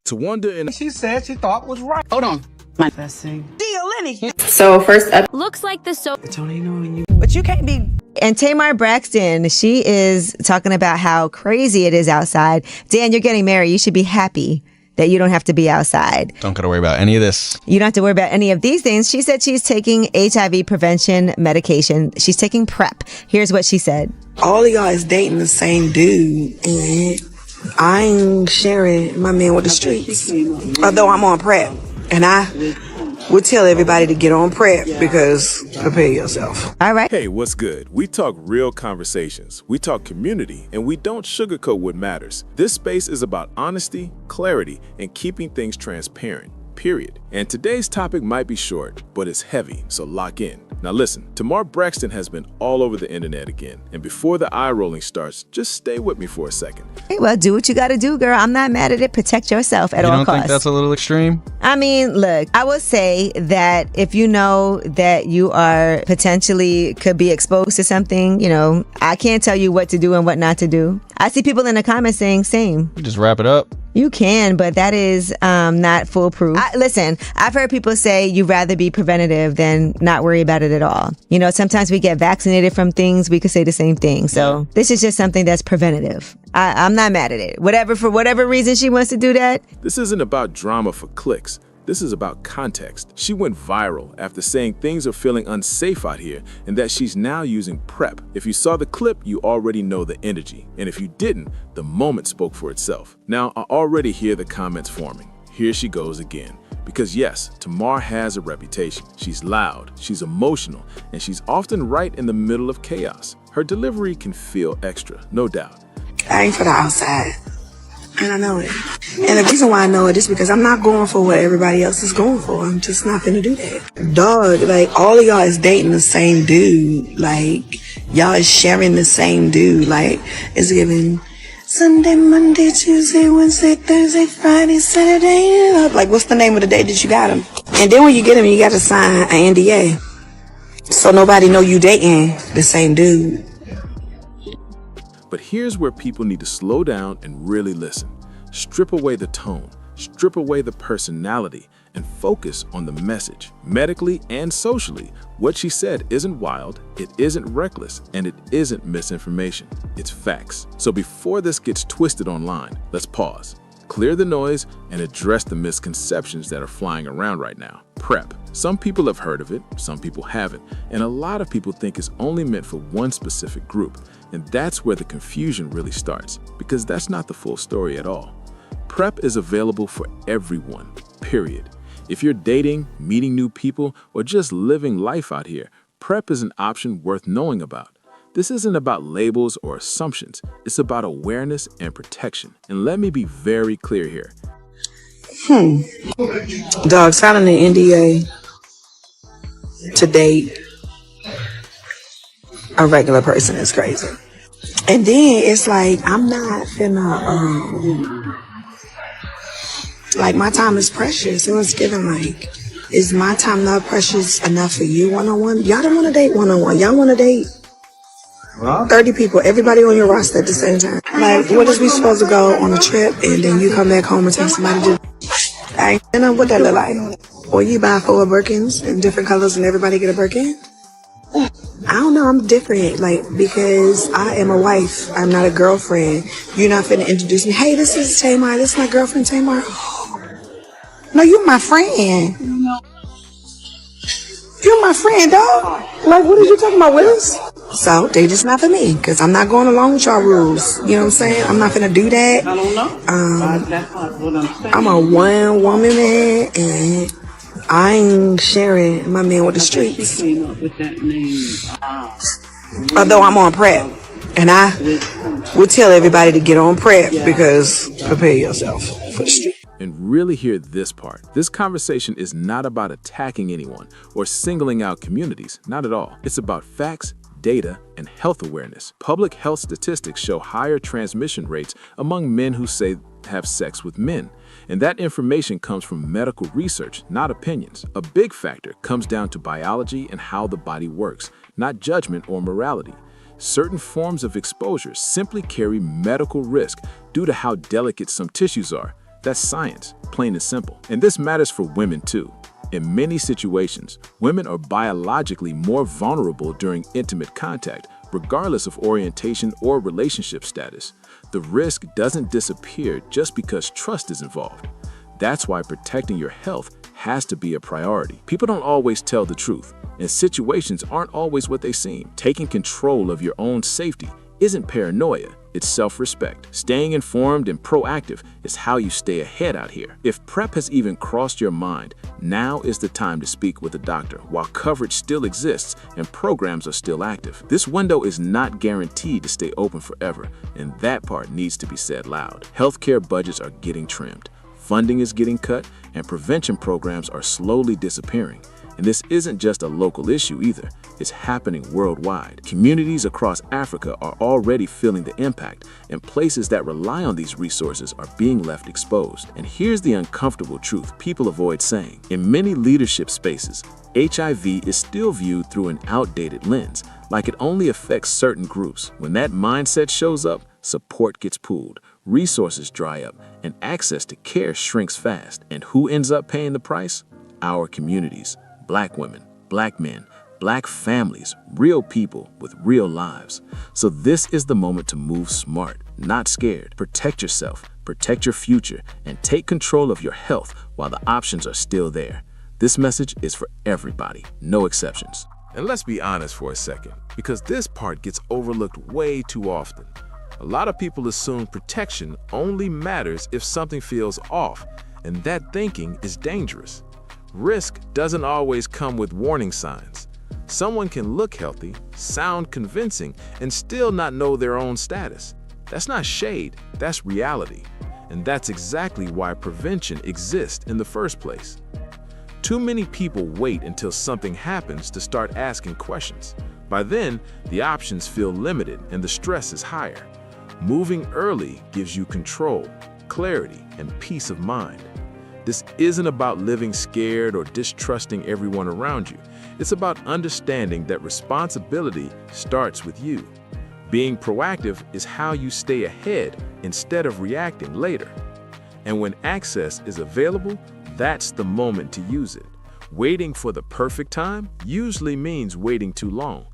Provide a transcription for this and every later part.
To wonder and she said she thought was right. Hold on. Manifesting. Deal Lenny. So first up, looks like the so. Tony knowing you. But you can't be. And Tamar Braxton, she is talking about how crazy it is outside. Dan, you're getting married. You should be happy that you don't have to be outside. Don't got to worry about any of this. You don't have to worry about any of these things. She said she's taking HIV prevention medication. She's taking PrEP. Here's what she said. All of y'all is dating the same dude, and I ain't sharing my man with the streets. Although I'm on PrEP, and I would tell everybody to get on PrEP because prepare yourself. All right. Hey, what's good? We talk real conversations. We talk community, and we don't sugarcoat what matters. This space is about honesty, clarity, and keeping things transparent. Period. And today's topic might be short, but it's heavy, so lock in. Now listen, Tamar Braxton has been all over the internet again. And before the eye rolling starts, just stay with me for a second. Hey, well, do what you got to do, girl. I'm not mad at it. Protect yourself at all costs. You don't think that's a little extreme? I mean, look, I will say that if you know that you are potentially could be exposed to something, you know, I can't tell you what to do and what not to do. I see people in the comments saying same. You just wrap it up. You can, but that is not foolproof. Listen, I've heard people say you'd rather be preventative than not worry about it at all. You know, sometimes we get vaccinated from things. We could say the same thing. So this is just something that's preventative. I'm not mad at it. For whatever reason she wants to do that. This isn't about drama for clicks. This is about context. She went viral after saying things are feeling unsafe out here and that she's now using PrEP. If you saw the clip, you already know the energy. And if you didn't, the moment spoke for itself. Now, I already hear the comments forming. Here she goes again. Because yes, Tamar has a reputation. She's loud, she's emotional, and she's often right in the middle of chaos. Her delivery can feel extra, no doubt. I ain't for the outside. And I know it. And the reason why I know it is because I'm not going for what everybody else is going for. I'm just not gonna do that. Dog, like, all of y'all is dating the same dude. Like, y'all is sharing the same dude. Like, it's giving Sunday, Monday, Tuesday, Wednesday, Thursday, Friday, Saturday. Like, what's the name of the day that you got him? And then when you get him, you got to sign an NDA. So nobody know you dating the same dude. But here's where people need to slow down and really listen. Strip away the tone, strip away the personality, and focus on the message. Medically and socially, what she said isn't wild, it isn't reckless, and it isn't misinformation. It's facts. So before this gets twisted online, let's pause, clear the noise, and address the misconceptions that are flying around right now. PrEP. Some people have heard of it, some people haven't, and a lot of people think it's only meant for one specific group. And that's where the confusion really starts, because that's not the full story at all. PrEP is available for everyone, period. If you're dating, meeting new people, or just living life out here, PrEP is an option worth knowing about. This isn't about labels or assumptions. It's about awareness and protection. And let me be very clear here. Dog, signing an NDA to date a regular person is crazy. And then it's like, I'm not finna, like, my time is precious. It was given, like, is my time not precious enough for you one-on-one? Y'all don't want to date one-on-one. Y'all want to date 30 people, everybody on your roster at the same time. Like, what is we supposed to go on a trip and then you come back home and take somebody to I ain't know what that look like. Or you buy 4 Birkins in different colors and everybody get a Birkin? I don't know, I'm different, like, because I am a wife, I'm not a girlfriend. You're not finna introduce me, hey, this is Tamar, this is my girlfriend Tamar. No, you're my friend. You're my friend, dog. Like, what are you talking about, Willis? So, they just not for me, because I'm not going along with y'all rules. You know what I'm saying? I'm not finna do that. I don't know. I'm a one-woman man, and I ain't sharing my man with the streets. Although I'm on PrEP, and I would tell everybody to get on PrEP because prepare yourself for the street. And really hear this part. This conversation is not about attacking anyone or singling out communities, not at all. It's about facts, data, and health awareness. Public health statistics show higher transmission rates among men who say have sex with men. And that information comes from medical research, not opinions. A big factor comes down to biology and how the body works, not judgment or morality. Certain forms of exposure simply carry medical risk due to how delicate some tissues are. That's science, plain and simple. And this matters for women too. In many situations, women are biologically more vulnerable during intimate contact, regardless of orientation or relationship status. The risk doesn't disappear just because trust is involved. That's why protecting your health has to be a priority. People don't always tell the truth, and situations aren't always what they seem. Taking control of your own safety isn't paranoia, it's self-respect. Staying informed and proactive is how you stay ahead out here. If PrEP has even crossed your mind, now is the time to speak with a doctor while coverage still exists and programs are still active. This window is not guaranteed to stay open forever, and that part needs to be said loud. Healthcare budgets are getting trimmed, funding is getting cut, and prevention programs are slowly disappearing. And this isn't just a local issue either. It's happening worldwide. Communities across Africa are already feeling the impact, and places that rely on these resources are being left exposed. And here's the uncomfortable truth people avoid saying. In many leadership spaces, HIV is still viewed through an outdated lens, like it only affects certain groups. When that mindset shows up, support gets pulled, resources dry up, and access to care shrinks fast. And who ends up paying the price? Our communities. Black women, Black men, Black families, real people with real lives. So this is the moment to move smart, not scared. Protect yourself, protect your future, and take control of your health while the options are still there. This message is for everybody, no exceptions. And let's be honest for a second, because this part gets overlooked way too often. A lot of people assume protection only matters if something feels off, and that thinking is dangerous. Risk doesn't always come with warning signs. Someone can look healthy, sound convincing, and still not know their own status. That's not shade, that's reality. And that's exactly why prevention exists in the first place. Too many people wait until something happens to start asking questions. By then, the options feel limited and the stress is higher. Moving early gives you control, clarity, and peace of mind. This isn't about living scared or distrusting everyone around you. It's about understanding that responsibility starts with you. Being proactive is how you stay ahead instead of reacting later. And when access is available, that's the moment to use it. Waiting for the perfect time usually means waiting too long.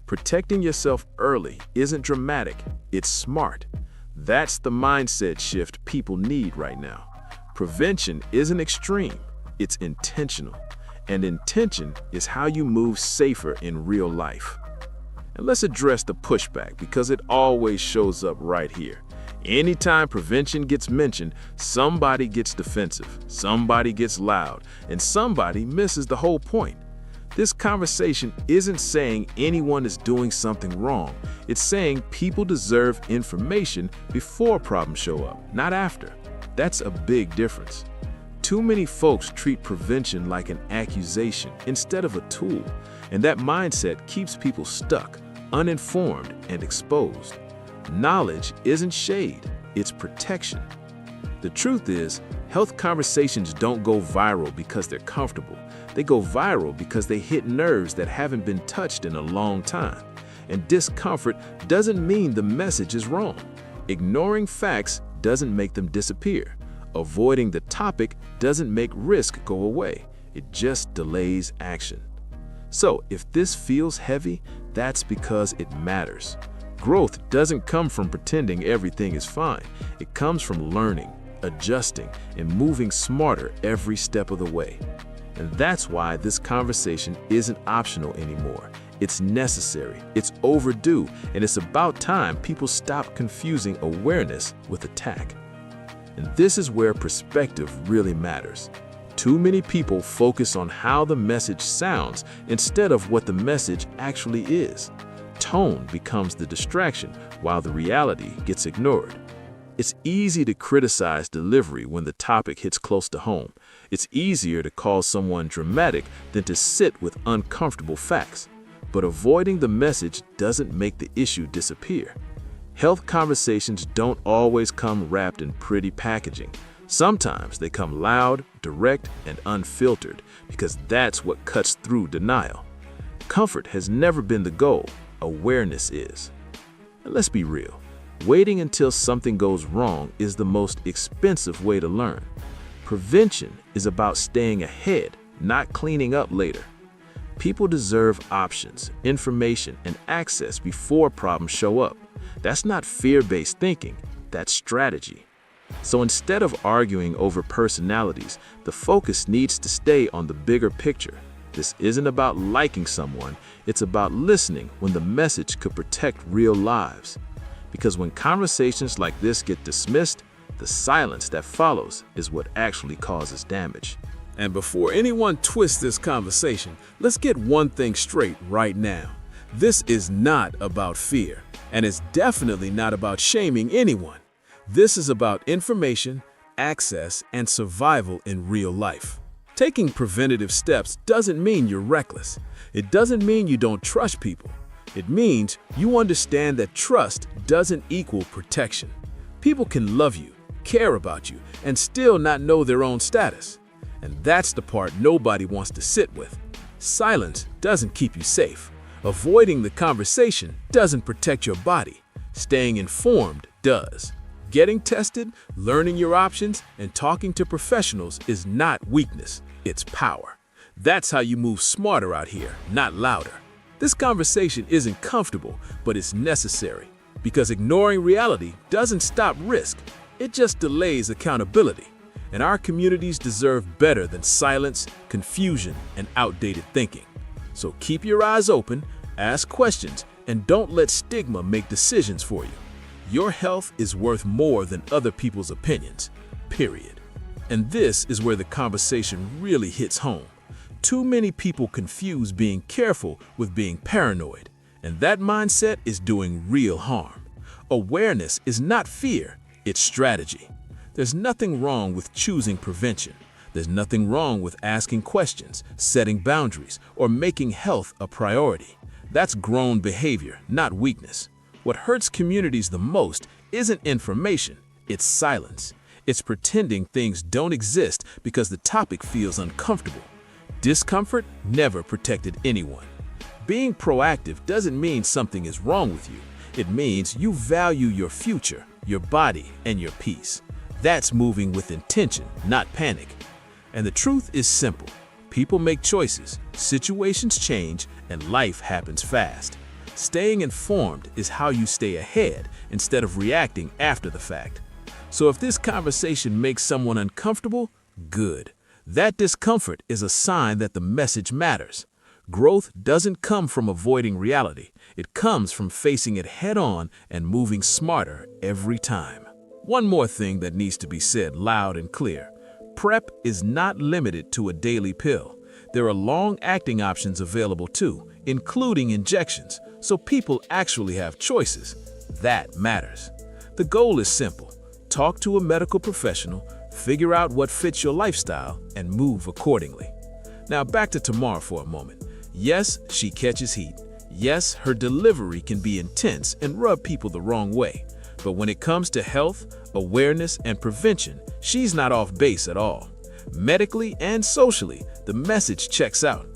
Protecting yourself early isn't dramatic, it's smart. That's the mindset shift people need right now. Prevention isn't extreme, it's intentional. And intention is how you move safer in real life. And let's address the pushback because it always shows up right here. Anytime prevention gets mentioned, somebody gets defensive, somebody gets loud, and somebody misses the whole point. This conversation isn't saying anyone is doing something wrong. It's saying people deserve information before problems show up, not after. That's a big difference. Too many folks treat prevention like an accusation instead of a tool, and that mindset keeps people stuck, uninformed, and exposed. Knowledge isn't shade, it's protection. The truth is, health conversations don't go viral because they're comfortable. They go viral because they hit nerves that haven't been touched in a long time. And discomfort doesn't mean the message is wrong. Ignoring facts doesn't make them disappear. Avoiding the topic doesn't make risk go away. It just delays action. So if this feels heavy, that's because it matters. Growth doesn't come from pretending everything is fine. It comes from learning, adjusting, and moving smarter every step of the way. And that's why this conversation isn't optional anymore. It's necessary, it's overdue, and it's about time people stop confusing awareness with attack. And this is where perspective really matters. Too many people focus on how the message sounds instead of what the message actually is. Tone becomes the distraction while the reality gets ignored. It's easy to criticize delivery when the topic hits close to home. It's easier to call someone dramatic than to sit with uncomfortable facts. But avoiding the message doesn't make the issue disappear. Health conversations don't always come wrapped in pretty packaging. Sometimes they come loud, direct, and unfiltered because that's what cuts through denial. Comfort has never been the goal, awareness is. And let's be real. Waiting until something goes wrong is the most expensive way to learn. Prevention is about staying ahead, not cleaning up later. People deserve options, information, and access before problems show up. That's not fear-based thinking, that's strategy. So instead of arguing over personalities, the focus needs to stay on the bigger picture. This isn't about liking someone, it's about listening when the message could protect real lives. Because when conversations like this get dismissed, the silence that follows is what actually causes damage. And before anyone twists this conversation, let's get one thing straight right now. This is not about fear, and it's definitely not about shaming anyone. This is about information, access, and survival in real life. Taking preventative steps doesn't mean you're reckless. It doesn't mean you don't trust people. It means you understand that trust doesn't equal protection. People can love you, care about you, and still not know their own status. And that's the part nobody wants to sit with. Silence doesn't keep you safe. Avoiding the conversation doesn't protect your body. Staying informed does. Getting tested, learning your options, and talking to professionals is not weakness, it's power. That's how you move smarter out here, not louder. This conversation isn't comfortable, but it's necessary, because ignoring reality doesn't stop risk, it just delays accountability. And our communities deserve better than silence, confusion, and outdated thinking. So keep your eyes open, ask questions, and don't let stigma make decisions for you. Your health is worth more than other people's opinions, period. And this is where the conversation really hits home. Too many people confuse being careful with being paranoid, and that mindset is doing real harm. Awareness is not fear, it's strategy. There's nothing wrong with choosing prevention. There's nothing wrong with asking questions, setting boundaries, or making health a priority. That's grown behavior, not weakness. What hurts communities the most isn't information, it's silence. It's pretending things don't exist because the topic feels uncomfortable. Discomfort never protected anyone. Being proactive doesn't mean something is wrong with you. It means you value your future, your body, and your peace. That's moving with intention, not panic. And the truth is simple. People make choices, situations change, and life happens fast. Staying informed is how you stay ahead instead of reacting after the fact. So if this conversation makes someone uncomfortable, good. That discomfort is a sign that the message matters. Growth doesn't come from avoiding reality. It comes from facing it head-on and moving smarter every time. One more thing that needs to be said loud and clear. PrEP is not limited to a daily pill. There are long-acting options available too, including injections, so people actually have choices. That matters. The goal is simple. Talk to a medical professional, figure out what fits your lifestyle, and move accordingly. Now back to Tamar for a moment. Yes, she catches heat. Yes, her delivery can be intense and rub people the wrong way. But when it comes to health, awareness, and prevention, she's not off base at all. Medically and socially, the message checks out.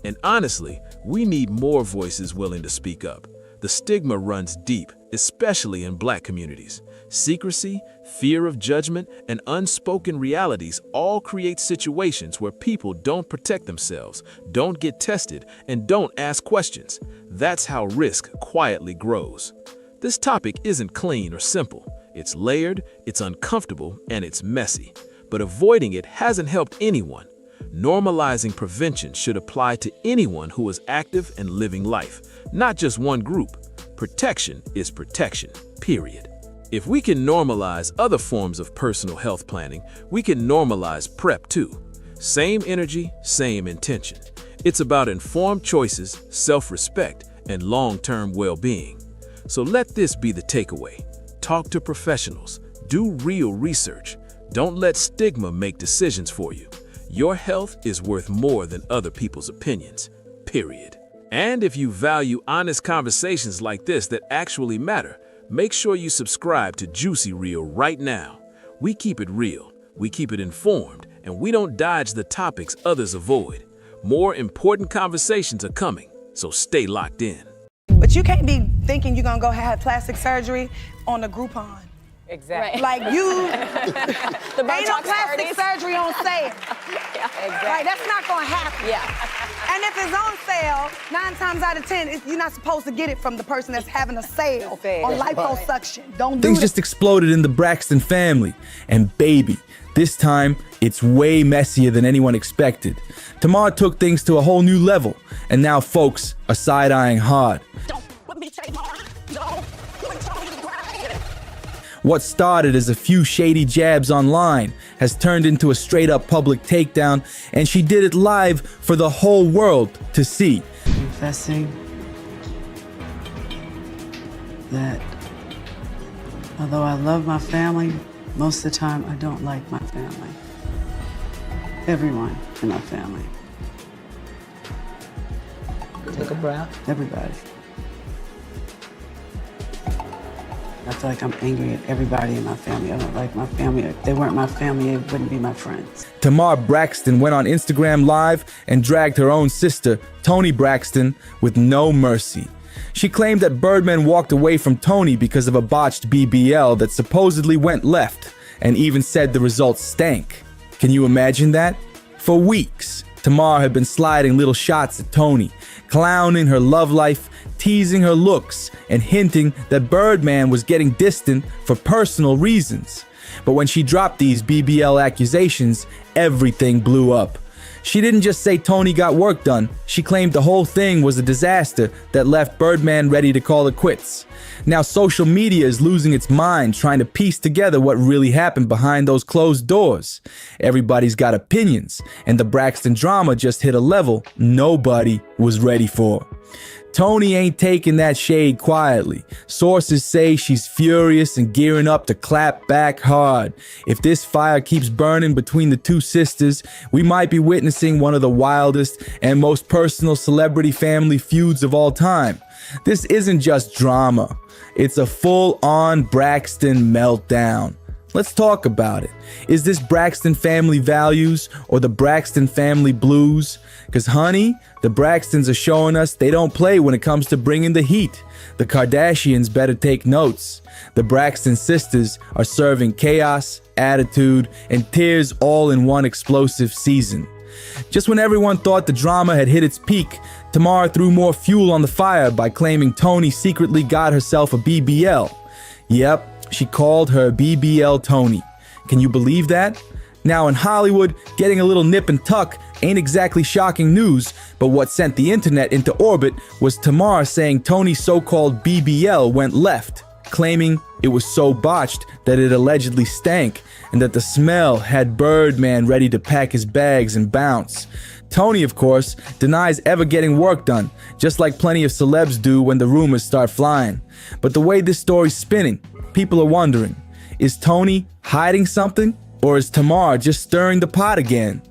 And honestly, we need more voices willing to speak up. The stigma runs deep, especially in Black communities. Secrecy, fear of judgment, and unspoken realities all create situations where people don't protect themselves, don't get tested, and don't ask questions. That's how risk quietly grows. This topic isn't clean or simple. It's layered, it's uncomfortable, and it's messy. But avoiding it hasn't helped anyone. Normalizing prevention should apply to anyone who is active and living life, not just one group. Protection is protection, period. If we can normalize other forms of personal health planning, we can normalize PrEP too. Same energy, same intention. It's about informed choices, self-respect, and long-term well-being. So let this be the takeaway. Talk to professionals. Do real research. Don't let stigma make decisions for you. Your health is worth more than other people's opinions, period. And if you value honest conversations like this that actually matter, make sure you subscribe to JUicyReel right now. We keep it real, we keep it informed, and we don't dodge the topics others avoid. More important conversations are coming, so stay locked in. But you can't be thinking you're gonna go have plastic surgery on the Groupon. Exactly. Like you, The ain't no Botox plastic parties. surgery on sale. Yeah, exactly. Right, that's not gonna happen. Yeah. And if it's on sale, 9 times out of 10, you're not supposed to get it from the person that's having a sale on liposuction. Don't do Things that. just exploded in the Braxton family. And baby, this time, it's way messier than anyone expected. Tamar took things to a whole new level, and now folks are side-eyeing hard. What started as a few shady jabs online has turned into a straight-up public takedown, and she did it live for the whole world to see. Confessing that although I love my family, most of the time I don't like my family. Everyone in my family. Take a breath. Everybody. I feel like I'm angry at everybody in my family. I don't like my family. If they weren't my family, they wouldn't be my friends. Tamar Braxton went on Instagram Live and dragged her own sister, Toni Braxton, with no mercy. She claimed that Birdman walked away from Toni because of a botched BBL that supposedly went left, and even said the results stank. Can you imagine that? For weeks, Tamar had been sliding little shots at Toni, clowning her love life, teasing her looks, and hinting that Birdman was getting distant for personal reasons. But when she dropped these BBL accusations, everything blew up. She didn't just say Toni got work done, she claimed the whole thing was a disaster that left Birdman ready to call it quits. Now social media is losing its mind trying to piece together what really happened behind those closed doors. Everybody's got opinions, and the Braxton drama just hit a level nobody was ready for. Toni ain't taking that shade quietly. Sources say she's furious and gearing up to clap back hard. If this fire keeps burning between the two sisters, we might be witnessing one of the wildest and most personal celebrity family feuds of all time. This isn't just drama. It's a full-on Braxton meltdown. Let's talk about it. Is this Braxton family values or the Braxton family blues? Because honey, the Braxtons are showing us they don't play when it comes to bringing the heat. The Kardashians better take notes. The Braxton sisters are serving chaos, attitude, and tears all in one explosive season. Just when everyone thought the drama had hit its peak, Tamar threw more fuel on the fire by claiming Toni secretly got herself a BBL. Yep. She called her BBL Toni. Can you believe that? Now in Hollywood, getting a little nip and tuck ain't exactly shocking news, but what sent the internet into orbit was Tamar saying Toni's so-called BBL went left, claiming it was so botched that it allegedly stank and that the smell had Birdman ready to pack his bags and bounce. Toni, of course, denies ever getting work done, just like plenty of celebs do when the rumors start flying. But the way this story's spinning, people are wondering, is Toni hiding something, or is Tamar just stirring the pot again?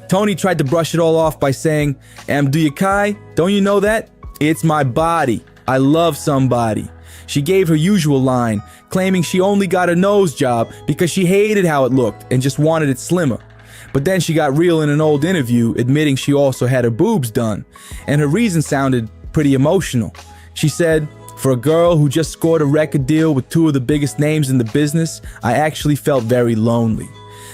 Toni tried to brush it all off by saying, JUicy, don't you know that? It's my body. I love somebody. She gave her usual line, claiming she only got a nose job because she hated how it looked and just wanted it slimmer. But then she got real in an old interview, admitting she also had her boobs done, and her reason sounded pretty emotional. She said, "For a girl who just scored a record deal with two of the biggest names in the business, I actually felt very lonely.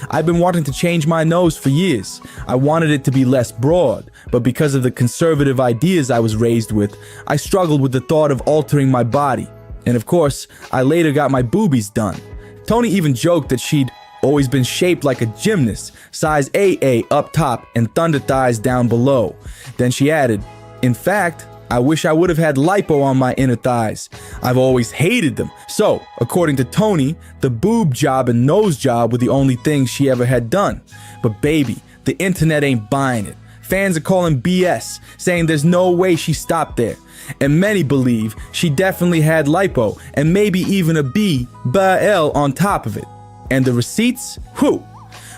I've been wanting to change my nose for years. I wanted it to be less broad, but because of the conservative ideas I was raised with, I struggled with the thought of altering my body. And of course, I later got my boobies done." Toni even joked that she'd always been shaped like a gymnast, size AA up top and thunder thighs down below. Then she added, "In fact, I wish I would have had lipo on my inner thighs. I've always hated them." So, according to Toni, the boob job and nose job were the only things she ever had done. But baby, the internet ain't buying it. Fans are calling BS, saying there's no way she stopped there. And many believe she definitely had lipo and maybe even a BBL on top of it. And the receipts? Whew!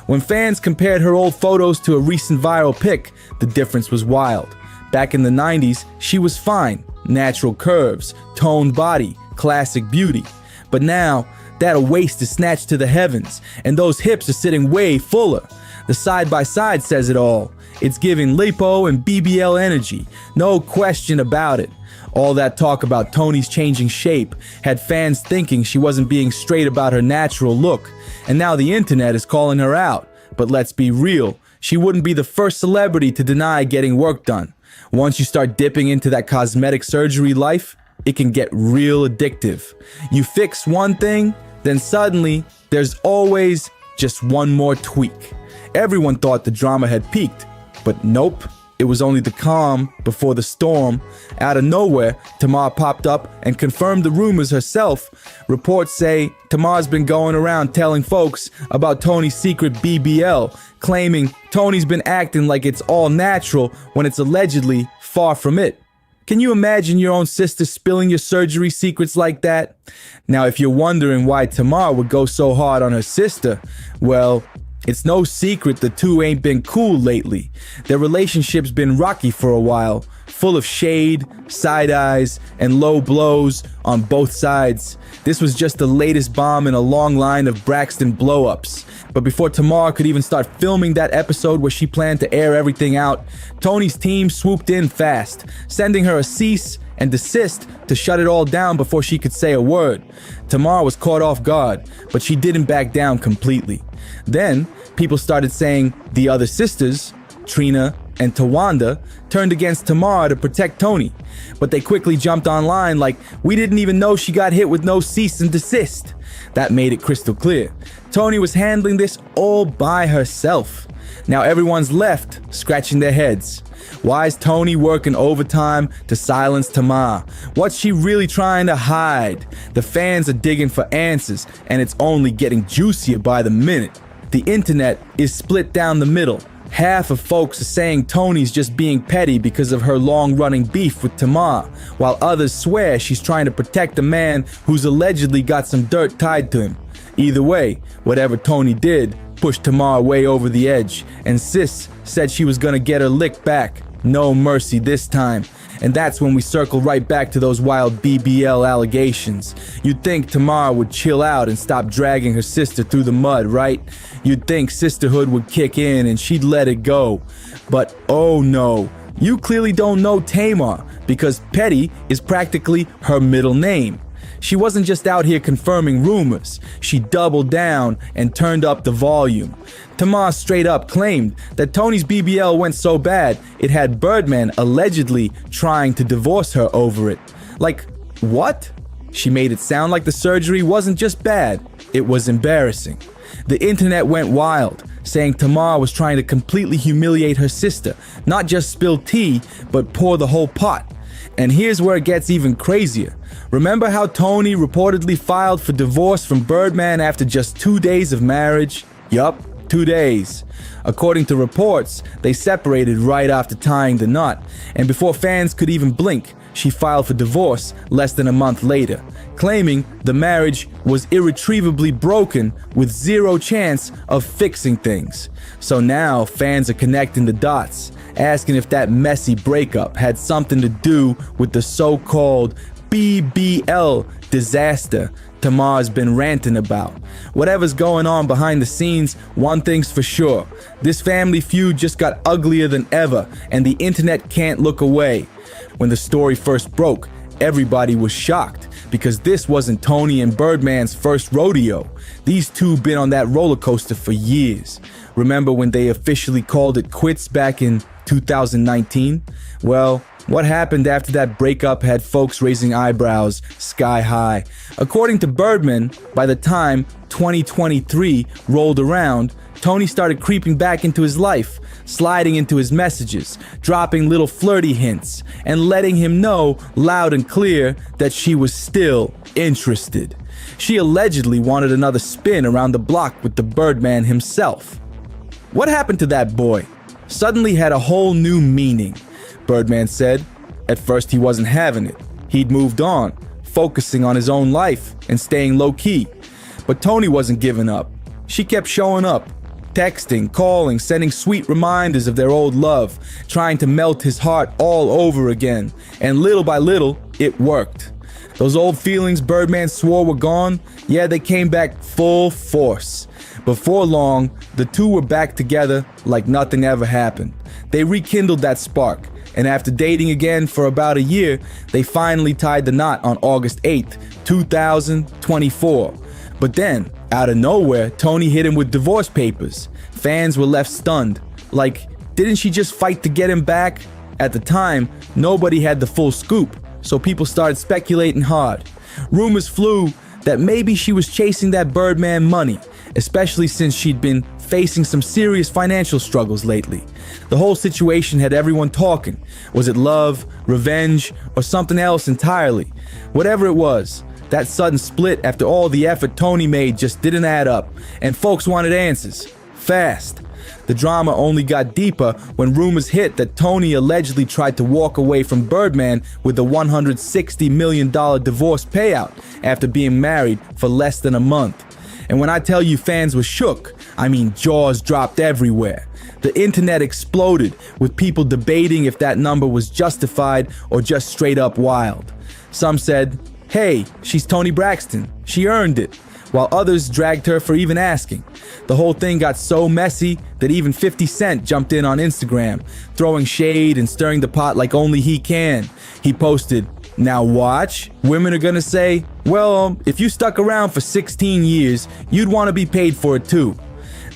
When fans compared her old photos to a recent viral pic, the difference was wild. Back in the 90s, she was fine. Natural curves, toned body, classic beauty. But now, that waist is snatched to the heavens, and those hips are sitting way fuller. The side-by-side says it all. It's giving lipo and BBL energy, no question about it. All that talk about Tony's changing shape had fans thinking she wasn't being straight about her natural look, and now the internet is calling her out. But let's be real, she wouldn't be the first celebrity to deny getting work done. Once you start dipping into that cosmetic surgery life, it can get real addictive. You fix one thing, then suddenly there's always just one more tweak. Everyone thought the drama had peaked, but nope. It was only the calm before the storm. Out of nowhere, Tamar popped up and confirmed the rumors herself. Reports say Tamar's been going around telling folks about Tony's secret BBL, claiming Tony's been acting like it's all natural when it's allegedly far from it. Can you imagine your own sister spilling your surgery secrets like that? Now, if you're wondering why Tamar would go so hard on her sister, well, it's no secret the two ain't been cool lately. Their relationship's been rocky for a while, full of shade, side eyes, and low blows on both sides. This was just the latest bomb in a long line of Braxton blow-ups. But before Tamar could even start filming that episode where she planned to air everything out, Tony's team swooped in fast, sending her a cease and desist to shut it all down before she could say a word. Tamar was caught off guard, but she didn't back down completely. Then, people started saying the other sisters, Trina and Tawanda, turned against Tamar to protect Tony. But they quickly jumped online like, we didn't even know she got hit with no cease and desist. That made it crystal clear. Tony was handling this all by herself. Now everyone's left scratching their heads. Why is Tony working overtime to silence Tamar? What's she really trying to hide? The fans are digging for answers, and it's only getting juicier by the minute. The internet is split down the middle. Half of folks are saying Tony's just being petty because of her long-running beef with Tamar, while others swear she's trying to protect a man who's allegedly got some dirt tied to him. Either way, whatever Tony did pushed Tamar way over the edge, and Sis said she was gonna get her lick back. No mercy this time. And that's when we circle right back to those wild BBL allegations. You'd think Tamar would chill out and stop dragging her sister through the mud, right? You'd think sisterhood would kick in and she'd let it go. But oh no, you clearly don't know Tamar, because Petty is practically her middle name. She wasn't just out here confirming rumors, she doubled down and turned up the volume. Tamar straight up claimed that Tony's BBL went so bad, it had Birdman allegedly trying to divorce her over it. Like, what? She made it sound like the surgery wasn't just bad, it was embarrassing. The internet went wild, saying Tamar was trying to completely humiliate her sister, not just spill tea, but pour the whole pot. And here's where it gets even crazier. Remember how Tony reportedly filed for divorce from Birdman after just 2 days of marriage? Yup, 2 days. According to reports, they separated right after tying the knot, and before fans could even blink, she filed for divorce less than a month later, claiming the marriage was irretrievably broken with zero chance of fixing things. So now fans are connecting the dots, asking if that messy breakup had something to do with the so-called BBL disaster Tamar's been ranting about. Whatever's going on behind the scenes, one thing's for sure. This family feud just got uglier than ever, and the internet can't look away. When the story first broke, everybody was shocked, because this wasn't Tony and Birdman's first rodeo. These two been on that roller coaster for years. Remember when they officially called it quits back in 2019? Well, what happened after that breakup had folks raising eyebrows sky high. According to Birdman, by the time 2023 rolled around, Tony started creeping back into his life, sliding into his messages, dropping little flirty hints, and letting him know loud and clear that she was still interested. She allegedly wanted another spin around the block with the Birdman himself. What happened to that boy? Suddenly had a whole new meaning. Birdman said, at first he wasn't having it. He'd moved on, focusing on his own life and staying low-key. But Tony wasn't giving up. She kept showing up, texting, calling, sending sweet reminders of their old love, trying to melt his heart all over again. And little by little, it worked. Those old feelings Birdman swore were gone, yeah, they came back full force. Before long, the two were back together like nothing ever happened. They rekindled that spark, and after dating again for about a year, they finally tied the knot on August 8th, 2024. But then, out of nowhere, Tony hit him with divorce papers. Fans were left stunned. Like, didn't she just fight to get him back? At the time, nobody had the full scoop, so people started speculating hard. Rumors flew that maybe she was chasing that Birdman money, especially since she'd been facing some serious financial struggles lately. The whole situation had everyone talking. Was it love, revenge, or something else entirely? Whatever it was, that sudden split after all the effort Tony made just didn't add up, and folks wanted answers. Fast. The drama only got deeper when rumors hit that Tony allegedly tried to walk away from Birdman with a $160 million divorce payout after being married for less than a month. And when I tell you fans were shook, I mean jaws dropped everywhere. The internet exploded with people debating if that number was justified or just straight up wild. Some said, hey, she's Toni Braxton, she earned it, while others dragged her for even asking. The whole thing got so messy that even 50 Cent jumped in on Instagram, throwing shade and stirring the pot like only he can. He posted, now watch, women are gonna say, well, if you stuck around for 16 years, you'd want to be paid for it too.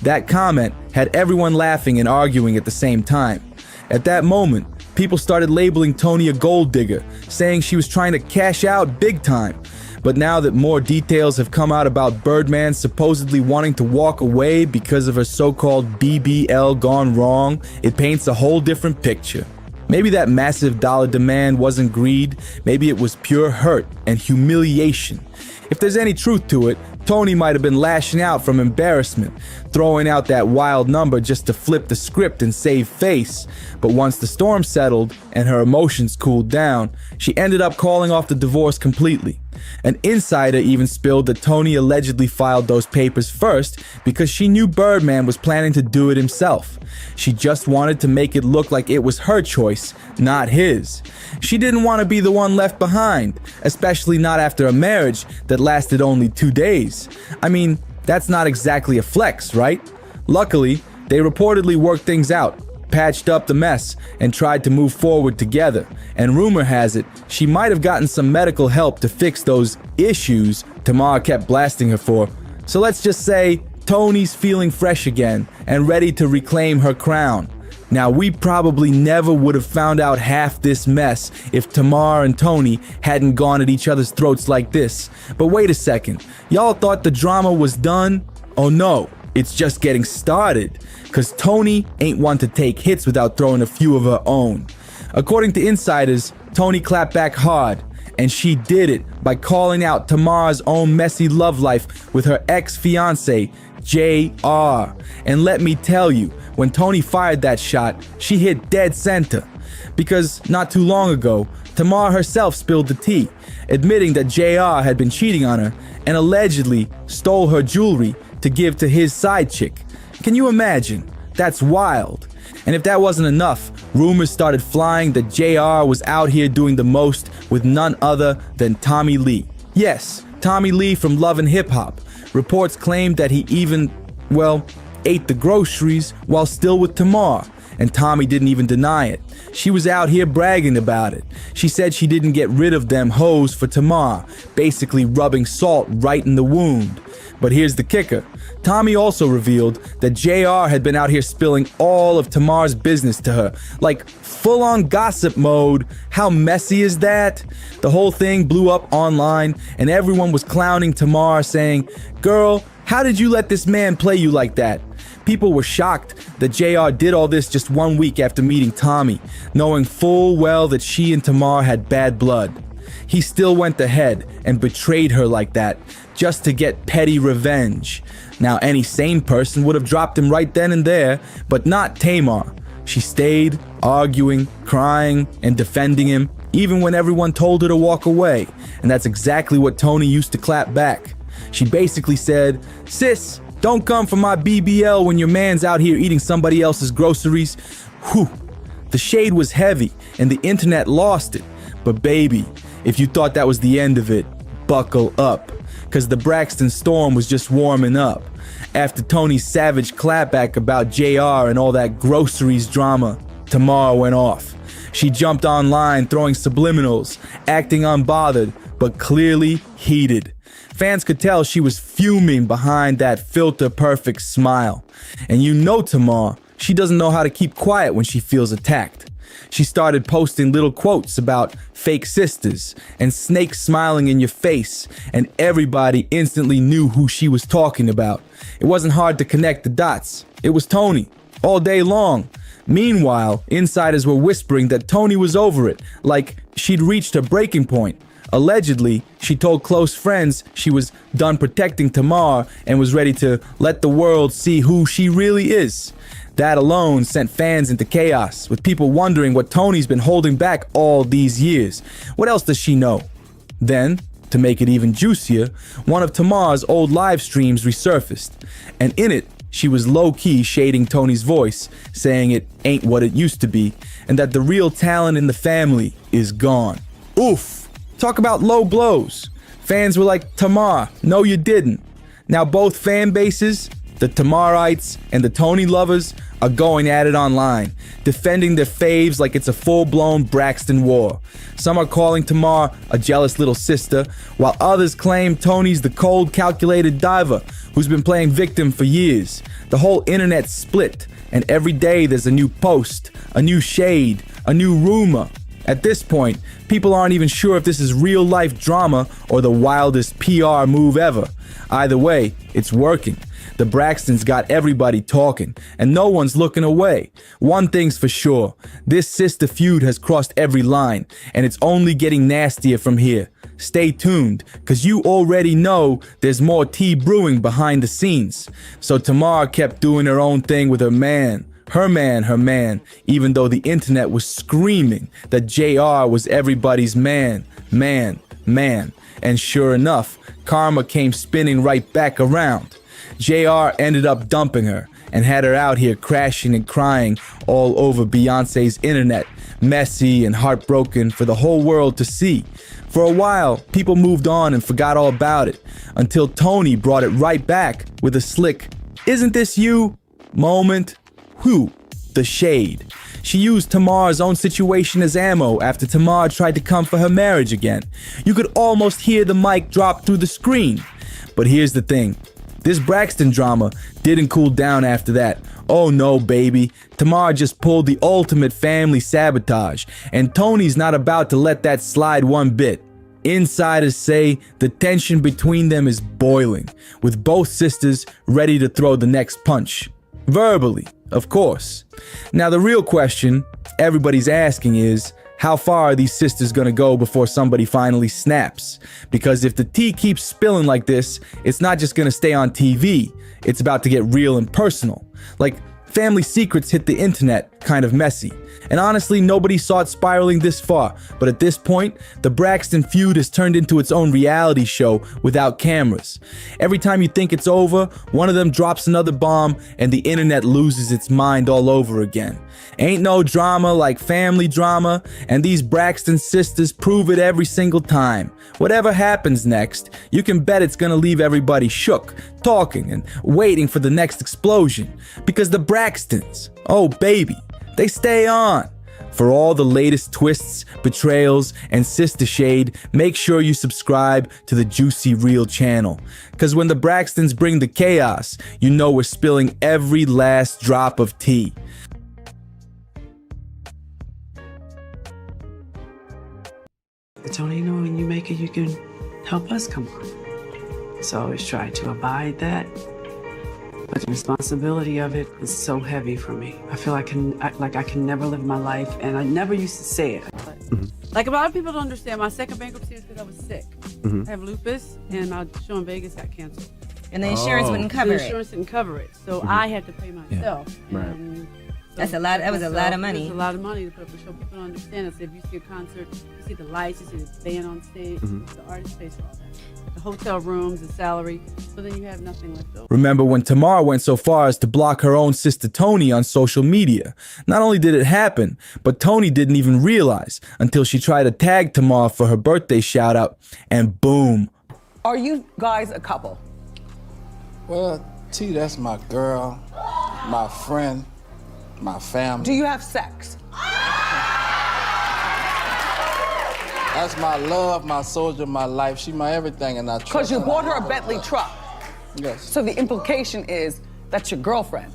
That comment had everyone laughing and arguing at the same time. At that moment, people started labeling Toni a gold digger, saying she was trying to cash out big time. But now that more details have come out about Birdman supposedly wanting to walk away because of her so-called BBL gone wrong, it paints a whole different picture. Maybe that massive dollar demand wasn't greed, maybe it was pure hurt and humiliation. If there's any truth to it, Tony might have been lashing out from embarrassment, throwing out that wild number just to flip the script and save face. But once the storm settled and her emotions cooled down, she ended up calling off the divorce completely. An insider even spilled that Tony allegedly filed those papers first because she knew Birdman was planning to do it himself. She just wanted to make it look like it was her choice, not his. She didn't want to be the one left behind, especially not after a marriage that lasted only 2 days. I mean, that's not exactly a flex, right? Luckily, they reportedly worked things out, patched up the mess, and tried to move forward together. And rumor has it, she might have gotten some medical help to fix those issues Tamar kept blasting her for. So let's just say Tony's feeling fresh again and ready to reclaim her crown. Now, we probably never would have found out half this mess if Tamar and Tony hadn't gone at each other's throats like this. But wait a second, y'all thought the drama was done? Oh no, it's just getting started. Cause Tony ain't one to take hits without throwing a few of her own. According to insiders, Tony clapped back hard, and she did it by calling out Tamar's own messy love life with her ex-fiance, JR. And let me tell you, when Tony fired that shot, she hit dead center. Because not too long ago, Tamar herself spilled the tea, admitting that JR had been cheating on her and allegedly stole her jewelry to give to his side chick. Can you imagine? That's wild. And if that wasn't enough, rumors started flying that JR was out here doing the most with none other than Tommy Lee. Yes, Tommy Lee from Love and Hip Hop. Reports claimed that he even, ate the groceries while still with Tamar. And Tommy didn't even deny it. She was out here bragging about it. She said she didn't get rid of them hoes for Tamar, basically rubbing salt right in the wound. But here's the kicker. Tommy also revealed that JR had been out here spilling all of Tamar's business to her, like full-on gossip mode. How messy is that? The whole thing blew up online, and everyone was clowning Tamar, saying, "Girl, how did you let this man play you like that?" People were shocked that JR did all this just 1 week after meeting Tommy, knowing full well that she and Tamar had bad blood. He still went ahead and betrayed her like that, just to get petty revenge. Now, any sane person would have dropped him right then and there, but not Tamar. She stayed, arguing, crying, and defending him, even when everyone told her to walk away. And that's exactly what Tony used to clap back. She basically said, "Sis, don't come for my BBL when your man's out here eating somebody else's groceries." Whew. The shade was heavy, and the internet lost it. But baby, if you thought that was the end of it, buckle up. Cause the Braxton storm was just warming up. After Tony's savage clapback about JR and all that groceries drama, Tamar went off. She jumped online throwing subliminals, acting unbothered, but clearly heated. Fans could tell she was fuming behind that filter-perfect smile. And you know Tamar, she doesn't know how to keep quiet when she feels attacked. She started posting little quotes about fake sisters and snakes smiling in your face, and everybody instantly knew who she was talking about. It wasn't hard to connect the dots. It was Tony, all day long. Meanwhile, insiders were whispering that Tony was over it, like she'd reached her breaking point. Allegedly, she told close friends she was done protecting Tamar and was ready to let the world see who she really is. That alone sent fans into chaos, with people wondering what Tony's been holding back all these years. What else does she know? Then, to make it even juicier, one of Tamar's old live streams resurfaced, and in it, she was low-key shading Tony's voice, saying it ain't what it used to be, and that the real talent in the family is gone. Oof! Talk about low blows. Fans were like, Tamar, no you didn't. Now both fan bases, the Tamarites and the Tony lovers, are going at it online, defending their faves like it's a full-blown Braxton war. Some are calling Tamar a jealous little sister, while others claim Tony's the cold, calculated diver who's been playing victim for years. The whole internet split, and every day there's a new post, a new shade, a new rumor. At this point, people aren't even sure if this is real-life drama or the wildest PR move ever. Either way, it's working. The Braxtons got everybody talking, and no one's looking away. One thing's for sure, this sister feud has crossed every line, and it's only getting nastier from here. Stay tuned, cause you already know there's more tea brewing behind the scenes. So Tamar kept doing her own thing with her man, even though the internet was screaming that JR was everybody's man. And sure enough, karma came spinning right back around. JR ended up dumping her and had her out here crashing and crying all over Beyonce's internet, messy and heartbroken for the whole world to see. For a while, people moved on and forgot all about it, until Tony brought it right back with a slick, "Isn't this you?" moment. Whew, the shade. She used Tamar's own situation as ammo after Tamar tried to come for her marriage again. You could almost hear the mic drop through the screen. But here's the thing. This Braxton drama didn't cool down after that. Oh no, baby. Tamar just pulled the ultimate family sabotage, and Tony's not about to let that slide one bit. Insiders say the tension between them is boiling, with both sisters ready to throw the next punch. Verbally, of course. Now the real question everybody's asking is, how far are these sisters gonna go before somebody finally snaps? Because if the tea keeps spilling like this, it's not just gonna stay on TV, it's about to get real and personal. Like, family secrets hit the internet kind of messy. And honestly, nobody saw it spiraling this far. But at this point, the Braxton feud has turned into its own reality show without cameras. Every time you think it's over, one of them drops another bomb and the internet loses its mind all over again. Ain't no drama like family drama, and these Braxton sisters prove it every single time. Whatever happens next, you can bet it's gonna leave everybody shook, talking and waiting for the next explosion. Because the Braxtons, oh baby, they stay on. For all the latest twists, betrayals, and sister shade, make sure you subscribe to the JUicyReel channel. Cause when the Braxtons bring the chaos, you know we're spilling every last drop of tea. Tony, you know, when you make it, you can help us come on. So I always try to abide that. But the responsibility of it is so heavy for me. I feel I can never live my life, and I never used to say it. Like a lot of people don't understand, my second bankruptcy is because I was sick. I have lupus, and my show in Vegas got canceled. And the insurance wouldn't cover it. The insurance didn't cover it, so I had to pay myself. Yeah. Right. That's a lot. That was a lot of money. It was a lot of money to put up a show. People don't understand. If you see a concert, you see the lights, you see the band on stage, the artist pays for all that. The hotel rooms, the salary, so then you have nothing left over. Remember when Tamar went so far as to block her own sister Tony on social media? Not only did it happen, but Tony didn't even realize until she tried to tag Tamar for her birthday shout out, and boom. Are you guys a couple? Well, T, that's my girl, my friend, my family. Do you have sex? That's my love, my soldier, my life. She my everything, and I trust her. Because you bought her a Bentley truck. Yes. So the implication is that's your girlfriend.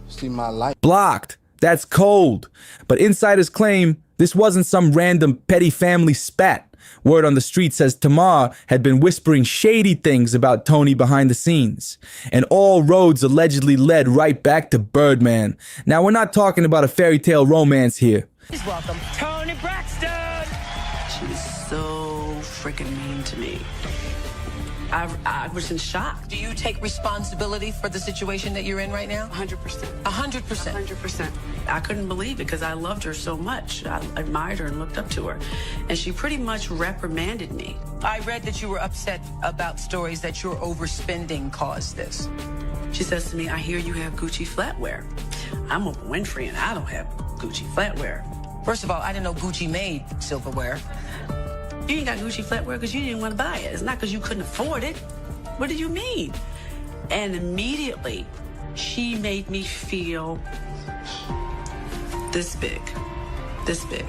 She my life. Blocked. That's cold. But insiders claim this wasn't some random petty family spat. Word on the street says Tamar had been whispering shady things about Tony behind the scenes. And all roads allegedly led right back to Birdman. Now, we're not talking about a fairy tale romance here. Please welcome Tamar Braxton. She's so freaking mean to me. I was in shock. Do you take responsibility for the situation that you're in right now? 100%. 100%. 100%. I couldn't believe it because I loved her so much. I admired her and looked up to her. And she pretty much reprimanded me. I read that you were upset about stories that your overspending caused this. She says to me, I hear you have Gucci flatware. I'm Oprah Winfrey and I don't have Gucci flatware. First of all, I didn't know Gucci made silverware. You ain't got Gucci flatware because you didn't want to buy it. It's not because you couldn't afford it. What did you mean? And immediately, she made me feel this big. This big.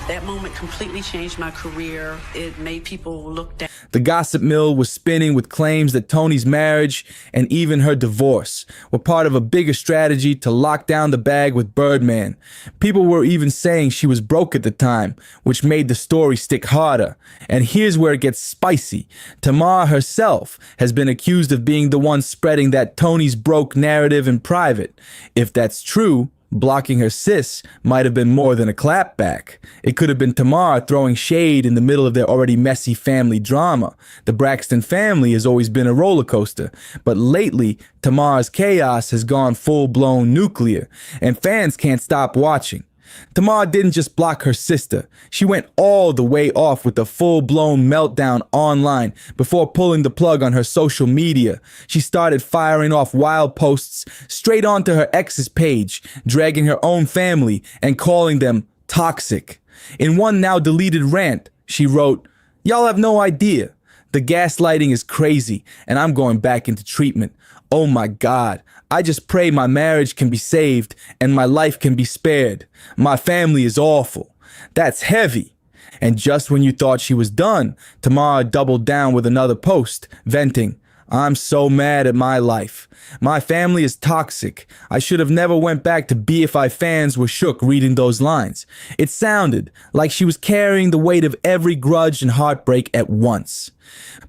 That moment completely changed my career. It made people look down. The gossip mill was spinning with claims that Tony's marriage and even her divorce were part of a bigger strategy to lock down the bag with Birdman. People were even saying she was broke at the time, which made the story stick harder. And here's where it gets spicy. Tamar herself has been accused of being the one spreading that Tony's broke narrative in private. If that's true, blocking her sis might have been more than a clapback. It could have been Tamar throwing shade in the middle of their already messy family drama. The Braxton family has always been a roller coaster, but lately, Tamar's chaos has gone full-blown nuclear, and fans can't stop watching. Tamar didn't just block her sister. She went all the way off with a full-blown meltdown online before pulling the plug on her social media. She started firing off wild posts straight onto her ex's page, dragging her own family and calling them toxic. In one now deleted rant, she wrote, "Y'all have no idea. The gaslighting is crazy and I'm going back into treatment. Oh my God, I just pray my marriage can be saved and my life can be spared. My family is awful." That's heavy. And just when you thought she was done, Tamar doubled down with another post, venting, "I'm so mad at my life. My family is toxic. I should have never went back to BFI." Fans were shook reading those lines. It sounded like she was carrying the weight of every grudge and heartbreak at once.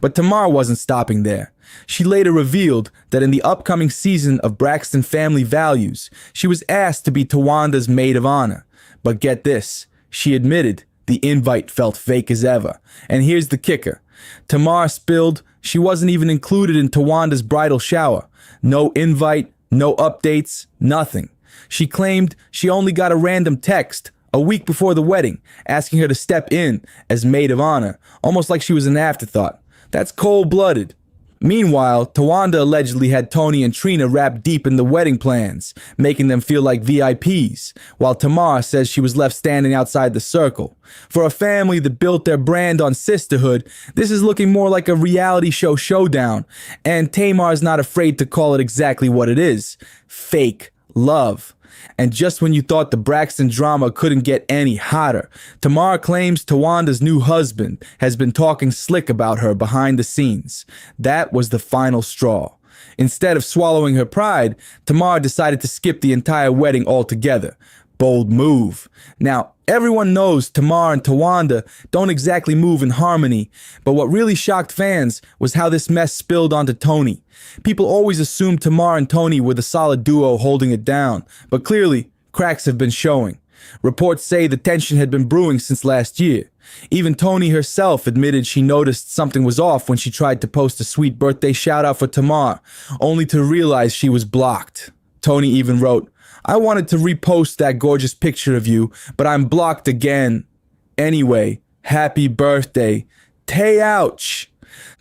But Tamar wasn't stopping there. She later revealed that in the upcoming season of Braxton Family Values, she was asked to be Tawanda's maid of honor. But get this, she admitted the invite felt fake as ever. And here's the kicker. Tamar spilled she wasn't even included in Tawanda's bridal shower. No invite, no updates, nothing. She claimed she only got a random text a week before the wedding, asking her to step in as maid of honor, almost like she was an afterthought. That's cold-blooded. Meanwhile, Tawanda allegedly had Tony and Trina wrapped deep in the wedding plans, making them feel like VIPs, while Tamar says she was left standing outside the circle. For a family that built their brand on sisterhood, this is looking more like a reality show showdown, and Tamar's not afraid to call it exactly what it is: fake love. And just when you thought the Braxton drama couldn't get any hotter, Tamar claims Tawanda's new husband has been talking slick about her behind the scenes. That was the final straw. Instead of swallowing her pride, Tamar decided to skip the entire wedding altogether. Bold move. Now, everyone knows Tamar and Tawanda don't exactly move in harmony, but what really shocked fans was how this mess spilled onto Tony. People always assumed Tamar and Tony were the solid duo holding it down, but clearly, cracks have been showing. Reports say the tension had been brewing since last year. Even Tony herself admitted she noticed something was off when she tried to post a sweet birthday shout-out for Tamar, only to realize she was blocked. Tony even wrote, "I wanted to repost that gorgeous picture of you, but I'm blocked again. Anyway, happy birthday. Tay ouch."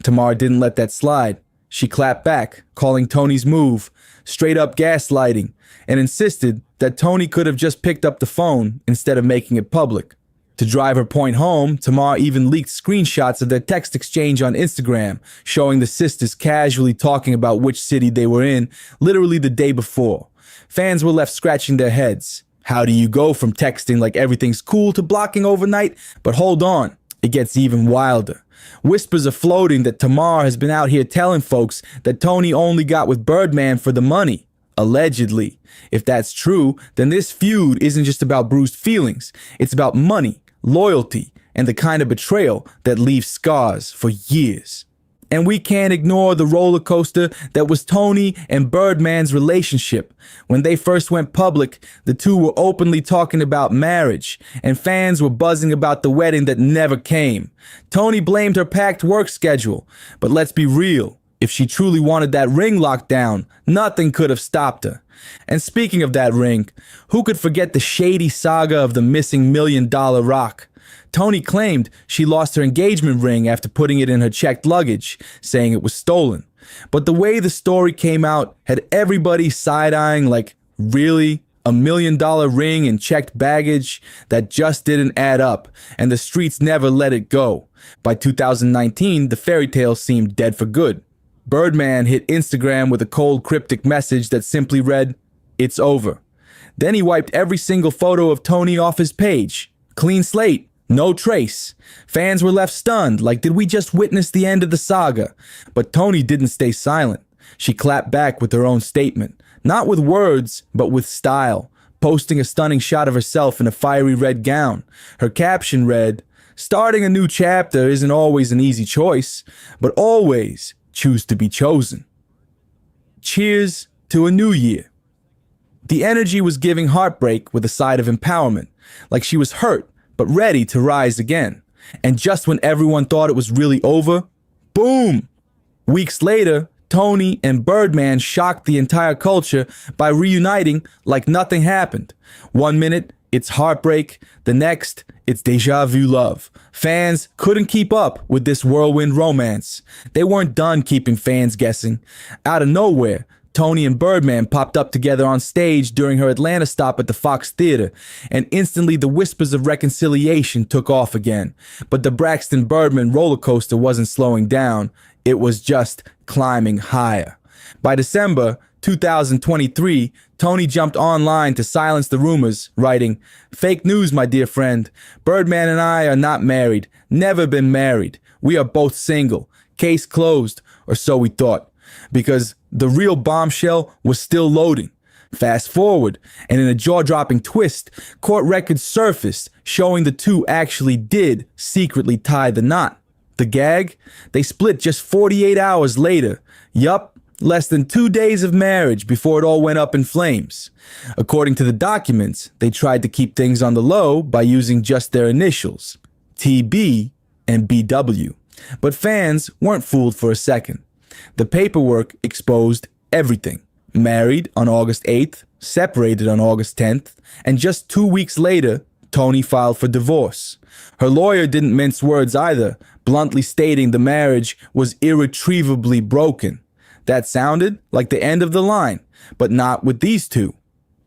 Tamar didn't let that slide. She clapped back, calling Tony's move straight up gaslighting, and insisted that Tony could have just picked up the phone instead of making it public. To drive her point home, Tamar even leaked screenshots of their text exchange on Instagram, showing the sisters casually talking about which city they were in, literally the day before. Fans were left scratching their heads. How do you go from texting like everything's cool to blocking overnight? But hold on, it gets even wilder. Whispers are floating that Tamar has been out here telling folks that Tony only got with Birdman for the money. Allegedly. If that's true, then this feud isn't just about bruised feelings. It's about money, loyalty, and the kind of betrayal that leaves scars for years. And we can't ignore the roller coaster that was Tony and Birdman's relationship. When they first went public, the two were openly talking about marriage, and fans were buzzing about the wedding that never came. Tony blamed her packed work schedule, but let's be real. If she truly wanted that ring locked down, nothing could have stopped her. And speaking of that ring, who could forget the shady saga of the missing $1 million rock? Tony claimed she lost her engagement ring after putting it in her checked luggage, saying it was stolen. But the way the story came out had everybody side-eyeing like, really? $1 million ring in checked baggage? That just didn't add up, and the streets never let it go. By 2019, the fairy tale seemed dead for good. Birdman hit Instagram with a cold, cryptic message that simply read, "It's over." Then he wiped every single photo of Tony off his page. Clean slate, no trace. Fans were left stunned, like, did we just witness the end of the saga? But Tony didn't stay silent. She clapped back with her own statement. Not with words, but with style, posting a stunning shot of herself in a fiery red gown. Her caption read, "Starting a new chapter isn't always an easy choice, but always choose to be chosen. Cheers to a new year." The energy was giving heartbreak with a side of empowerment, like she was hurt but ready to rise again. And just when everyone thought it was really over, boom! Weeks later, Tony and Birdman shocked the entire culture by reuniting like nothing happened. 1 minute, it's heartbreak. The next, it's deja vu love. Fans couldn't keep up with this whirlwind romance. They weren't done keeping fans guessing. Out of nowhere, Tony and Birdman popped up together on stage during her Atlanta stop at the Fox Theater, and instantly the whispers of reconciliation took off again. But the Braxton-Birdman roller coaster wasn't slowing down. It was just climbing higher. By December 2023, Tony jumped online to silence the rumors, writing, "Fake news, my dear friend. Birdman and I are not married, never been married. We are both single. Case closed, or so we thought." Because the real bombshell was still loading. Fast forward, and in a jaw-dropping twist, court records surfaced showing the two actually did secretly tie the knot. The gag? They split just 48 hours later. Yup, less than 2 days of marriage before it all went up in flames. According to the documents, they tried to keep things on the low by using just their initials, TB and BW. But fans weren't fooled for a second. The paperwork exposed everything. Married on August 8th, separated on August 10th, and just 2 weeks later, Tony filed for divorce. Her lawyer didn't mince words either, bluntly stating the marriage was irretrievably broken. That sounded like the end of the line, but not with these two.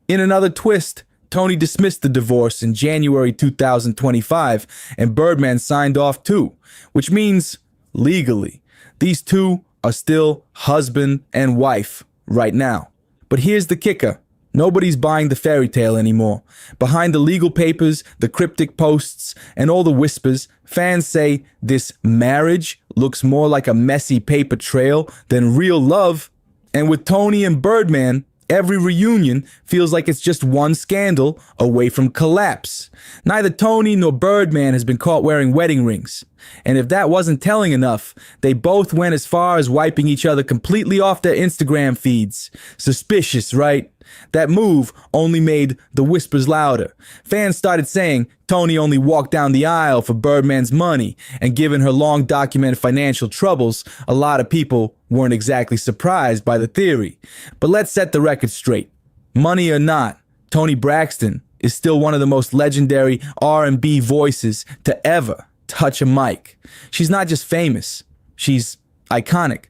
In another twist, Tony dismissed the divorce in January 2025, and Birdman signed off too, which means, legally, these two are still husband and wife right now. But here's the kicker. Nobody's buying the fairy tale anymore. Behind the legal papers, the cryptic posts, and all the whispers, fans say this marriage looks more like a messy paper trail than real love. And with Tony and Birdman, every reunion feels like it's just one scandal away from collapse. Neither Tony nor Birdman has been caught wearing wedding rings. And if that wasn't telling enough, they both went as far as wiping each other completely off their Instagram feeds. Suspicious, right? That move only made the whispers louder. Fans started saying Tony only walked down the aisle for Birdman's money, and given her long documented financial troubles, a lot of people weren't exactly surprised by the theory. But let's set the record straight. Money or not, Toni Braxton is still one of the most legendary R&B voices to ever touch a mic. She's not just famous, she's iconic.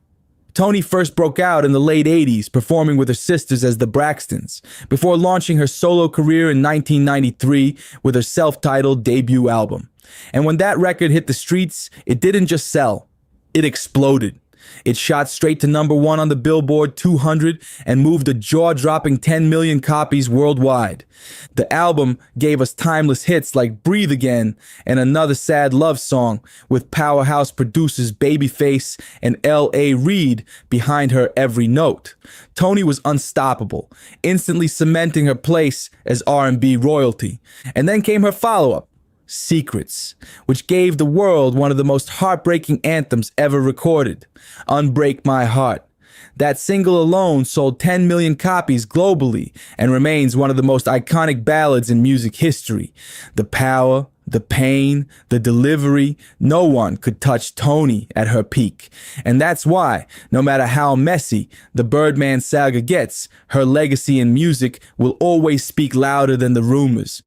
Toni first broke out in the late 80s, performing with her sisters as the Braxtons, before launching her solo career in 1993 with her self-titled debut album. And when that record hit the streets, it didn't just sell, it exploded. It shot straight to #1 on the Billboard 200 and moved a jaw-dropping 10 million copies worldwide. The album gave us timeless hits like Breathe Again and Another Sad Love Song, with powerhouse producers Babyface and L.A. Reid behind her every note. Toni was unstoppable, instantly cementing her place as R&B royalty. And then came her follow-up, Secrets, which gave the world one of the most heartbreaking anthems ever recorded, Unbreak My Heart. That single alone sold 10 million copies globally and remains one of the most iconic ballads in music history. The power, the pain, the delivery, no one could touch Toni at her peak. And that's why, no matter how messy the Birdman saga gets, her legacy in music will always speak louder than the rumors.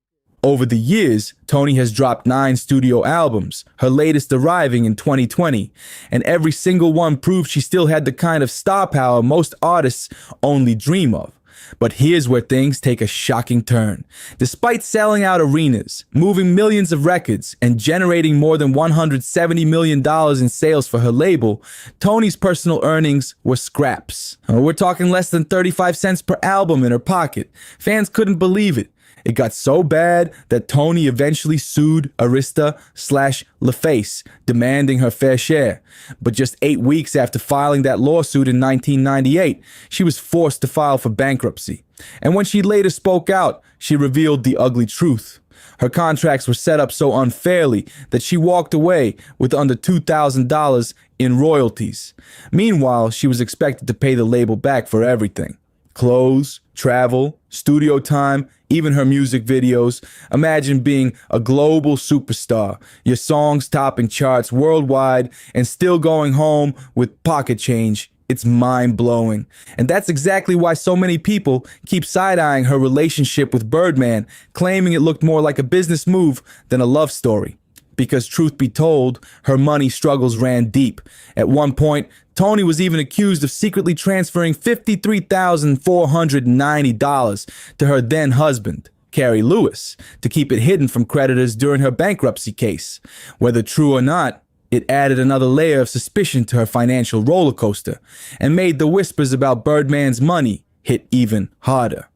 Over the years, Toni has dropped 9 studio albums, her latest arriving in 2020, and every single one proved she still had the kind of star power most artists only dream of. But here's where things take a shocking turn. Despite selling out arenas, moving millions of records, and generating more than $170 million in sales for her label, Toni's personal earnings were scraps. We're talking less than 35 cents per album in her pocket. Fans couldn't believe it. It got so bad that Toni eventually sued Arista/LaFace, demanding her fair share. But just 8 weeks after filing that lawsuit in 1998, she was forced to file for bankruptcy. And when she later spoke out, she revealed the ugly truth. Her contracts were set up so unfairly that she walked away with under $2,000 in royalties. Meanwhile, she was expected to pay the label back for everything. Clothes, travel, studio time, even her music videos. Imagine being a global superstar, your songs topping charts worldwide, and still going home with pocket change. It's mind-blowing. And that's exactly why so many people keep side-eyeing her relationship with Birdman, claiming it looked more like a business move than a love story. Because truth be told, her money struggles ran deep. At one point, Toni was even accused of secretly transferring $53,490 to her then husband, Carrie Lewis, to keep it hidden from creditors during her bankruptcy case. Whether true or not, it added another layer of suspicion to her financial roller coaster and made the whispers about Birdman's money hit even harder.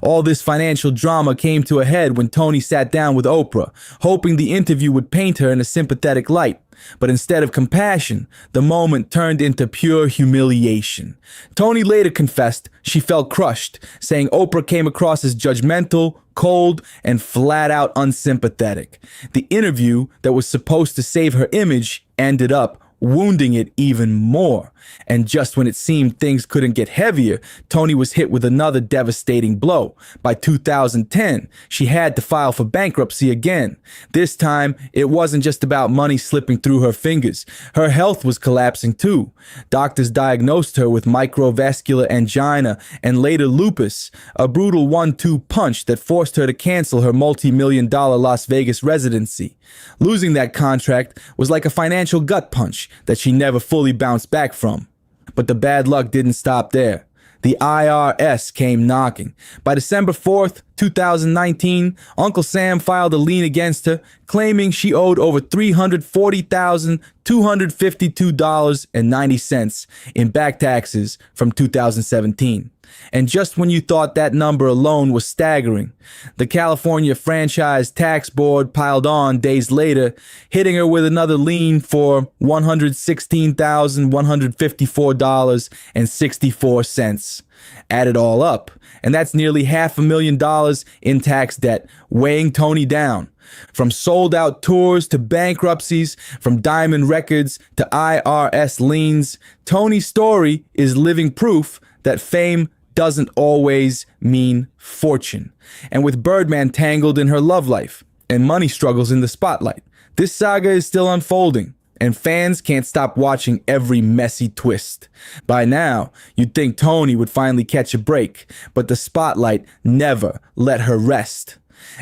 All this financial drama came to a head when Toni sat down with Oprah, hoping the interview would paint her in a sympathetic light. But instead of compassion, the moment turned into pure humiliation. Toni later confessed she felt crushed, saying Oprah came across as judgmental, cold, and flat out unsympathetic. The interview that was supposed to save her image ended up wounding it even more. And just when it seemed things couldn't get heavier, Toni was hit with another devastating blow. By 2010, she had to file for bankruptcy again. This time, it wasn't just about money slipping through her fingers. Her health was collapsing too. Doctors diagnosed her with microvascular angina and later lupus, a brutal 1-2 punch that forced her to cancel her multi-million-dollar Las Vegas residency. Losing that contract was like a financial gut punch that she never fully bounced back from. But the bad luck didn't stop there. The IRS came knocking. By December 4th, 2019, Uncle Sam filed a lien against her, claiming she owed over $340,252.90 in back taxes from 2017. And just when you thought that number alone was staggering, the California Franchise Tax Board piled on days later, hitting her with another lien for $116,154.64. Add it all up, and that's nearly $500,000 in tax debt, weighing Toni down. From sold-out tours to bankruptcies, from Diamond Records to IRS liens, Toni's story is living proof that fame doesn't always mean fortune. And with Birdman tangled in her love life and money struggles in the spotlight, this saga is still unfolding, and fans can't stop watching every messy twist. By now, you'd think Toni would finally catch a break, but the spotlight never let her rest.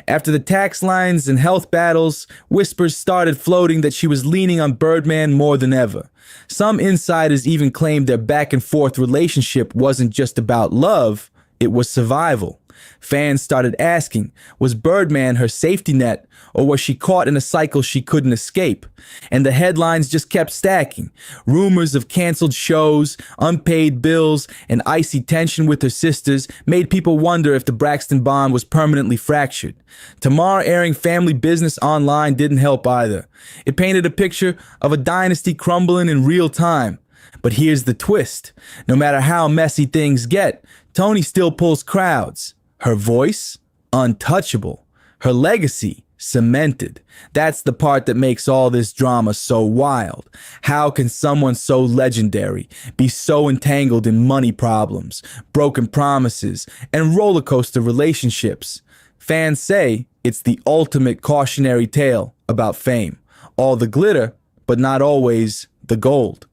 After the tax lines and health battles, whispers started floating that she was leaning on Birdman more than ever. Some insiders even claimed their back-and-forth relationship wasn't just about love, it was survival. Fans started asking, was Birdman her safety net, or was she caught in a cycle she couldn't escape? And the headlines just kept stacking. Rumors of canceled shows, unpaid bills, and icy tension with her sisters made people wonder if the Braxton bond was permanently fractured. Tamar airing family business online didn't help either. It painted a picture of a dynasty crumbling in real time. But here's the twist. No matter how messy things get, Toni still pulls crowds. Her voice? Untouchable. Her legacy? Cemented. That's the part that makes all this drama so wild. How can someone so legendary be so entangled in money problems, broken promises, and roller coaster relationships? Fans say it's the ultimate cautionary tale about fame. All the glitter, but not always the gold.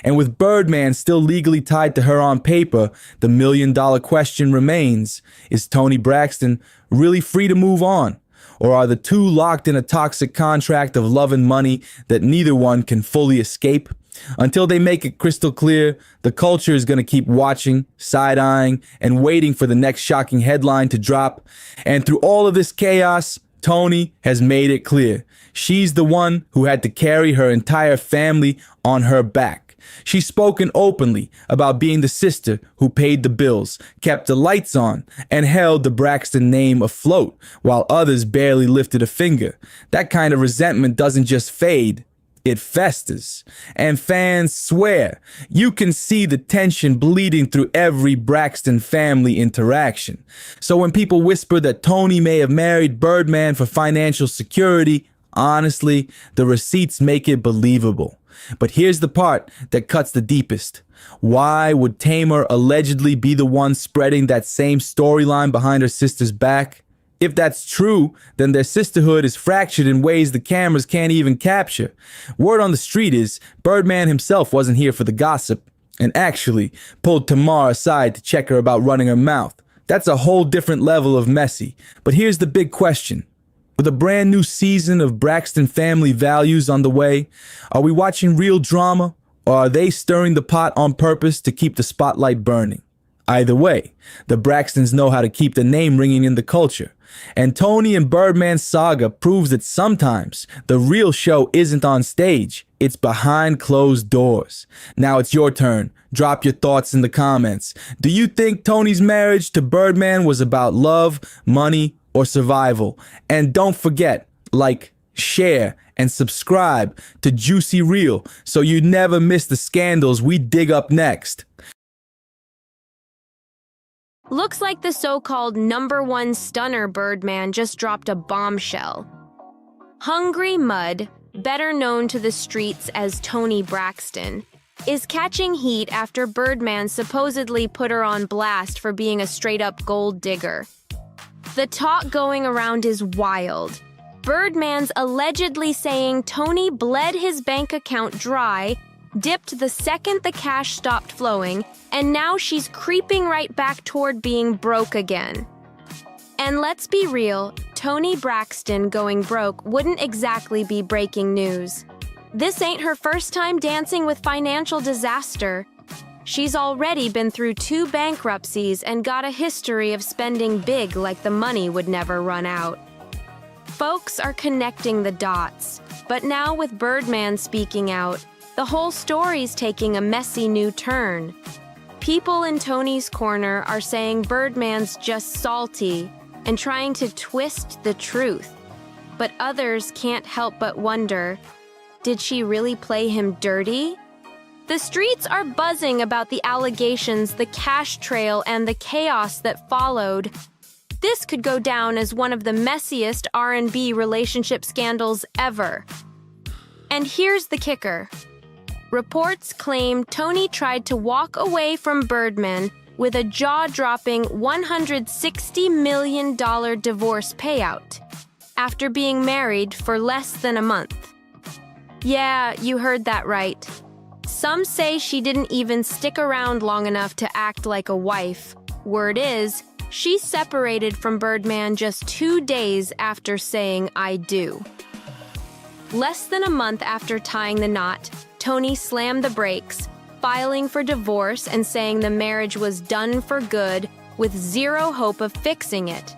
And with Birdman still legally tied to her on paper, the million-dollar question remains, is Toni Braxton really free to move on? Or are the two locked in a toxic contract of love and money that neither one can fully escape? Until they make it crystal clear, the culture is going to keep watching, side-eyeing, and waiting for the next shocking headline to drop. And through all of this chaos, Toni has made it clear. She's the one who had to carry her entire family on her back. She's spoken openly about being the sister who paid the bills, kept the lights on, and held the Braxton name afloat, while others barely lifted a finger. That kind of resentment doesn't just fade, it festers. And fans swear you can see the tension bleeding through every Braxton family interaction. So when people whisper that Toni may have married Birdman for financial security, honestly, the receipts make it believable. But here's the part that cuts the deepest. Why would Tamar allegedly be the one spreading that same storyline behind her sister's back? If that's true, then their sisterhood is fractured in ways the cameras can't even capture. Word on the street is Birdman himself wasn't here for the gossip and actually pulled Tamar aside to check her about running her mouth. That's a whole different level of messy. But here's the big question. With a brand new season of Braxton family values on the way, are we watching real drama, or are they stirring the pot on purpose to keep the spotlight burning? Either way, the Braxtons know how to keep the name ringing in the culture. And Toni and Birdman's saga proves that sometimes the real show isn't on stage, it's behind closed doors. Now it's your turn. Drop your thoughts in the comments. Do you think Toni's marriage to Birdman was about love, money, or survival? And don't forget, like, share, and subscribe to JUicyReel so you never miss the scandals we dig up next. Looks like the so-called #1 stunner Birdman just dropped a bombshell. Hungry Mud, better known to the streets as Toni Braxton, is catching heat after Birdman supposedly put her on blast for being a straight-up gold digger. The talk going around is wild. Birdman's allegedly saying Toni bled his bank account dry, dipped the second the cash stopped flowing, and now she's creeping right back toward being broke again. And let's be real, Toni Braxton going broke wouldn't exactly be breaking news. This ain't her first time dancing with financial disaster. She's already been through 2 bankruptcies and got a history of spending big like the money would never run out. Folks are connecting the dots, but now with Birdman speaking out, the whole story's taking a messy new turn. People in Toni's corner are saying Birdman's just salty and trying to twist the truth. But others can't help but wonder, did she really play him dirty? The streets are buzzing about the allegations, the cash trail, and the chaos that followed. This could go down as one of the messiest R&B relationship scandals ever. And here's the kicker. Reports claim Toni tried to walk away from Birdman with a jaw-dropping $160 million divorce payout after being married for less than a month. Yeah, you heard that right. Some say she didn't even stick around long enough to act like a wife. Word is, She separated from Birdman just 2 days after saying "I do." Less than a month after tying the knot, Tony slammed the brakes, filing for divorce and saying the marriage was done for good with zero hope of fixing it.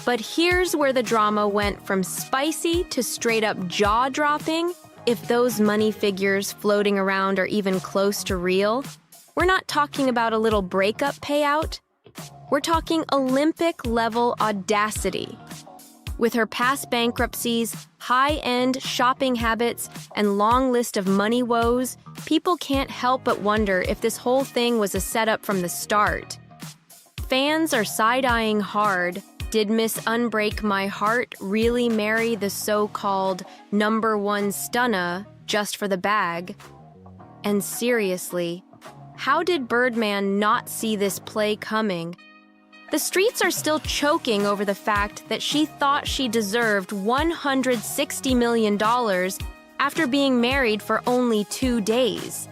But here's where the drama went from spicy to straight-up jaw-dropping. If those money figures floating around are even close to real, we're not talking about a little breakup payout. We're talking Olympic-level audacity. With her past bankruptcies, high-end shopping habits, and long list of money woes, people can't help but wonder if this whole thing was a setup from the start. Fans are side-eyeing hard. Did Miss Unbreak My Heart really marry the so-called #1 stunner just for the bag? And seriously, how did Birdman not see this play coming? The streets are still choking over the fact that she thought she deserved $160 million after being married for only 2 days.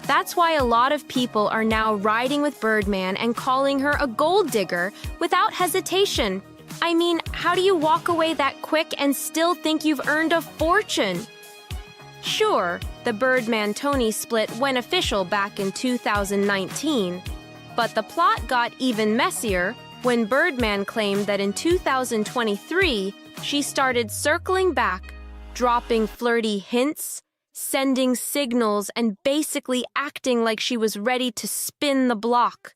That's why a lot of people are now riding with Birdman and calling her a gold digger without hesitation. I mean, how do you walk away that quick and still think you've earned a fortune? Sure, the Birdman-Tony split went official back in 2019, but the plot got even messier when Birdman claimed that in 2023, she started circling back, dropping flirty hints, sending signals, and basically acting like she was ready to spin the block.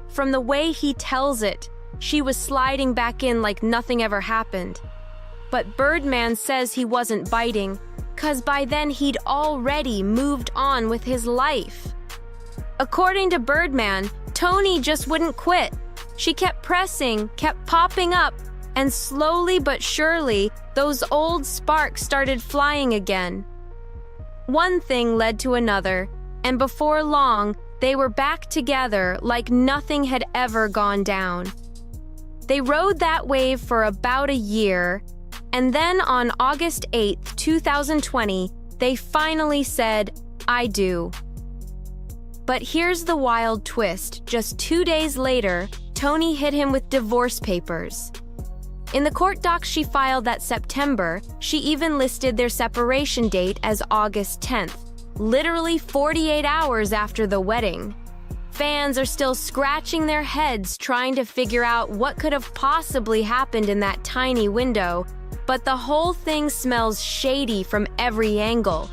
From the way he tells it, she was sliding back in like nothing ever happened. But Birdman says he wasn't biting, 'cause by then he'd already moved on with his life. According to Birdman, Tony just wouldn't quit. She kept pressing, kept popping up, and slowly but surely, those old sparks started flying again. One thing led to another, and before long, they were back together like nothing had ever gone down. They rode that wave for about a year, and then on August 8th, 2020, they finally said, "I do." But here's the wild twist. Just 2 days later, Tony hit him with divorce papers. In the court docs she filed that September, she even listed their separation date as August 10th, literally 48 hours after the wedding. Fans are still scratching their heads trying to figure out what could have possibly happened in that tiny window, but the whole thing smells shady from every angle.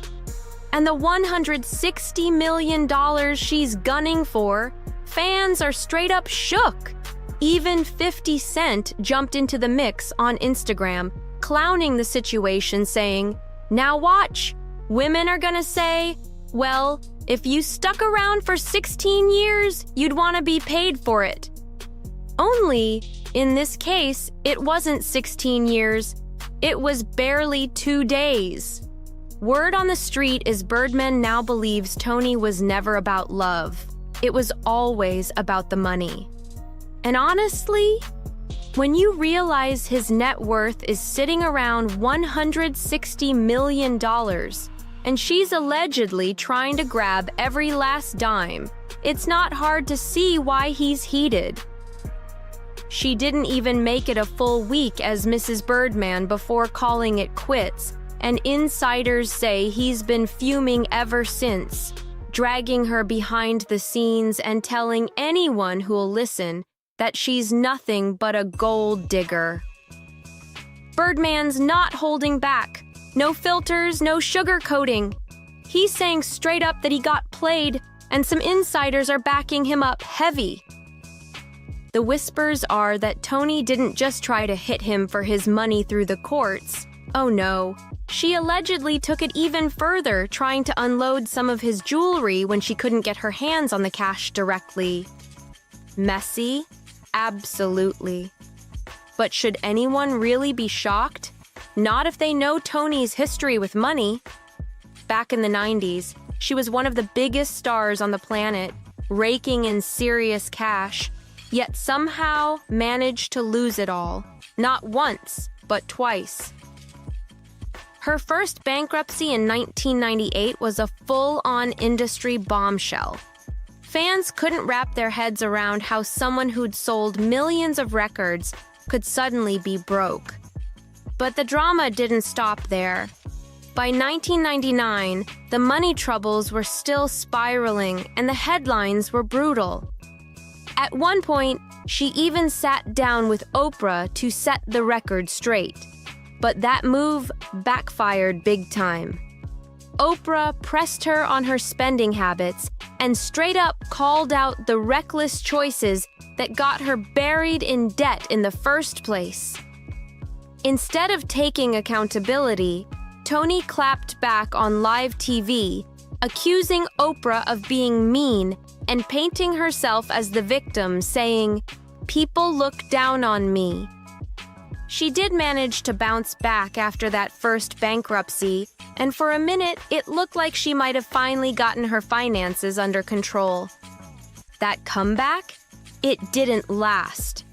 And the $160 million she's gunning for, fans are straight up shook. Even 50 Cent jumped into the mix on Instagram, clowning the situation, saying, "Now watch, women are gonna say, well, if you stuck around for 16 years, you'd want to be paid for it." Only, in this case, it wasn't 16 years, it was barely 2 days. Word on the street is Birdman now believes Tony was never about love. It was always about the money. And honestly, when you realize his net worth is sitting around $160 million, and she's allegedly trying to grab every last dime, it's not hard to see why he's heated. She didn't even make it a full week as Mrs. Birdman before calling it quits, and insiders say he's been fuming ever since, dragging her behind the scenes and telling anyone who'll listen that she's nothing but a gold digger. Birdman's not holding back. No filters, no sugarcoating. He's saying straight up that he got played, and some insiders are backing him up heavy. The whispers are that Tony didn't just try to hit him for his money through the courts. Oh no, she allegedly took it even further, trying to unload some of his jewelry when she couldn't get her hands on the cash directly. Messy? Absolutely. But should anyone really be shocked? Not if they know Tony's history with money. Back in the 90s, she was one of the biggest stars on the planet, raking in serious cash, yet somehow managed to lose it all. Not once, but twice. Her first bankruptcy in 1998 was a full-on industry bombshell. Fans couldn't wrap their heads around how someone who'd sold millions of records could suddenly be broke. But the drama didn't stop there. By 1999, the money troubles were still spiraling and the headlines were brutal. At one point, she even sat down with Oprah to set the record straight. But that move backfired big time. Oprah pressed her on her spending habits and straight up called out the reckless choices that got her buried in debt in the first place. Instead of taking accountability, Toni clapped back on live TV, accusing Oprah of being mean and painting herself as the victim, saying, "People look down on me." She did manage to bounce back after that first bankruptcy, and for a minute, it looked like she might have finally gotten her finances under control. That comeback? It didn't last.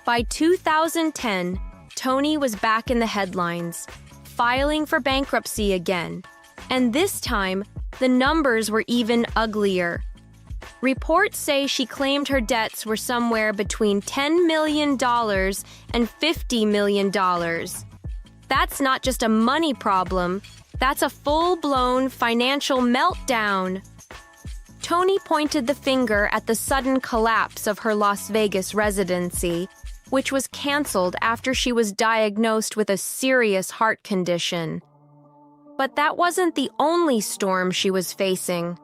By 2010, Toni was back in the headlines, filing for bankruptcy again, and this time, the numbers were even uglier. Reports say she claimed her debts were somewhere between $10 million and $50 million. That's not just a money problem, that's a full-blown financial meltdown. Toni pointed the finger at the sudden collapse of her Las Vegas residency, which was canceled after she was diagnosed with a serious heart condition. But that wasn't the only storm she was facing.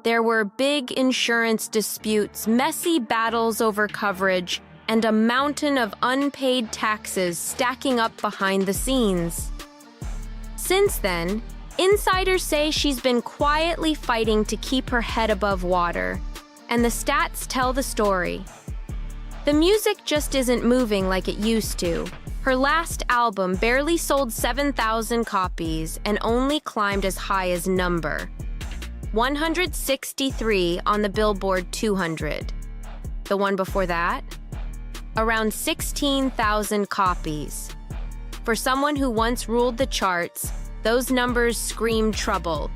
There were big insurance disputes, messy battles over coverage, and a mountain of unpaid taxes stacking up behind the scenes. Since then, insiders say she's been quietly fighting to keep her head above water, and the stats tell the story. The music just isn't moving like it used to. Her last album barely sold 7,000 copies and only climbed as high as number 163 on the Billboard 200. The one before that? Around 16,000 copies. For someone who once ruled the charts, those numbers scream trouble.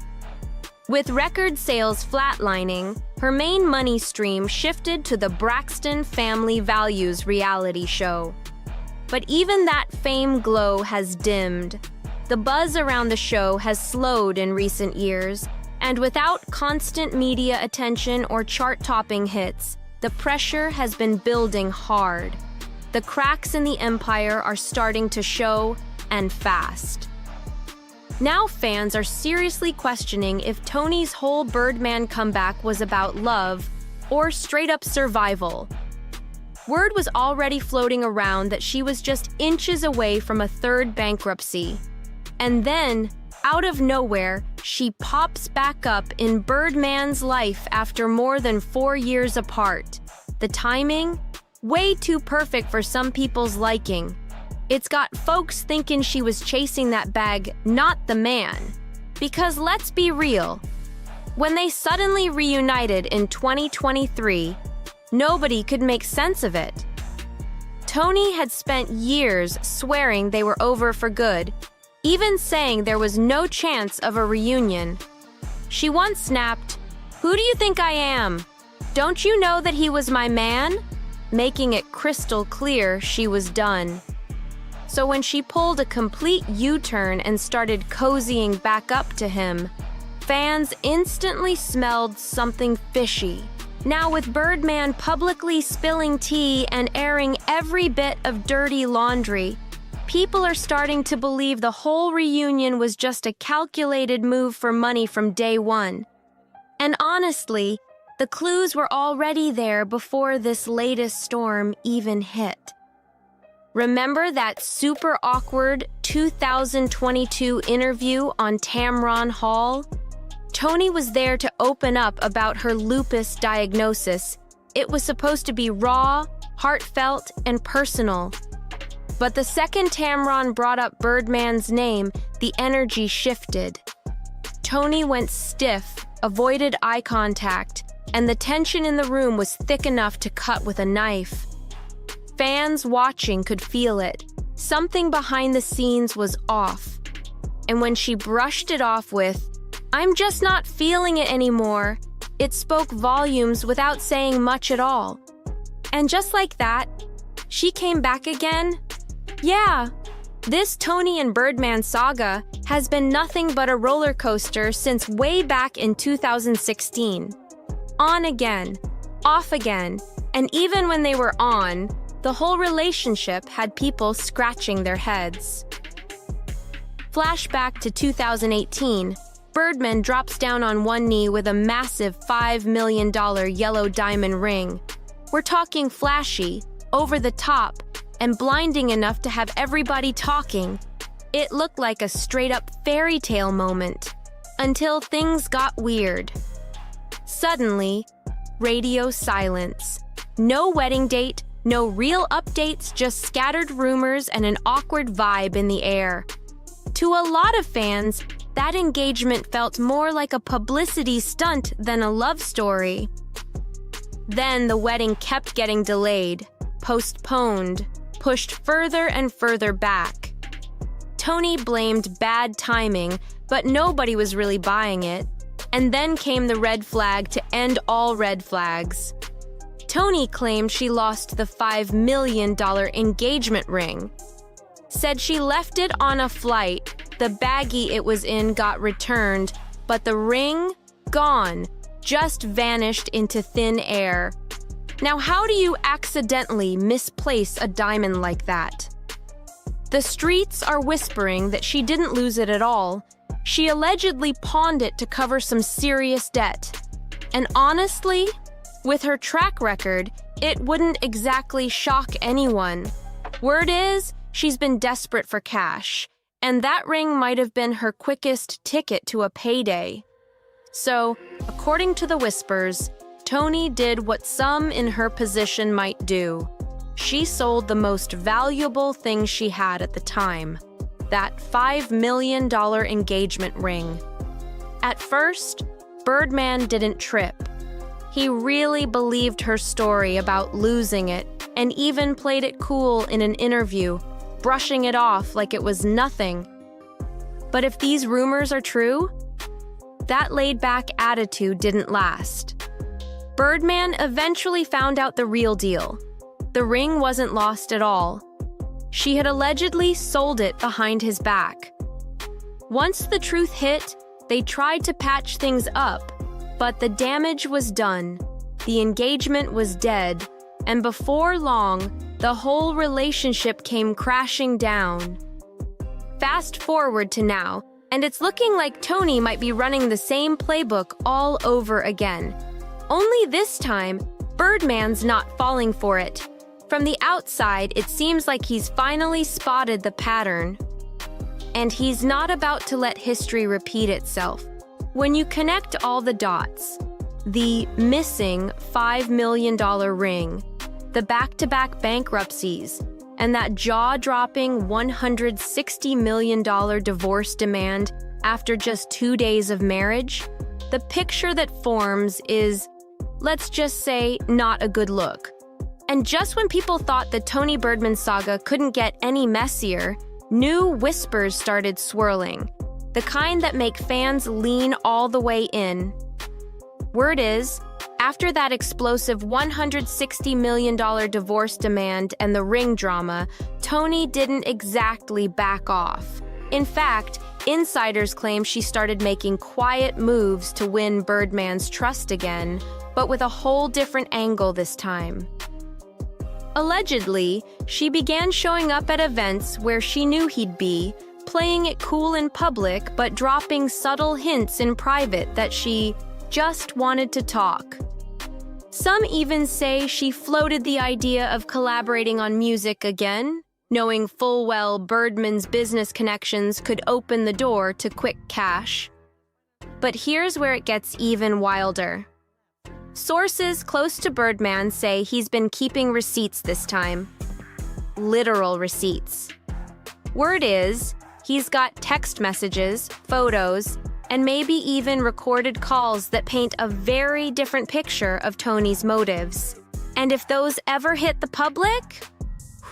With record sales flatlining, her main money stream shifted to the Braxton Family Values reality show. But even that fame glow has dimmed. The buzz around the show has slowed in recent years, and without constant media attention or chart-topping hits, the pressure has been building hard. The cracks in the empire are starting to show, and fast. Now fans are seriously questioning if Toni's whole Birdman comeback was about love or straight-up survival. Word was already floating around that she was just inches away from a third bankruptcy. And then, out of nowhere, she pops back up in Birdman's life after more than 4 years apart. The timing? Way too perfect for some people's liking. It's got folks thinking she was chasing that bag, not the man. Because let's be real, when they suddenly reunited in 2023, nobody could make sense of it. Toni had spent years swearing they were over for good, even saying there was no chance of a reunion. She once snapped, "Who do you think I am? Don't you know that he was my man?" Making it crystal clear she was done. So when she pulled a complete U-turn and started cozying back up to him, fans instantly smelled something fishy. Now with Birdman publicly spilling tea and airing every bit of dirty laundry, people are starting to believe the whole reunion was just a calculated move for money from day one. And honestly, the clues were already there before this latest storm even hit. Remember that super awkward 2022 interview on Tamron Hall? Toni was there to open up about her lupus diagnosis. It was supposed to be raw, heartfelt, and personal. But the second Tamron brought up Birdman's name, the energy shifted. Toni went stiff, avoided eye contact, and the tension in the room was thick enough to cut with a knife. Fans watching could feel it. Something behind the scenes was off. And when she brushed it off with, "I'm just not feeling it anymore," it spoke volumes without saying much at all. And just like that, she came back again. Yeah, this Tony and Birdman saga has been nothing but a roller coaster since way back in 2016. On again, off again, and even when they were on, the whole relationship had people scratching their heads. Flashback to 2018, Birdman drops down on one knee with a massive $5 million yellow diamond ring. We're talking flashy, over the top, and blinding enough to have everybody talking. It looked like a straight-up fairy tale moment, until things got weird. Suddenly, radio silence. No wedding date, no real updates, just scattered rumors and an awkward vibe in the air. To a lot of fans, that engagement felt more like a publicity stunt than a love story. Then the wedding kept getting delayed, postponed, pushed further and further back. Tony blamed bad timing, but nobody was really buying it. And then came the red flag to end all red flags. Tony claimed she lost the $5 million engagement ring. Said she left it on a flight, the baggie it was in got returned, but the ring, gone, just vanished into thin air. Now how do you accidentally misplace a diamond like that? The streets are whispering that she didn't lose it at all. She allegedly pawned it to cover some serious debt. And honestly, with her track record, it wouldn't exactly shock anyone. Word is, she's been desperate for cash, and that ring might have been her quickest ticket to a payday. So, according to the whispers, Tony did what some in her position might do. She sold the most valuable thing she had at the time, that $5 million engagement ring. At first, Birdman didn't trip. He really believed her story about losing it and even played it cool in an interview, brushing it off like it was nothing. But if these rumors are true, that laid-back attitude didn't last. Birdman eventually found out the real deal. The ring wasn't lost at all. She had allegedly sold it behind his back. Once the truth hit, they tried to patch things up, but the damage was done. The engagement was dead, and before long, the whole relationship came crashing down. Fast forward to now, and it's looking like Tony might be running the same playbook all over again. Only this time, Birdman's not falling for it. From the outside, it seems like he's finally spotted the pattern. And he's not about to let history repeat itself. When you connect all the dots, the missing $5 million ring, the back-to-back bankruptcies, and that jaw-dropping $160 million divorce demand after just 2 days of marriage, the picture that forms is, let's just say, not a good look. And just when people thought the Tony Birdman saga couldn't get any messier, new whispers started swirling, the kind that make fans lean all the way in. Word is, after that explosive $160 million divorce demand and the ring drama, Tony didn't exactly back off. In fact, insiders claim she started making quiet moves to win Birdman's trust again, but with a whole different angle this time. Allegedly, she began showing up at events where she knew he'd be, playing it cool in public but dropping subtle hints in private that she just wanted to talk. Some even say she floated the idea of collaborating on music again, knowing full well Birdman's business connections could open the door to quick cash. But here's where it gets even wilder. Sources close to Birdman say he's been keeping receipts this time. Literal receipts. Word is, he's got text messages, photos, and maybe even recorded calls that paint a very different picture of Tony's motives. And if those ever hit the public,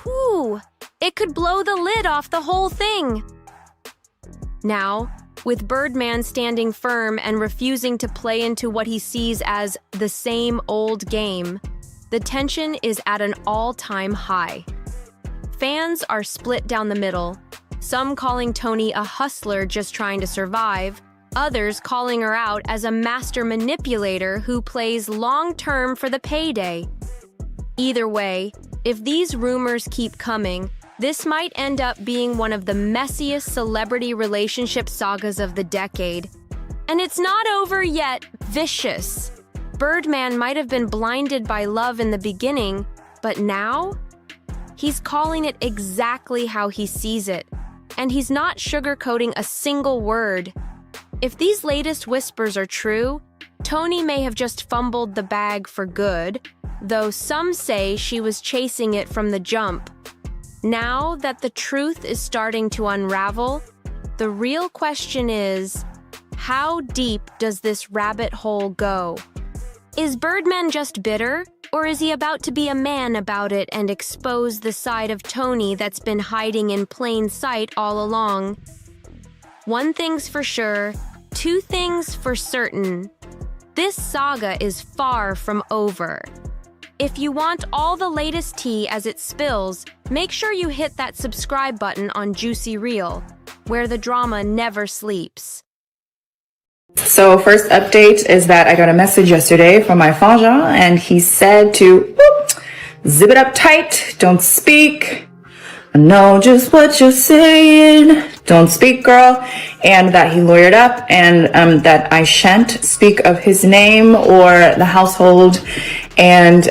whew, it could blow the lid off the whole thing. Now, with Birdman standing firm and refusing to play into what he sees as the same old game. The tension is at an all-time high. Fans are split down the middle, some calling Toni a hustler just trying to survive, others calling her out as a master manipulator who plays long-term for the payday. Either way, if these rumors keep coming, this might end up being one of the messiest celebrity relationship sagas of the decade. And it's not over yet, vicious. Birdman might have been blinded by love in the beginning, but now? He's calling it exactly how he sees it, and he's not sugarcoating a single word. If these latest whispers are true, Toni may have just fumbled the bag for good, though some say she was chasing it from the jump. Now that the truth is starting to unravel, the real question is, how deep does this rabbit hole go? Is Birdman just bitter, or is he about to be a man about it and expose the side of Toni that's been hiding in plain sight all along? One thing's for sure, two things for certain. This saga is far from over. If you want all the latest tea as it spills, make sure you hit that subscribe button on JUicyReel, where the drama never sleeps. So first update is that I got a message yesterday from my Fanja, and he said to zip it up tight, don't speak. I know just what you're saying. Don't speak, girl. And that he lawyered up, and that I shan't speak of his name or the household and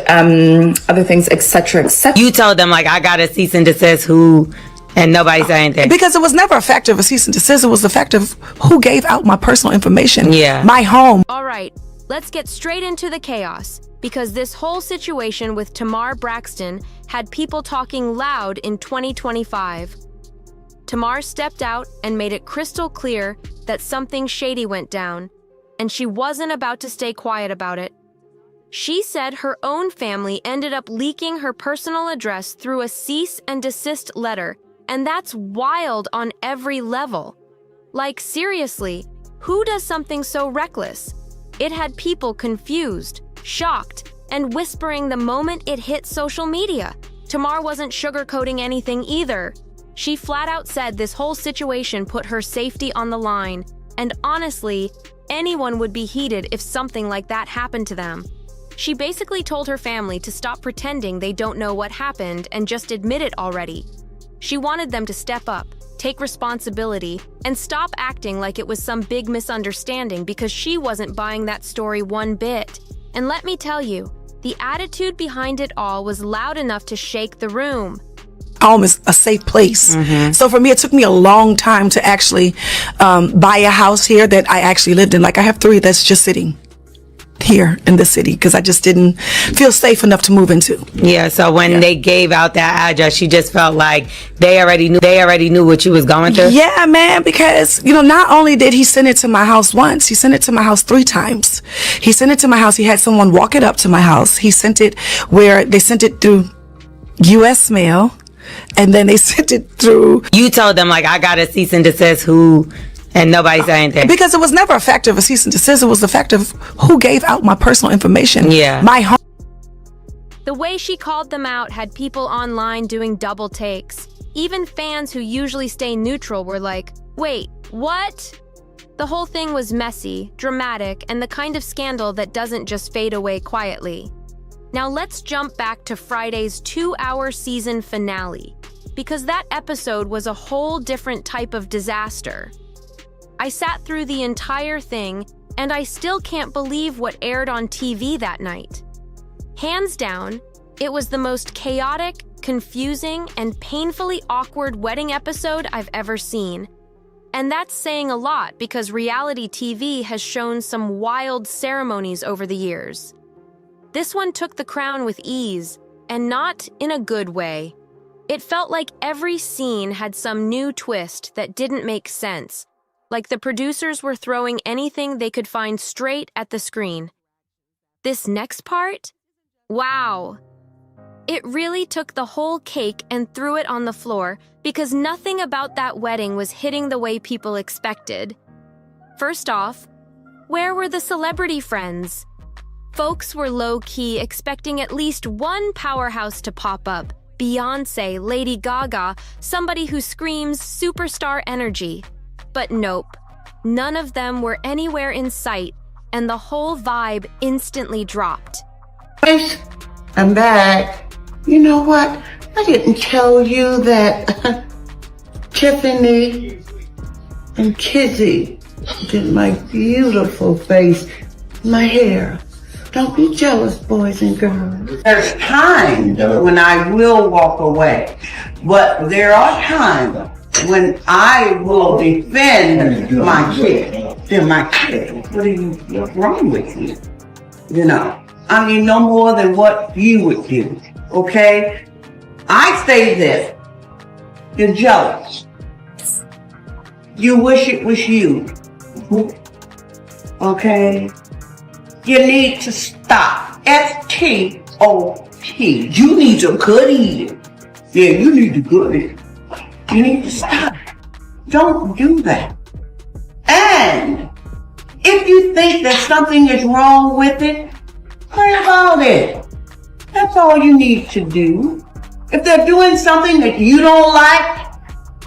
other things, etc., etc. You told them, like, I got a cease and desist who, and nobody said anything. Because it was never a fact of a cease and desist. It was the fact of who gave out my personal information. Yeah. My home. All right, let's get straight into the chaos, because this whole situation with Tamar Braxton had people talking loud in 2025. Tamar stepped out and made it crystal clear that something shady went down, and she wasn't about to stay quiet about it. She said her own family ended up leaking her personal address through a cease and desist letter, and that's wild on every level. Like, seriously, who does something so reckless? It had people confused, shocked, and whispering the moment it hit social media. Tamar wasn't sugarcoating anything either. She flat out said this whole situation put her safety on the line, and honestly, anyone would be heated if something like that happened to them. She basically told her family to stop pretending they don't know what happened and just admit it already. She wanted them to step up, take responsibility, and stop acting like it was some big misunderstanding, because she wasn't buying that story one bit. And let me tell you, the attitude behind it all was loud enough to shake the room. Home is a safe place. So for me, it took me a long time to actually buy a house here that I actually lived in. Like, I have 3 that's just sitting here in the city because I just didn't feel safe enough to move into. Yeah, so when they gave out that address, she just felt like they already knew what you was going through. Yeah, man, because not only did he send it to my house once, he sent it to my house 3 times. He sent it to my house. He had someone walk it up to my house. He sent it where they sent it through U.S. mail, and then they sent it through. You told them, like, I got a cease and desist who. And nobody said anything. Because it was never a fact of a cease and desist. It was the fact of who gave out my personal information. Yeah. My home. The way she called them out had people online doing double takes. Even fans who usually stay neutral were like, wait, what? The whole thing was messy, dramatic, and the kind of scandal that doesn't just fade away quietly. Now let's jump back to Friday's 2-hour season finale, because that episode was a whole different type of disaster. I sat through the entire thing, and I still can't believe what aired on TV that night. Hands down, it was the most chaotic, confusing, and painfully awkward wedding episode I've ever seen. And that's saying a lot, because reality TV has shown some wild ceremonies over the years. This one took the crown with ease, and not in a good way. It felt like every scene had some new twist that didn't make sense, like the producers were throwing anything they could find straight at the screen. This next part? Wow! It really took the whole cake and threw it on the floor, because nothing about that wedding was hitting the way people expected. First off, where were the celebrity friends? Folks were low-key expecting at least one powerhouse to pop up. Beyoncé, Lady Gaga, somebody who screams superstar energy. But nope, none of them were anywhere in sight, and the whole vibe instantly dropped. I'm back. You know what? I didn't tell you that Tiffany and Kizzy did my beautiful face, my hair. Don't be jealous, boys and girls. There's times when I will walk away, but there are times when I will defend my kid. They're my kid. What's wrong with you? You know, I mean, no more than what you would do, okay? I say this. You're jealous. You wish it was you. Okay? You need to stop. S-T-O-P. You need to good eat it. Yeah, you need to good eat it. You need to stop. Don't do that. And if you think that something is wrong with it, pray about it. That's all you need to do. If they're doing something that you don't like,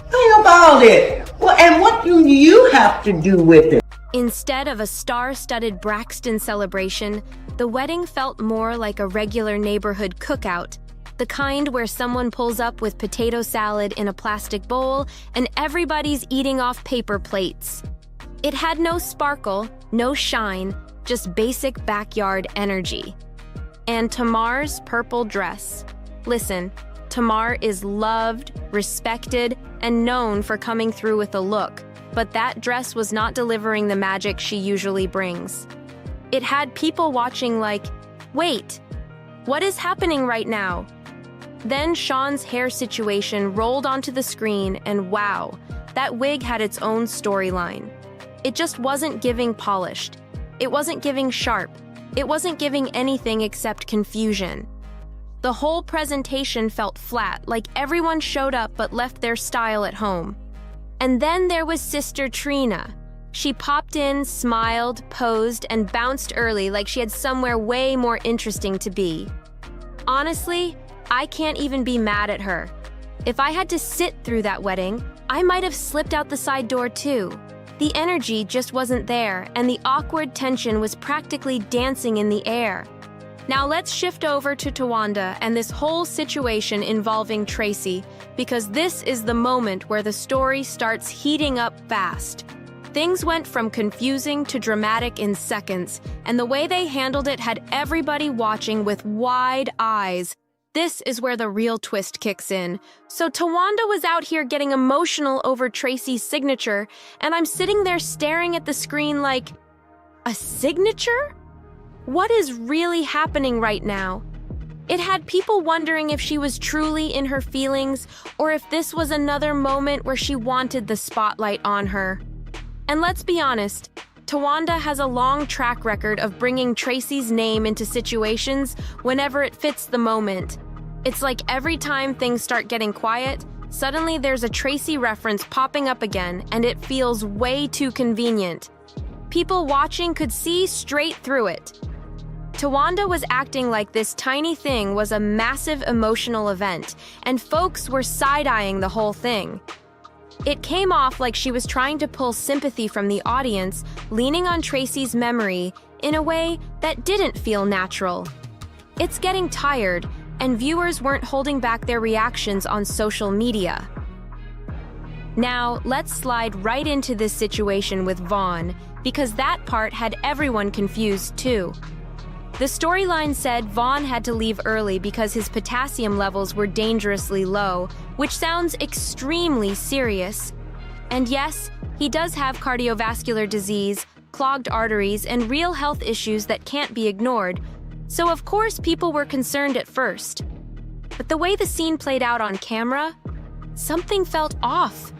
pray about it. Well, and what do you have to do with it? Instead of a star-studded Braxton celebration, the wedding felt more like a regular neighborhood cookout, the kind where someone pulls up with potato salad in a plastic bowl and everybody's eating off paper plates. It had no sparkle, no shine, just basic backyard energy. And Tamar's purple dress. Listen, Tamar is loved, respected, and known for coming through with a look. But that dress was not delivering the magic she usually brings. It had people watching like, wait, what is happening right now? Then Sean's hair situation rolled onto the screen and wow, that wig had its own storyline. It just wasn't giving polished. It wasn't giving sharp. It wasn't giving anything except confusion. The whole presentation felt flat, like everyone showed up but left their style at home. And then there was Sister Trina. She popped in, smiled, posed, and bounced early like she had somewhere way more interesting to be. Honestly, I can't even be mad at her. If I had to sit through that wedding, I might have slipped out the side door too. The energy just wasn't there, and the awkward tension was practically dancing in the air. Now let's shift over to Tawanda and this whole situation involving Tracy, because this is the moment where the story starts heating up fast. Things went from confusing to dramatic in seconds, and the way they handled it had everybody watching with wide eyes. This is where the real twist kicks in. So Tawanda was out here getting emotional over Tracy's signature, and I'm sitting there staring at the screen like, a signature? What is really happening right now? It had people wondering if she was truly in her feelings or if this was another moment where she wanted the spotlight on her. And let's be honest, Tawanda has a long track record of bringing Tracy's name into situations whenever it fits the moment. It's like every time things start getting quiet, suddenly there's a Tracy reference popping up again, and it feels way too convenient. People watching could see straight through it. Tawanda was acting like this tiny thing was a massive emotional event, and folks were side-eyeing the whole thing. It came off like she was trying to pull sympathy from the audience, leaning on Tracy's memory in a way that didn't feel natural. It's getting tired, and viewers weren't holding back their reactions on social media. Now, let's slide right into this situation with Vaughn, because that part had everyone confused too. The storyline said Vaughn had to leave early because his potassium levels were dangerously low, which sounds extremely serious. And yes, he does have cardiovascular disease, clogged arteries, and real health issues that can't be ignored. So of course people were concerned at first. But the way the scene played out on camera, something felt off.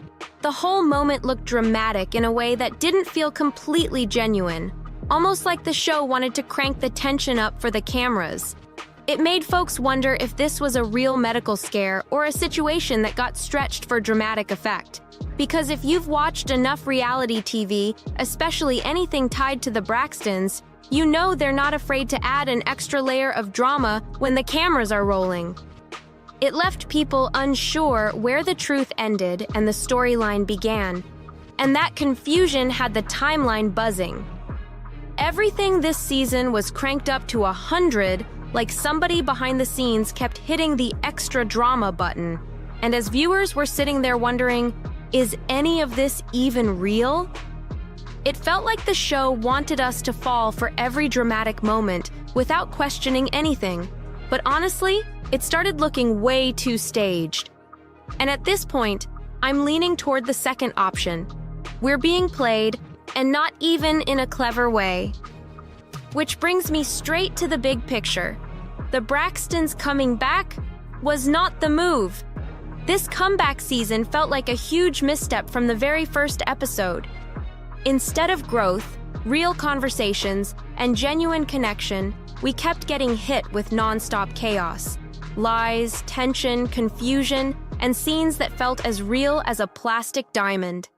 The whole moment looked dramatic in a way that didn't feel completely genuine. Almost like the show wanted to crank the tension up for the cameras. It made folks wonder if this was a real medical scare or a situation that got stretched for dramatic effect. Because if you've watched enough reality TV, especially anything tied to the Braxtons, you know they're not afraid to add an extra layer of drama when the cameras are rolling. It left people unsure where the truth ended and the storyline began, and that confusion had the timeline buzzing. Everything this season was cranked up to 100, like somebody behind the scenes kept hitting the extra drama button. And as viewers were sitting there wondering, is any of this even real? It felt like the show wanted us to fall for every dramatic moment without questioning anything. But honestly, it started looking way too staged. And at this point, I'm leaning toward the second option. We're being played, and not even in a clever way. Which brings me straight to the big picture. The Braxtons coming back was not the move. This comeback season felt like a huge misstep from the very first episode. Instead of growth, real conversations, and genuine connection, we kept getting hit with nonstop chaos. Lies, tension, confusion, and scenes that felt as real as a plastic diamond.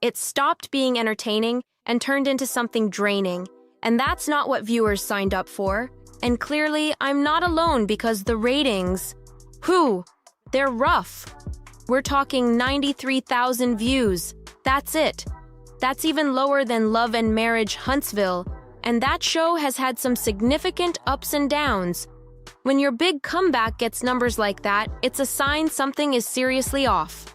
It stopped being entertaining and turned into something draining, and that's not what viewers signed up for. And clearly, I'm not alone because the ratings, they're rough. We're talking 93,000 views. That's it. That's even lower than Love and Marriage Huntsville, and that show has had some significant ups and downs. When your big comeback gets numbers like that, it's a sign something is seriously off.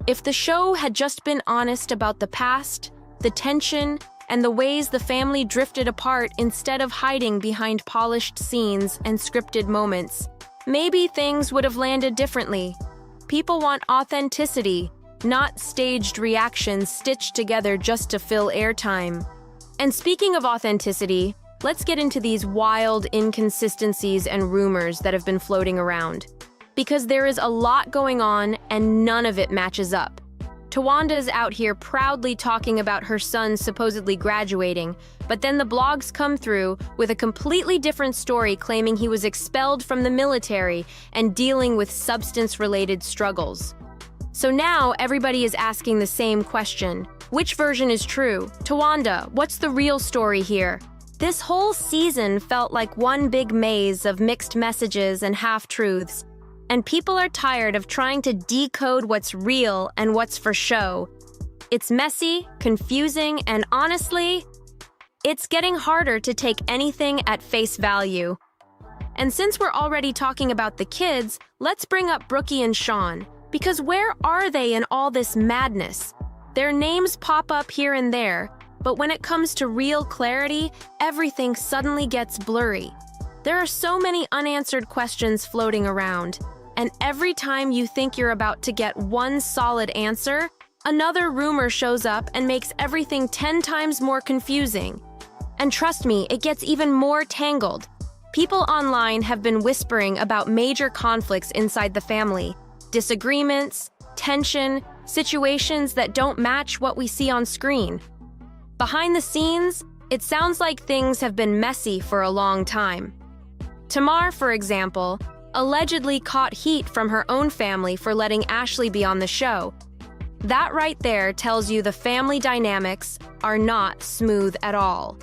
If the show had just been honest about the past, the tension, and the ways the family drifted apart instead of hiding behind polished scenes and scripted moments, maybe things would have landed differently. People want authenticity, not staged reactions stitched together just to fill airtime. And speaking of authenticity, let's get into these wild inconsistencies and rumors that have been floating around. Because there is a lot going on and none of it matches up. Tawanda's out here proudly talking about her son supposedly graduating, but then the blogs come through with a completely different story claiming he was expelled from the military and dealing with substance-related struggles. So now everybody is asking the same question. Which version is true? Tawanda, what's the real story here? This whole season felt like one big maze of mixed messages and half-truths. And people are tired of trying to decode what's real and what's for show. It's messy, confusing, and honestly, it's getting harder to take anything at face value. And since we're already talking about the kids, let's bring up Brookie and Sean. Because where are they in all this madness? Their names pop up here and there, but when it comes to real clarity, everything suddenly gets blurry. There are so many unanswered questions floating around. And every time you think you're about to get one solid answer, another rumor shows up and makes everything 10 times more confusing. And trust me, it gets even more tangled. People online have been whispering about major conflicts inside the family, disagreements, tension, situations that don't match what we see on screen. Behind the scenes, it sounds like things have been messy for a long time. Tamar, for example, allegedly caught heat from her own family for letting Ashley be on the show. That right there tells you the family dynamics are not smooth at all.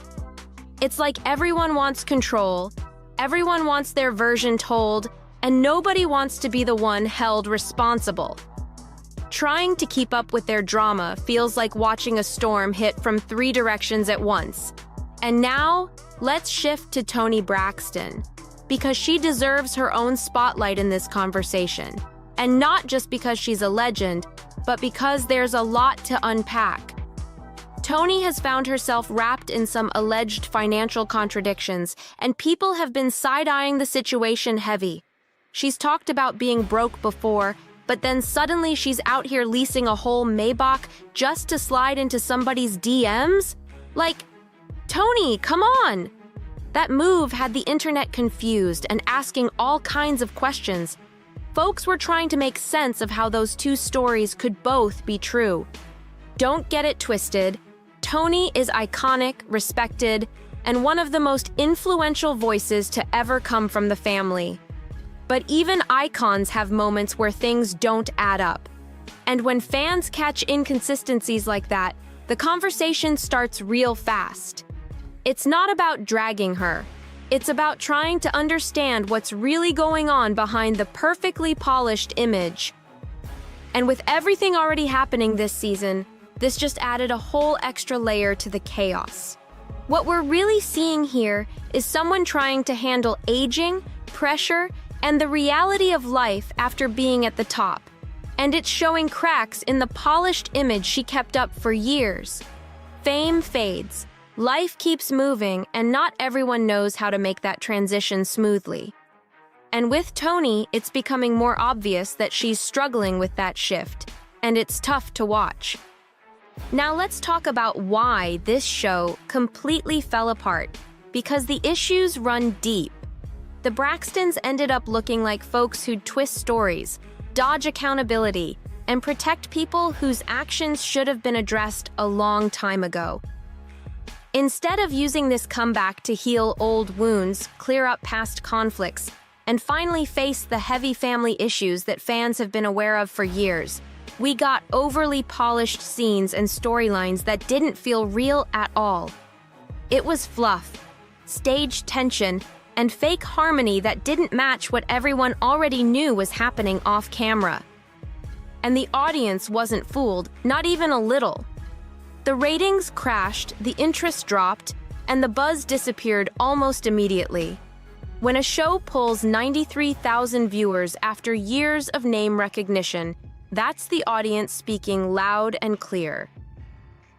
It's like everyone wants control, everyone wants their version told, and nobody wants to be the one held responsible. Trying to keep up with their drama feels like watching a storm hit from 3 directions at once. And now, let's shift to Toni Braxton, because she deserves her own spotlight in this conversation. And not just because she's a legend, but because there's a lot to unpack. Toni has found herself wrapped in some alleged financial contradictions, and people have been side-eyeing the situation heavy. She's talked about being broke before, but then suddenly she's out here leasing a whole Maybach just to slide into somebody's DMs? Like, Toni, come on! That move had the internet confused and asking all kinds of questions. Folks were trying to make sense of how those two stories could both be true. Don't get it twisted. Toni is iconic, respected, and one of the most influential voices to ever come from the family. But even icons have moments where things don't add up. And when fans catch inconsistencies like that, the conversation starts real fast. It's not about dragging her. It's about trying to understand what's really going on behind the perfectly polished image. And with everything already happening this season, this just added a whole extra layer to the chaos. What we're really seeing here is someone trying to handle aging, pressure, and the reality of life after being at the top. And it's showing cracks in the polished image she kept up for years. Fame fades, life keeps moving, and not everyone knows how to make that transition smoothly. And with Toni, it's becoming more obvious that she's struggling with that shift, and it's tough to watch. Now let's talk about why this show completely fell apart, because the issues run deep. The Braxtons ended up looking like folks who'd twist stories, dodge accountability, and protect people whose actions should have been addressed a long time ago. Instead of using this comeback to heal old wounds, clear up past conflicts, and finally face the heavy family issues that fans have been aware of for years, we got overly polished scenes and storylines that didn't feel real at all. It was fluff, staged tension, and fake harmony that didn't match what everyone already knew was happening off camera. And the audience wasn't fooled, not even a little. The ratings crashed, the interest dropped, and the buzz disappeared almost immediately. When a show pulls 93,000 viewers after years of name recognition, that's the audience speaking loud and clear.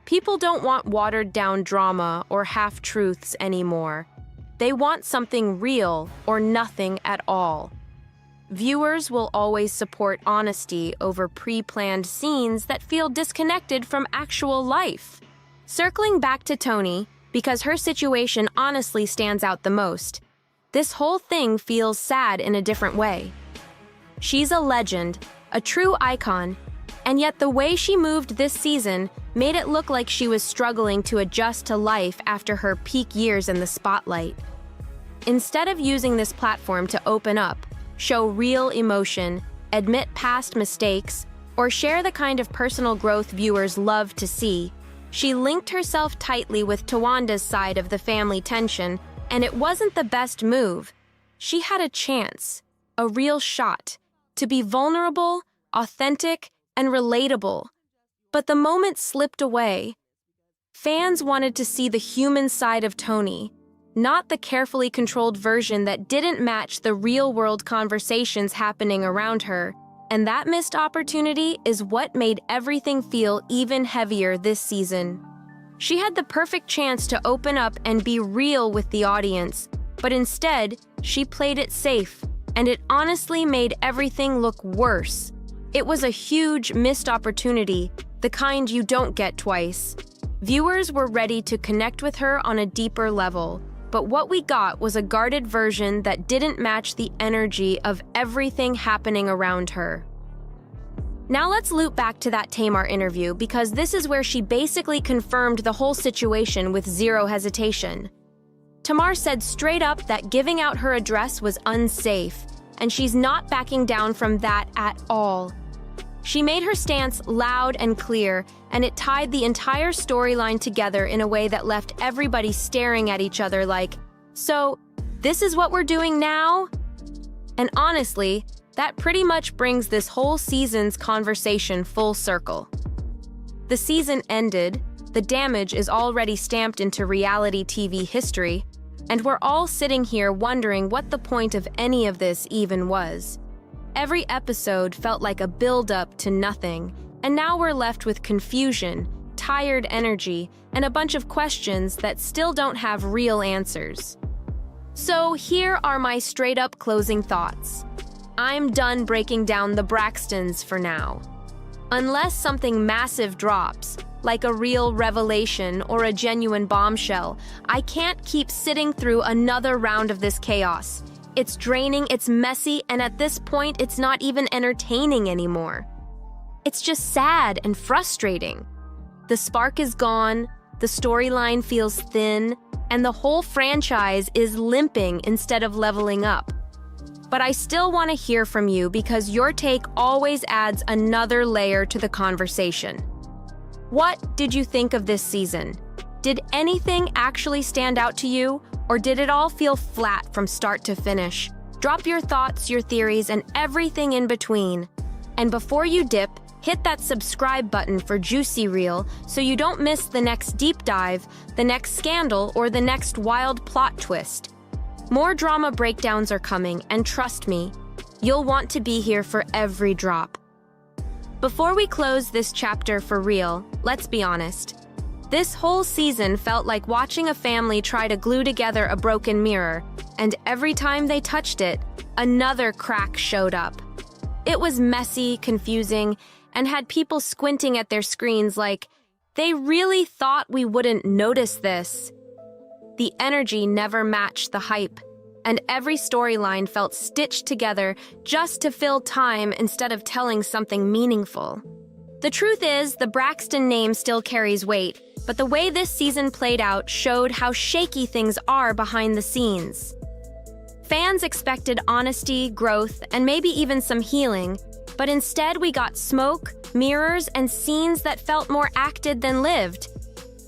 People don't want watered-down drama or half-truths anymore. They want something real or nothing at all. Viewers will always support honesty over pre-planned scenes that feel disconnected from actual life. Circling back to Toni, because her situation honestly stands out the most, this whole thing feels sad in a different way. She's a legend, a true icon, and yet the way she moved this season made it look like she was struggling to adjust to life after her peak years in the spotlight. Instead of using this platform to open up, show real emotion, admit past mistakes, or share the kind of personal growth viewers love to see, she linked herself tightly with Tawanda's side of the family tension, and it wasn't the best move. She had a chance, a real shot, to be vulnerable, authentic, and relatable. But the moment slipped away. Fans wanted to see the human side of Toni, not the carefully controlled version that didn't match the real-world conversations happening around her. And that missed opportunity is what made everything feel even heavier this season. She had the perfect chance to open up and be real with the audience, but instead, she played it safe, and it honestly made everything look worse. It was a huge missed opportunity, the kind you don't get twice. Viewers were ready to connect with her on a deeper level, but what we got was a guarded version that didn't match the energy of everything happening around her. Now let's loop back to that Tamar interview, because this is where she basically confirmed the whole situation with zero hesitation. Tamar said straight up that giving out her address was unsafe, and she's not backing down from that at all. She made her stance loud and clear, and it tied the entire storyline together in a way that left everybody staring at each other like, so, this is what we're doing now? And honestly, that pretty much brings this whole season's conversation full circle. The season ended, the damage is already stamped into reality TV history, and we're all sitting here wondering what the point of any of this even was. Every episode felt like a build-up to nothing, and now we're left with confusion, tired energy, and a bunch of questions that still don't have real answers. So here are my straight-up closing thoughts. I'm done breaking down the Braxtons for now. Unless something massive drops, like a real revelation or a genuine bombshell, I can't keep sitting through another round of this chaos. It's draining, it's messy, and at this point, it's not even entertaining anymore. It's just sad and frustrating. The spark is gone, the storyline feels thin, and the whole franchise is limping instead of leveling up. But I still want to hear from you because your take always adds another layer to the conversation. What did you think of this season? Did anything actually stand out to you, or did it all feel flat from start to finish? Drop your thoughts, your theories, and everything in between. And before you dip, hit that subscribe button for JUicyReel so you don't miss the next deep dive, the next scandal, or the next wild plot twist. More drama breakdowns are coming, and trust me, you'll want to be here for every drop. Before we close this chapter for real, let's be honest. This whole season felt like watching a family try to glue together a broken mirror, and every time they touched it, another crack showed up. It was messy, confusing, and had people squinting at their screens like, they really thought we wouldn't notice this. The energy never matched the hype, and every storyline felt stitched together just to fill time instead of telling something meaningful. The truth is, the Braxton name still carries weight, but the way this season played out showed how shaky things are behind the scenes. Fans expected honesty, growth, and maybe even some healing, but instead we got smoke, mirrors, and scenes that felt more acted than lived.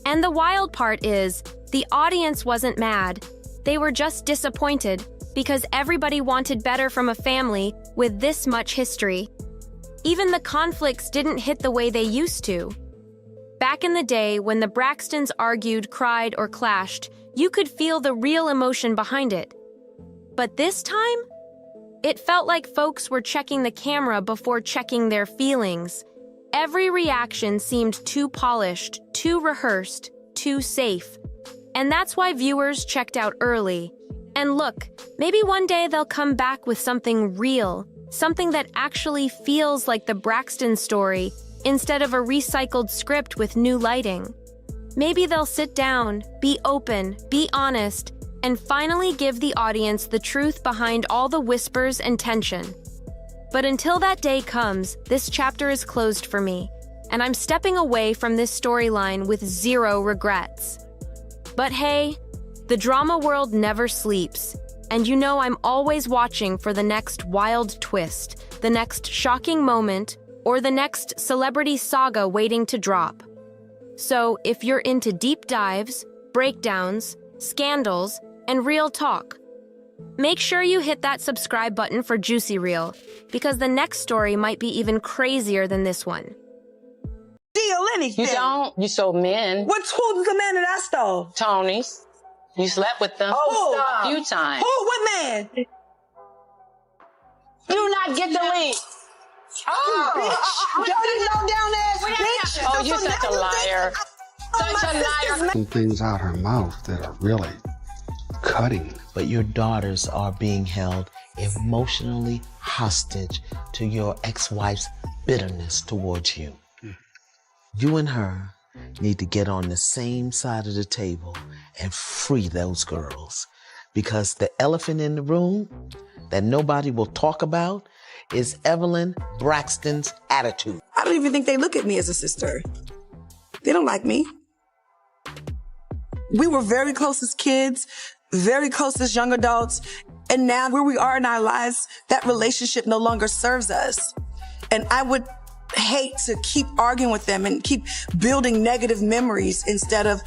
And the wild part is, the audience wasn't mad. They were just disappointed because everybody wanted better from a family with this much history. Even the conflicts didn't hit the way they used to. Back in the day, when the Braxtons argued, cried, or clashed, you could feel the real emotion behind it. But this time, it felt like folks were checking the camera before checking their feelings. Every reaction seemed too polished, too rehearsed, too safe. And that's why viewers checked out early. And look, maybe one day they'll come back with something real, something that actually feels like the Braxton story, instead of a recycled script with new lighting. Maybe they'll sit down, be open, be honest, and finally give the audience the truth behind all the whispers and tension. But until that day comes, this chapter is closed for me, and I'm stepping away from this storyline with zero regrets. But hey, the drama world never sleeps, and you know I'm always watching for the next wild twist, the next shocking moment, or the next celebrity saga waiting to drop. So if you're into deep dives, breakdowns, scandals, and real talk, make sure you hit that subscribe button for JUicyReel, because the next story might be even crazier than this one. Steal anything. You don't. You stole men. Who's the man that I stole? Tony's. You slept with them a few times. Who? What man? Do not get the link. Oh, bitch. Dirty, low-down ass bitch. Oh, you're such a liar. Such a liar. Some things out her mouth that are really cutting. But your daughters are being held emotionally hostage to your ex-wife's bitterness towards you. You and her need to get on the same side of the table and free those girls. Because the elephant in the room that nobody will talk about is Evelyn Braxton's attitude. I don't even think they look at me as a sister. They don't like me. We were very close as kids, very close as young adults, and now where we are in our lives, that relationship no longer serves us. And I would hate to keep arguing with them and keep building negative memories instead of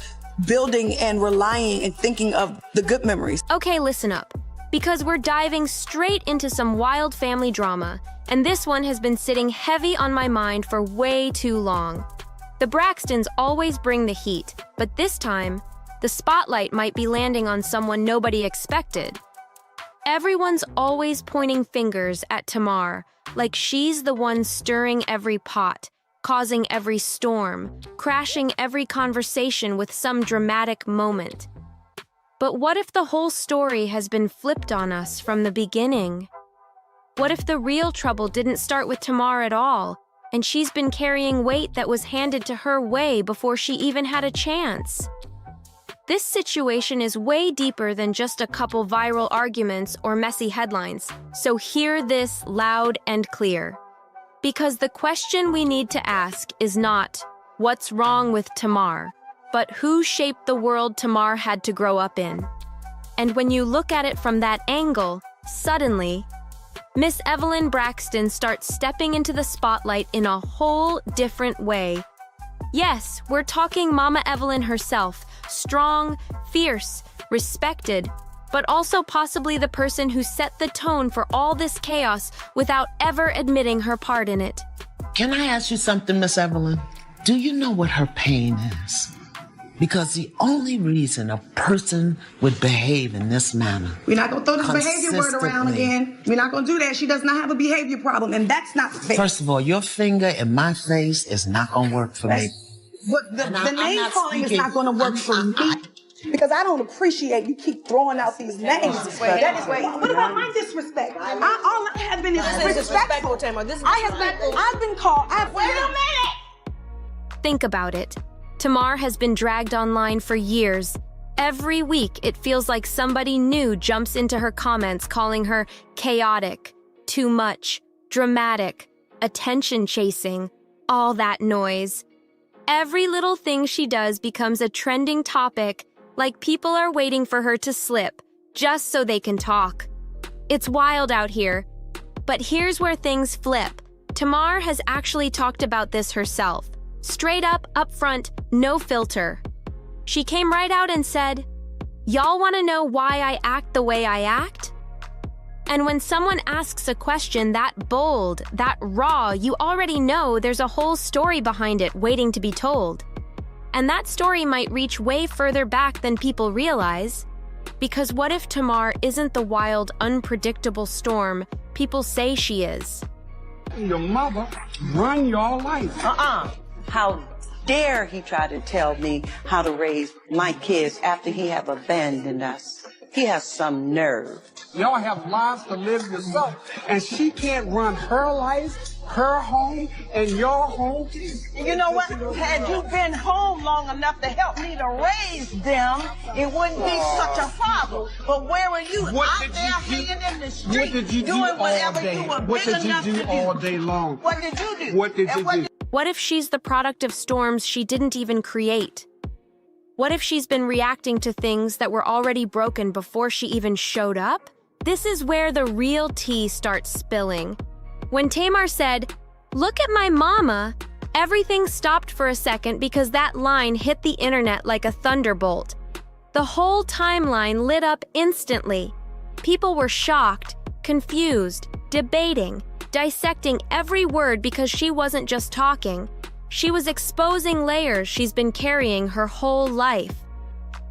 building and relying and thinking of the good memories. Okay, listen up, because we're diving straight into some wild family drama, and this one has been sitting heavy on my mind for way too long. The Braxtons always bring the heat, but this time, the spotlight might be landing on someone nobody expected. Everyone's always pointing fingers at Tamar, like she's the one stirring every pot, causing every storm, crashing every conversation with some dramatic moment. But what if the whole story has been flipped on us from the beginning? What if the real trouble didn't start with Tamar at all, and she's been carrying weight that was handed to her way before she even had a chance? This situation is way deeper than just a couple viral arguments or messy headlines, so hear this loud and clear. Because the question we need to ask is not, what's wrong with Tamar? But who shaped the world Tamar had to grow up in? And when you look at it from that angle, suddenly, Miss Evelyn Braxton starts stepping into the spotlight in a whole different way. Yes, we're talking Mama Evelyn herself, strong, fierce, respected, but also possibly the person who set the tone for all this chaos without ever admitting her part in it. Can I ask you something, Miss Evelyn? Do you know what her pain is? Because the only reason a person would behave in this manner. We're not going to throw this behavior word around again. We're not going to do that. She does not have a behavior problem, and that's not fair. First of all, your finger in my face is not going to work for me. But the name calling is not going to work for me. Because I don't appreciate you keep throwing out these names. What about my disrespect? All I have been is disrespectful. I've been called. Wait a minute! Think about it. Tamar has been dragged online for years. Every week, it feels like somebody new jumps into her comments calling her chaotic, too much, dramatic, attention-chasing, all that noise. Every little thing she does becomes a trending topic, like people are waiting for her to slip, just so they can talk. It's wild out here. But here's where things flip. Tamar has actually talked about this herself. Straight up front, no filter. She came right out and said, "Y'all want to know why I act the way I act?" And when someone asks a question that bold, that raw, you already know there's a whole story behind it waiting to be told. And that story might reach way further back than people realize. Because what if Tamar isn't the wild, unpredictable storm people say she is? Your mother run your life. How dare he try to tell me how to raise my kids after he have abandoned us? He has some nerve. Y'all have lives to live yourself, and she can't run her life, her home, and your home. You know what? Had you been home long enough to help me to raise them, it wouldn't be such a problem. But where were you? Out there hanging in the street, what did you do doing all whatever day? you were What big did you enough do to all do. day long? What did you do? What did you do? What if she's the product of storms she didn't even create? What if she's been reacting to things that were already broken before she even showed up? This is where the real tea starts spilling. When Tamar said, "Look at my mama," everything stopped for a second because that line hit the internet like a thunderbolt. The whole timeline lit up instantly. People were shocked, confused, debating, dissecting every word because she wasn't just talking. She was exposing layers she's been carrying her whole life.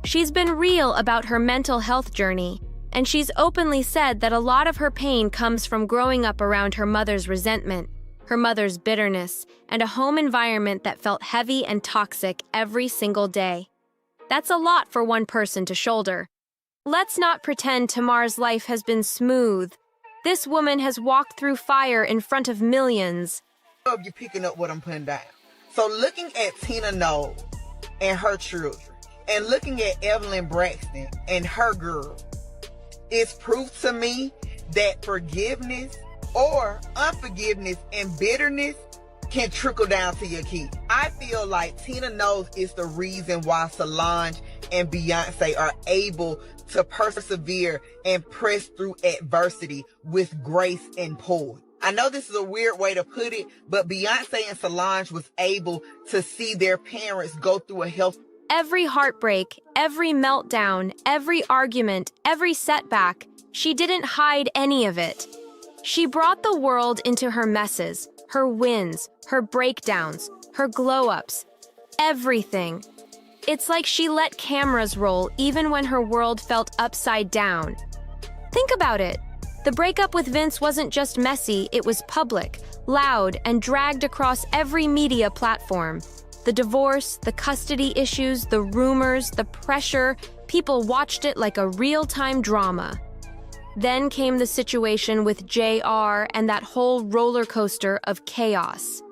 She's been real about her mental health journey, and she's openly said that a lot of her pain comes from growing up around her mother's resentment, her mother's bitterness, and a home environment that felt heavy and toxic every single day. That's a lot for one person to shoulder. Let's not pretend Tamar's life has been smooth. This woman has walked through fire in front of millions. I love you picking up what I'm putting down. So looking at Tina Knowles and her children, and looking at Evelyn Braxton and her girl, it's proof to me that forgiveness or unforgiveness and bitterness can trickle down to your kids. I feel like Tina Knowles is the reason why Solange and Beyonce are able to persevere and press through adversity with grace and poise. I know this is a weird way to put it, but Beyonce and Solange was able to see their parents go through a health. Every heartbreak, every meltdown, every argument, every setback, she didn't hide any of it. She brought the world into her messes, her wins, her breakdowns, her glow-ups, everything. It's like she let cameras roll even when her world felt upside down. Think about it. The breakup with Vince wasn't just messy, it was public, loud, and dragged across every media platform. The divorce, the custody issues, the rumors, the pressure, people watched it like a real-time drama. Then came the situation with JR and that whole roller coaster of chaos.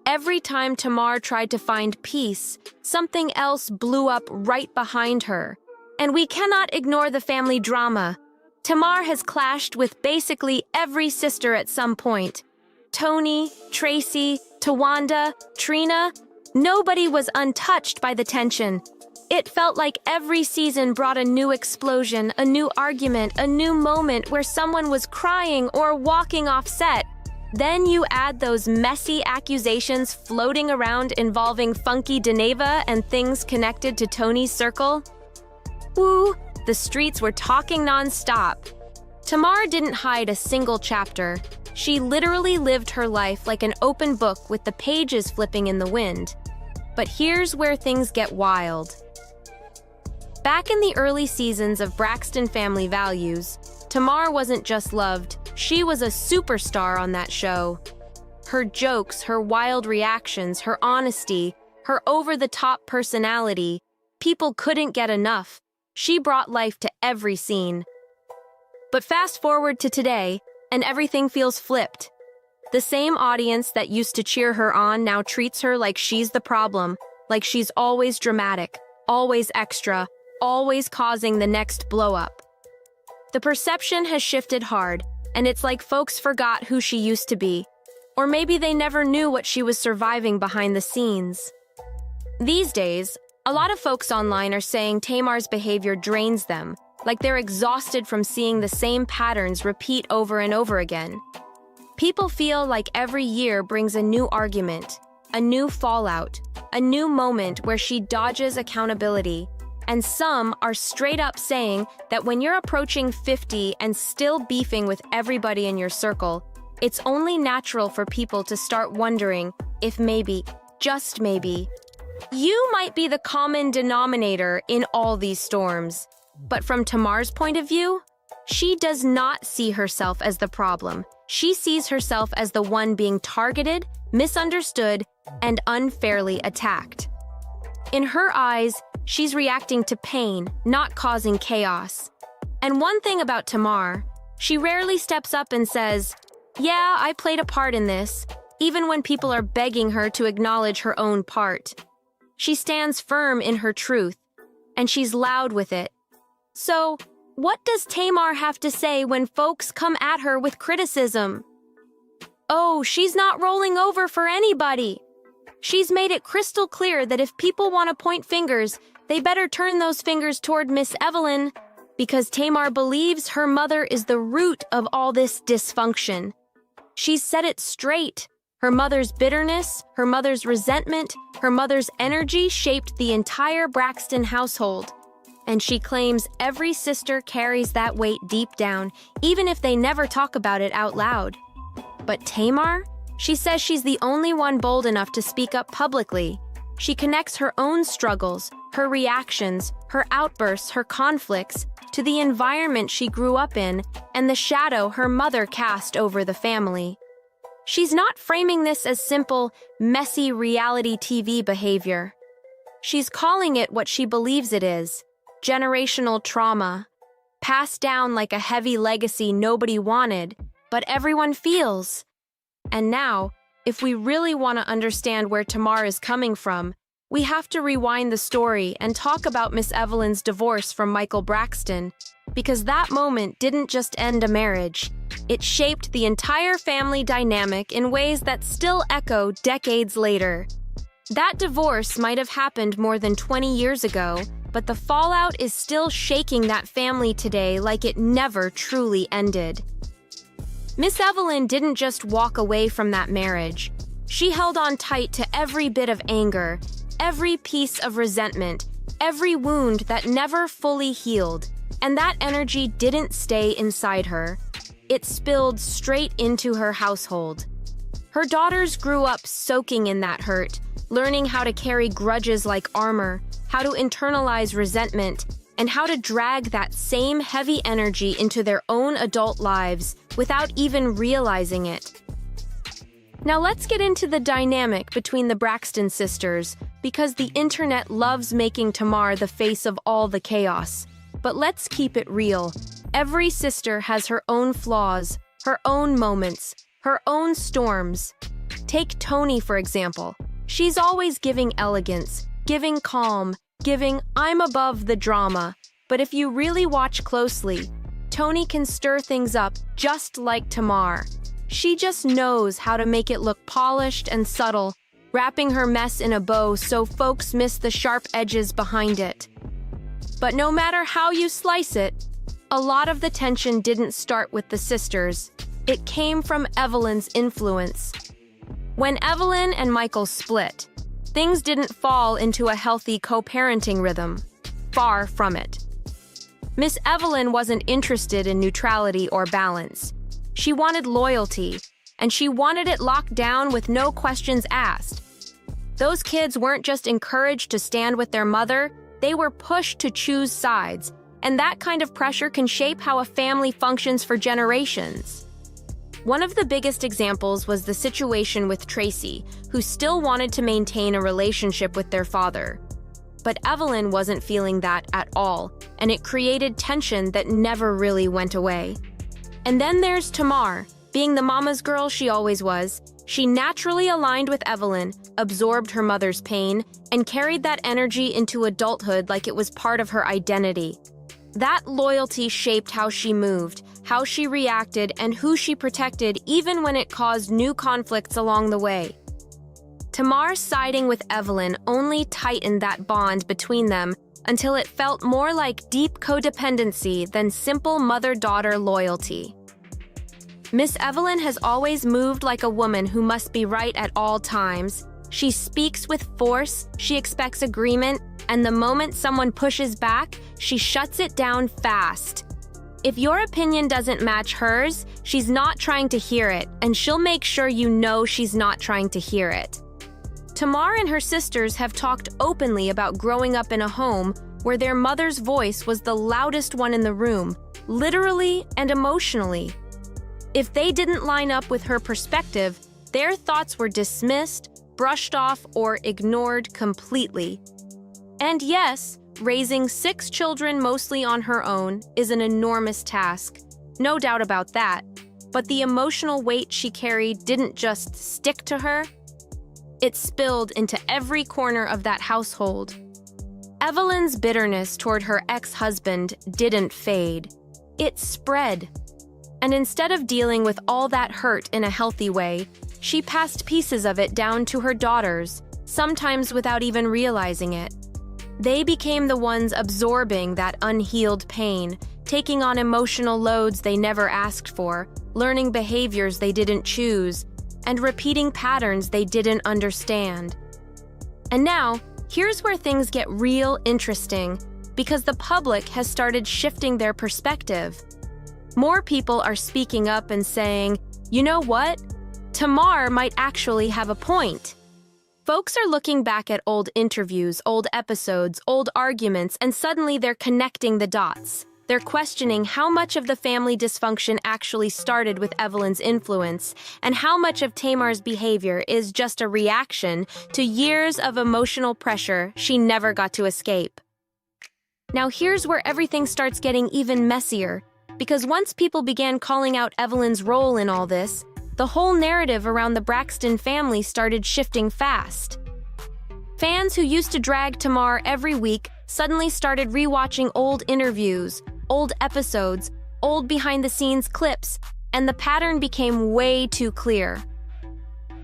Every time Tamar tried to find peace, something else blew up right behind her. And we cannot ignore the family drama. Tamar has clashed with basically every sister at some point. Tony, Tracy, Tawanda, Trina. Nobody was untouched by the tension. It felt like every season brought a new explosion, a new argument, a new moment where someone was crying or walking off set. Then you add those messy accusations floating around involving Funky Deneva and things connected to Tony's circle. Woo, the streets were talking non-stop. Tamar didn't hide a single chapter. She literally lived her life like an open book with the pages flipping in the wind. But here's where things get wild. Back in the early seasons of Braxton Family Values, Tamar wasn't just loved, she was a superstar on that show. Her jokes, her wild reactions, her honesty, her over-the-top personality, people couldn't get enough. She brought life to every scene. But fast forward to today, and everything feels flipped. The same audience that used to cheer her on now treats her like she's the problem, like she's always dramatic, always extra, always causing the next blow-up. The perception has shifted hard, and it's like folks forgot who she used to be. Or maybe they never knew what she was surviving behind the scenes. These days, a lot of folks online are saying Tamar's behavior drains them, like they're exhausted from seeing the same patterns repeat over and over again. People feel like every year brings a new argument, a new fallout, a new moment where she dodges accountability. And some are straight up saying that when you're approaching 50 and still beefing with everybody in your circle, it's only natural for people to start wondering if maybe, just maybe, you might be the common denominator in all these storms. But from Tamar's point of view, she does not see herself as the problem. She sees herself as the one being targeted, misunderstood, and unfairly attacked. In her eyes, she's reacting to pain, not causing chaos. And one thing about Tamar, she rarely steps up and says, "Yeah, I played a part in this," even when people are begging her to acknowledge her own part. She stands firm in her truth, and she's loud with it. So, what does Tamar have to say when folks come at her with criticism? Oh, she's not rolling over for anybody. She's made it crystal clear that if people want to point fingers, they better turn those fingers toward Miss Evelyn, because Tamar believes her mother is the root of all this dysfunction. She's said it straight. Her mother's bitterness, her mother's resentment, her mother's energy shaped the entire Braxton household. And she claims every sister carries that weight deep down, even if they never talk about it out loud. But Tamar? She says she's the only one bold enough to speak up publicly. She connects her own struggles, her reactions, her outbursts, her conflicts, to the environment she grew up in and the shadow her mother cast over the family. She's not framing this as simple, messy reality TV behavior. She's calling it what she believes it is: generational trauma, passed down like a heavy legacy nobody wanted, but everyone feels. And now, if we really want to understand where Tamar is coming from, we have to rewind the story and talk about Miss Evelyn's divorce from Michael Braxton, because that moment didn't just end a marriage. It shaped the entire family dynamic in ways that still echo decades later. That divorce might have happened more than 20 years ago, but the fallout is still shaking that family today like it never truly ended. Miss Evelyn didn't just walk away from that marriage. She held on tight to every bit of anger, every piece of resentment, every wound that never fully healed, and that energy didn't stay inside her. It spilled straight into her household. Her daughters grew up soaking in that hurt, learning how to carry grudges like armor, how to internalize resentment, and how to drag that same heavy energy into their own adult lives without even realizing it. Now let's get into the dynamic between the Braxton sisters, because the internet loves making Tamar the face of all the chaos. But let's keep it real. Every sister has her own flaws, her own moments, her own storms. Take Tony, for example. She's always giving elegance, giving calm, giving "I'm above the drama." But if you really watch closely, Tony can stir things up just like Tamar. She just knows how to make it look polished and subtle, wrapping her mess in a bow so folks miss the sharp edges behind it. But no matter how you slice it, a lot of the tension didn't start with the sisters. It came from Evelyn's influence. When Evelyn and Michael split, things didn't fall into a healthy co-parenting rhythm. Far from it. Miss Evelyn wasn't interested in neutrality or balance. She wanted loyalty, and she wanted it locked down with no questions asked. Those kids weren't just encouraged to stand with their mother, they were pushed to choose sides, and that kind of pressure can shape how a family functions for generations. One of the biggest examples was the situation with Tracy, who still wanted to maintain a relationship with their father. But Evelyn wasn't feeling that at all, and it created tension that never really went away. And then there's Tamar. Being the mama's girl she always was, she naturally aligned with Evelyn, absorbed her mother's pain, and carried that energy into adulthood like it was part of her identity. That loyalty shaped how she moved, how she reacted, and who she protected even when it caused new conflicts along the way. Tamar siding with Evelyn only tightened that bond between them until it felt more like deep codependency than simple mother-daughter loyalty. Miss Evelyn has always moved like a woman who must be right at all times. She speaks with force, she expects agreement, and the moment someone pushes back, she shuts it down fast. If your opinion doesn't match hers, she's not trying to hear it, and she'll make sure you know she's not trying to hear it. Tamar and her sisters have talked openly about growing up in a home where their mother's voice was the loudest one in the room, literally and emotionally. If they didn't line up with her perspective, their thoughts were dismissed, brushed off, or ignored completely. And yes, raising 6 children mostly on her own is an enormous task. No doubt about that. But the emotional weight she carried didn't just stick to her. It spilled into every corner of that household. Evelyn's bitterness toward her ex-husband didn't fade. It spread. And instead of dealing with all that hurt in a healthy way, she passed pieces of it down to her daughters, sometimes without even realizing it. They became the ones absorbing that unhealed pain, taking on emotional loads they never asked for, learning behaviors they didn't choose, and repeating patterns they didn't understand. And now, here's where things get real interesting, because the public has started shifting their perspective. More people are speaking up and saying, you know what? Tamar might actually have a point. Folks are looking back at old interviews, old episodes, old arguments, and suddenly they're connecting the dots. They're questioning how much of the family dysfunction actually started with Evelyn's influence, and how much of Tamar's behavior is just a reaction to years of emotional pressure she never got to escape. Now here's where everything starts getting even messier, because once people began calling out Evelyn's role in all this, the whole narrative around the Braxton family started shifting fast. Fans who used to drag Tamar every week suddenly started rewatching old interviews, old episodes, old behind-the-scenes clips, and the pattern became way too clear.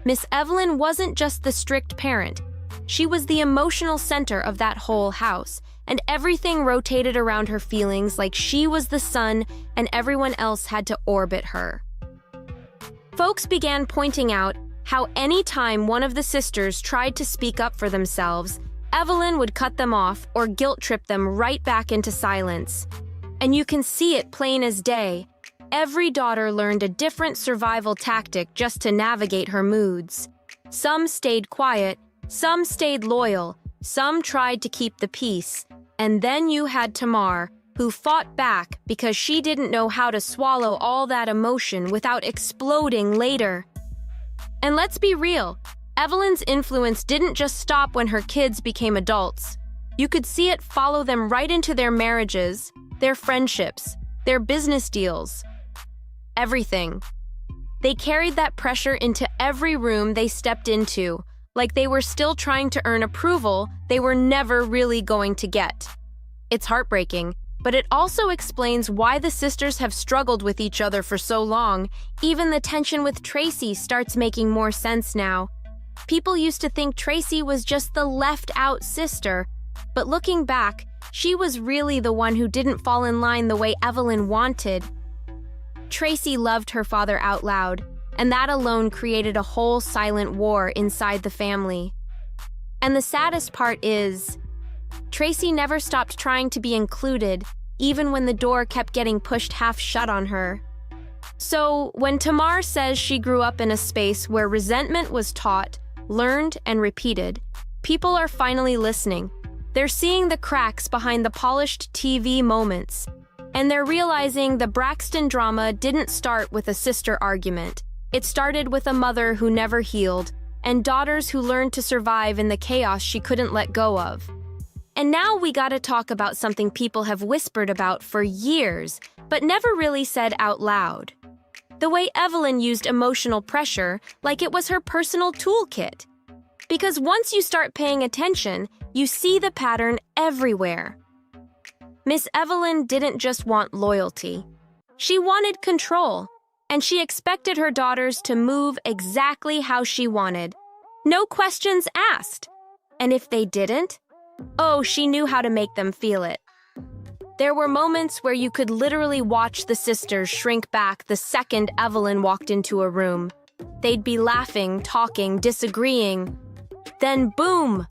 Miss Evelyn wasn't just the strict parent. She was the emotional center of that whole house, and everything rotated around her feelings like she was the sun and everyone else had to orbit her. Folks began pointing out how any time one of the sisters tried to speak up for themselves, Evelyn would cut them off or guilt-trip them right back into silence. And you can see it plain as day. Every daughter learned a different survival tactic just to navigate her moods. Some stayed quiet, some stayed loyal, some tried to keep the peace. And then you had Tamar, who fought back because she didn't know how to swallow all that emotion without exploding later. And let's be real, Evelyn's influence didn't just stop when her kids became adults. You could see it follow them right into their marriages, their friendships, their business deals. Everything. They carried that pressure into every room they stepped into, like they were still trying to earn approval they were never really going to get. It's heartbreaking, but it also explains why the sisters have struggled with each other for so long. Even the tension with Tracy starts making more sense now. People used to think Tracy was just the left-out sister, but looking back, she was really the one who didn't fall in line the way Evelyn wanted. Tracy loved her father out loud, and that alone created a whole silent war inside the family. And the saddest part is, Tracy never stopped trying to be included, even when the door kept getting pushed half shut on her. So, when Tamar says she grew up in a space where resentment was taught, learned, and repeated, people are finally listening. They're seeing the cracks behind the polished TV moments, and they're realizing the Braxton drama didn't start with a sister argument. It started with a mother who never healed, and daughters who learned to survive in the chaos she couldn't let go of. And now we gotta talk about something people have whispered about for years, but never really said out loud. The way Evelyn used emotional pressure like it was her personal toolkit. Because once you start paying attention, you see the pattern everywhere. Miss Evelyn didn't just want loyalty. She wanted control, and she expected her daughters to move exactly how she wanted. No questions asked. And if they didn't, oh, she knew how to make them feel it. There were moments where you could literally watch the sisters shrink back the second Evelyn walked into a room. They'd be laughing, talking, disagreeing. Then boom!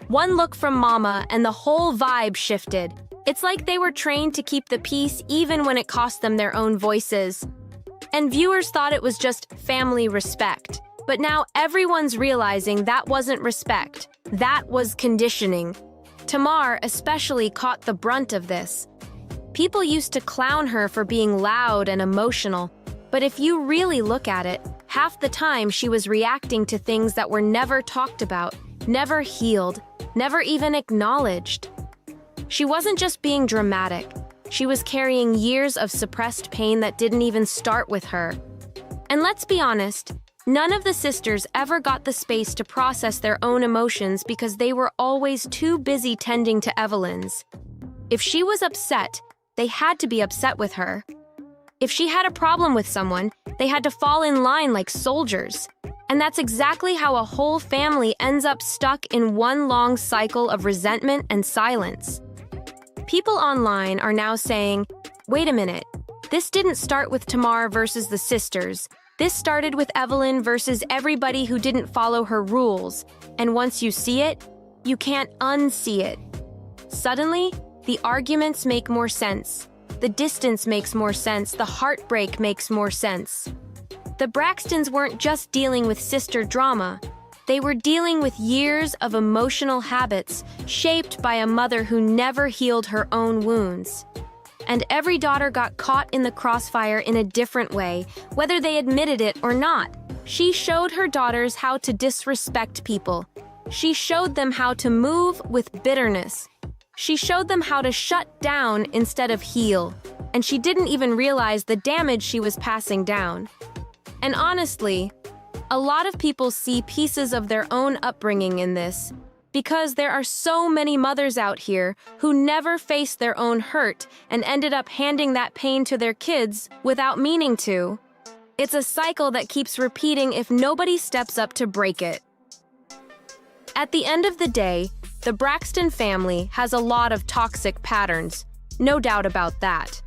One look from Mama and the whole vibe shifted. It's like they were trained to keep the peace even when it cost them their own voices. And viewers thought it was just family respect. But now everyone's realizing that wasn't respect. That was conditioning. Tamar especially caught the brunt of this. People used to clown her for being loud and emotional, but if you really look at it, half the time she was reacting to things that were never talked about, never healed, never even acknowledged. She wasn't just being dramatic. She was carrying years of suppressed pain that didn't even start with her. And let's be honest, none of the sisters ever got the space to process their own emotions because they were always too busy tending to Evelyn's. If she was upset, they had to be upset with her. If she had a problem with someone, they had to fall in line like soldiers. And that's exactly how a whole family ends up stuck in one long cycle of resentment and silence. People online are now saying, wait a minute, this didn't start with Tamar versus the sisters. This started with Evelyn versus everybody who didn't follow her rules. And once you see it, you can't unsee it. Suddenly, the arguments make more sense. The distance makes more sense. The heartbreak makes more sense. The Braxtons weren't just dealing with sister drama. They were dealing with years of emotional habits shaped by a mother who never healed her own wounds. And every daughter got caught in the crossfire in a different way, whether they admitted it or not. She showed her daughters how to disrespect people. She showed them how to move with bitterness. She showed them how to shut down instead of heal. And she didn't even realize the damage she was passing down. And honestly, a lot of people see pieces of their own upbringing in this, because there are so many mothers out here who never faced their own hurt and ended up handing that pain to their kids without meaning to. It's a cycle that keeps repeating if nobody steps up to break it. At the end of the day, the Braxton family has a lot of toxic patterns, no doubt about that.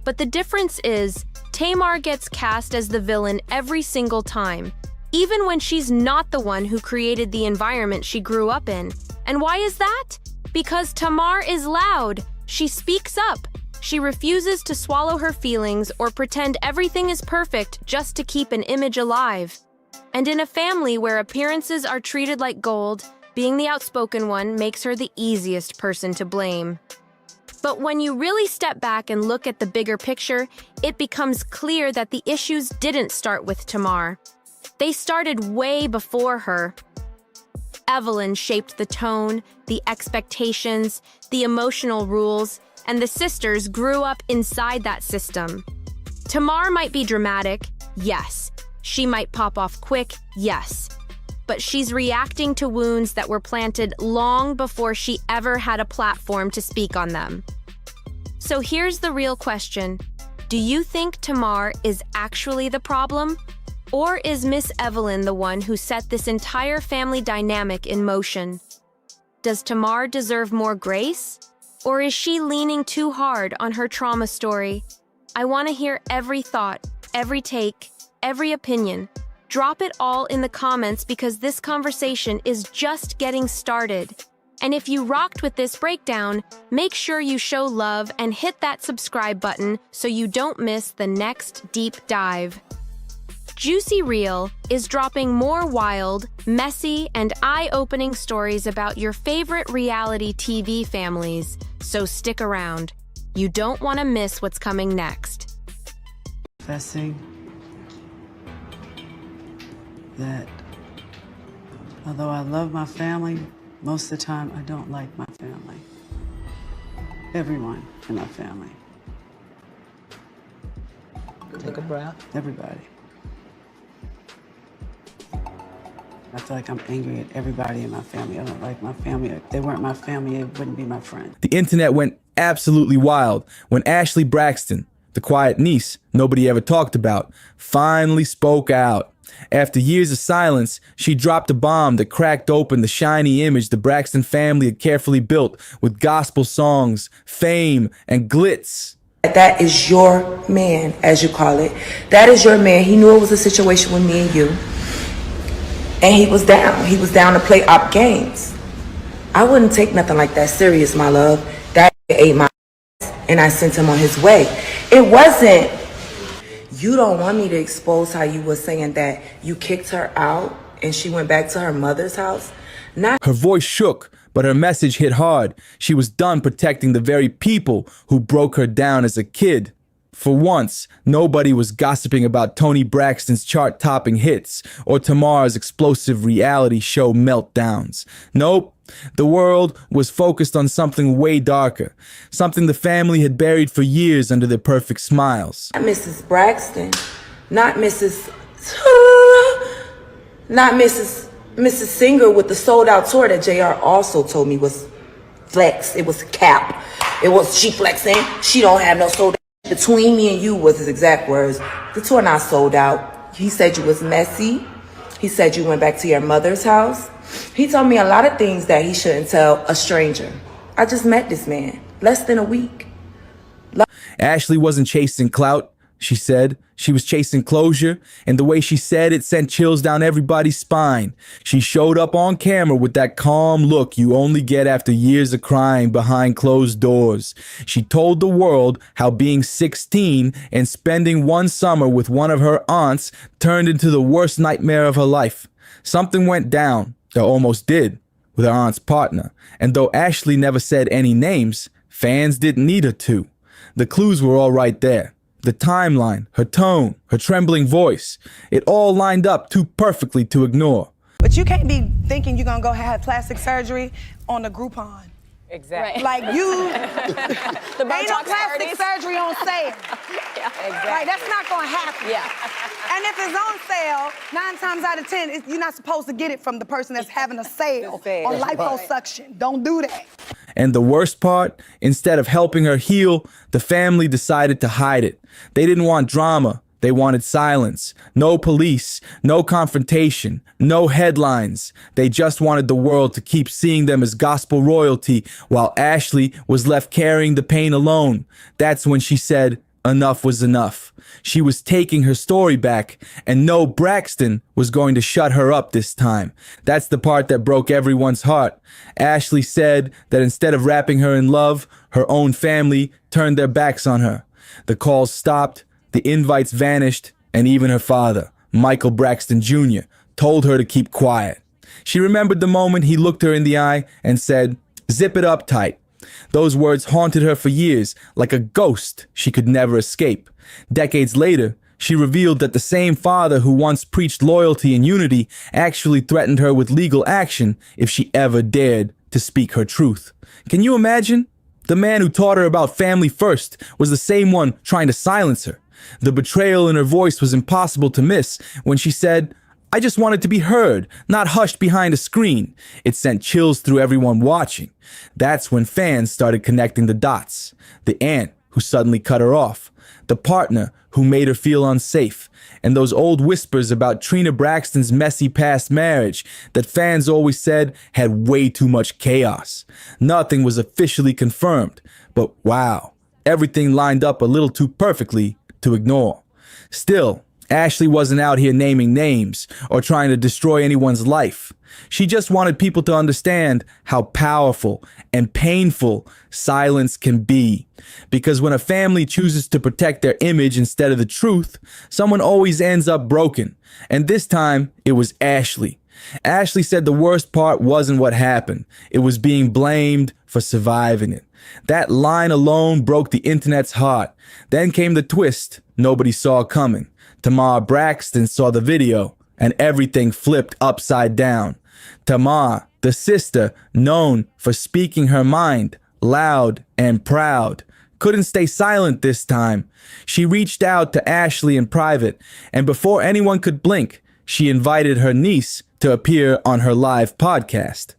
But the difference is, Tamar gets cast as the villain every single time, even when she's not the one who created the environment she grew up in. And why is that? Because Tamar is loud. She speaks up. She refuses to swallow her feelings or pretend everything is perfect just to keep an image alive. And in a family where appearances are treated like gold, being the outspoken one makes her the easiest person to blame. But when you really step back and look at the bigger picture, it becomes clear that the issues didn't start with Tamar. They started way before her. Evelyn shaped the tone, the expectations, the emotional rules, and the sisters grew up inside that system. Tamar might be dramatic, yes. She might pop off quick, yes. But she's reacting to wounds that were planted long before she ever had a platform to speak on them. So here's the real question. Do you think Tamar is actually the problem? Or is Miss Evelyn the one who set this entire family dynamic in motion? Does Tamar deserve more grace? Or is she leaning too hard on her trauma story? I want to hear every thought, every take, every opinion. Drop it all in the comments because this conversation is just getting started. And if you rocked with this breakdown, make sure you show love and hit that subscribe button so you don't miss the next deep dive. JUicyReel is dropping more wild, messy, and eye-opening stories about your favorite reality TV families, so stick around. You don't want to miss what's coming next. Confessing that although I love my family, most of the time I don't like my family. Everyone in my family. Take a breath. Everybody. I feel like I'm angry at everybody in my family. I don't like my family. If they weren't my family, it wouldn't be my friend. The internet went absolutely wild when Ashley Braxton, the quiet niece nobody ever talked about, finally spoke out. After years of silence, she dropped a bomb that cracked open the shiny image the Braxton family had carefully built with gospel songs, fame, and glitz. That is your man, as you call it. That is your man. He knew it was a situation with me and you. And he was down. He was down to play op games. I wouldn't take nothing like that serious, my love. That ate my ass, and I sent him on his way. It wasn't, you don't want me to expose how you were saying that you kicked her out and she went back to her mother's house. Her voice shook, but her message hit hard. She was done protecting the very people who broke her down as a kid. For once, nobody was gossiping about Toni Braxton's chart-topping hits or Tamar's explosive reality show meltdowns. Nope, the world was focused on something way darker, something the family had buried for years under their perfect smiles. Not Mrs. Braxton, not Mrs. Singer with the sold-out tour that JR also told me was flex. It was cap. It was she flexing. She don't have no sold. Between me and you was his exact words. The tour not sold out. He said you was messy. He said you went back to your mother's house. He told me a lot of things that he shouldn't tell a stranger. I just met this man less than a week. Ashley wasn't chasing clout, she said. She was chasing closure, and the way she said it sent chills down everybody's spine. She showed up on camera with that calm look you only get after years of crying behind closed doors. She told the world how being 16 and spending one summer with one of her aunts turned into the worst nightmare of her life. Something went down, or almost did, with her aunt's partner, and though Ashley never said any names, fans didn't need her to. The clues were all right there. The timeline, her tone, her trembling voice, it all lined up too perfectly to ignore. But you can't be thinking you're gonna go have plastic surgery on the Groupon. Exactly. Like you, The ain't no Botox plastic parties. surgery on sale. Yeah, exactly. Like that's not gonna happen. Yeah. And if it's on sale, 9 times out of 10, you're not supposed to get it from the person that's having a sale on liposuction. Don't do that. And the worst part, instead of helping her heal, the family decided to hide it. They didn't want drama. They wanted silence. No police, no confrontation, no headlines. They just wanted the world to keep seeing them as gospel royalty while Ashley was left carrying the pain alone. That's when she said, enough was enough. She was taking her story back, and no Braxton was going to shut her up this time. That's the part that broke everyone's heart. Ashley said that instead of wrapping her in love, her own family turned their backs on her. The calls stopped, the invites vanished, and even her father, Michael Braxton Jr., told her to keep quiet. She remembered the moment he looked her in the eye and said, "Zip it up tight." Those words haunted her for years, like a ghost she could never escape. Decades later, she revealed that the same father who once preached loyalty and unity actually threatened her with legal action if she ever dared to speak her truth. Can you imagine? The man who taught her about family first was the same one trying to silence her. The betrayal in her voice was impossible to miss when she said, "I just wanted to be heard, not hushed behind a screen." It sent chills through everyone watching. That's when fans started connecting the dots. The aunt who suddenly cut her off, the partner who made her feel unsafe, and those old whispers about Trina Braxton's messy past marriage that fans always said had way too much chaos. Nothing was officially confirmed, but wow, everything lined up a little too perfectly to ignore. Still, Ashley wasn't out here naming names or trying to destroy anyone's life. She just wanted people to understand how powerful and painful silence can be. Because when a family chooses to protect their image instead of the truth, someone always ends up broken. And this time, it was Ashley. Ashley said the worst part wasn't what happened. It was being blamed for surviving it. That line alone broke the internet's heart. Then came the twist nobody saw coming. Tamar Braxton saw the video, and everything flipped upside down. Tamar, the sister known for speaking her mind, loud and proud, couldn't stay silent this time. She reached out to Ashley in private, and before anyone could blink, she invited her niece to appear on her live podcast.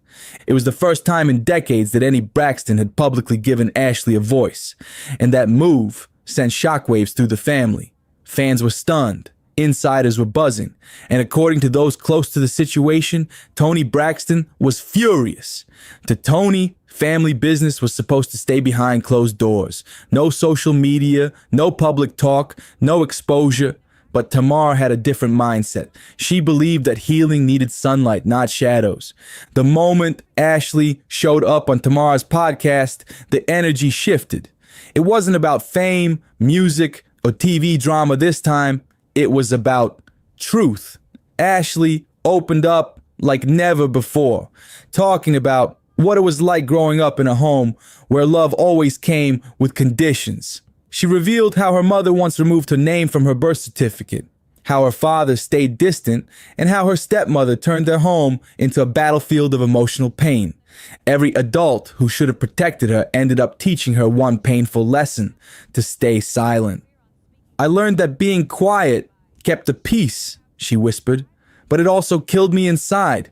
It was the first time in decades that any Braxton had publicly given Ashley a voice, and that move sent shockwaves through the family. Fans were stunned, insiders were buzzing, and according to those close to the situation, Toni Braxton was furious. To Toni, family business was supposed to stay behind closed doors. No social media, no public talk, no exposure. But Tamar had a different mindset. She believed that healing needed sunlight, not shadows. The moment Ashley showed up on Tamar's podcast, the energy shifted. It wasn't about fame, music, or TV drama this time. It was about truth. Ashley opened up like never before, talking about what it was like growing up in a home where love always came with conditions. She revealed how her mother once removed her name from her birth certificate, how her father stayed distant, and how her stepmother turned their home into a battlefield of emotional pain. Every adult who should have protected her ended up teaching her one painful lesson: to stay silent. I learned that being quiet kept the peace, she whispered, but it also killed me inside.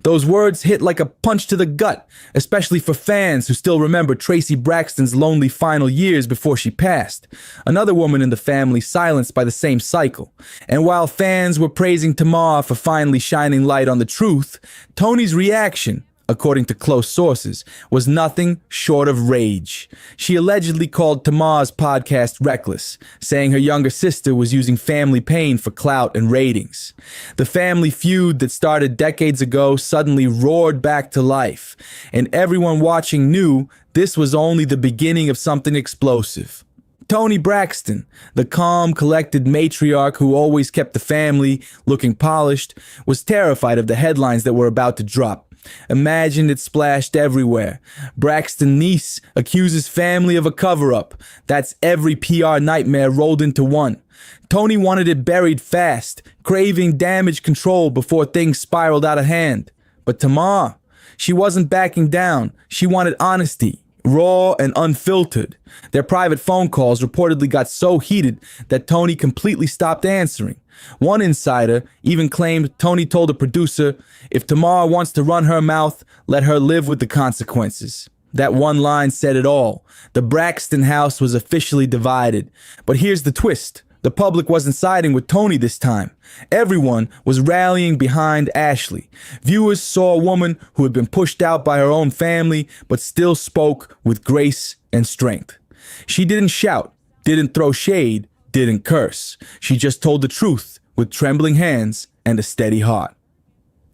Those words hit like a punch to the gut, especially for fans who still remember Tracy Braxton's lonely final years before she passed, another woman in the family silenced by the same cycle. And while fans were praising Tamar for finally shining light on the truth, Toni's reaction, according to close sources, was nothing short of rage. She allegedly called Tamar's podcast reckless, saying her younger sister was using family pain for clout and ratings. The family feud that started decades ago suddenly roared back to life, and everyone watching knew this was only the beginning of something explosive. Toni Braxton, the calm, collected matriarch who always kept the family looking polished, was terrified of the headlines that were about to drop. Imagine it splashed everywhere. Braxton niece accuses family of a cover-up. That's every PR nightmare rolled into one. Toni wanted it buried fast, craving damage control before things spiraled out of hand. But Tamar, she wasn't backing down. She wanted honesty, raw and unfiltered. Their private phone calls reportedly got so heated that Toni completely stopped answering. One insider even claimed Toni told a producer, "If Tamar wants to run her mouth, let her live with the consequences." That one line said it all. The Braxton house was officially divided. But here's the twist. The public wasn't siding with Toni this time. Everyone was rallying behind Ashley. Viewers saw a woman who had been pushed out by her own family, but still spoke with grace and strength. She didn't shout, didn't throw shade, didn't curse. She just told the truth with trembling hands and a steady heart.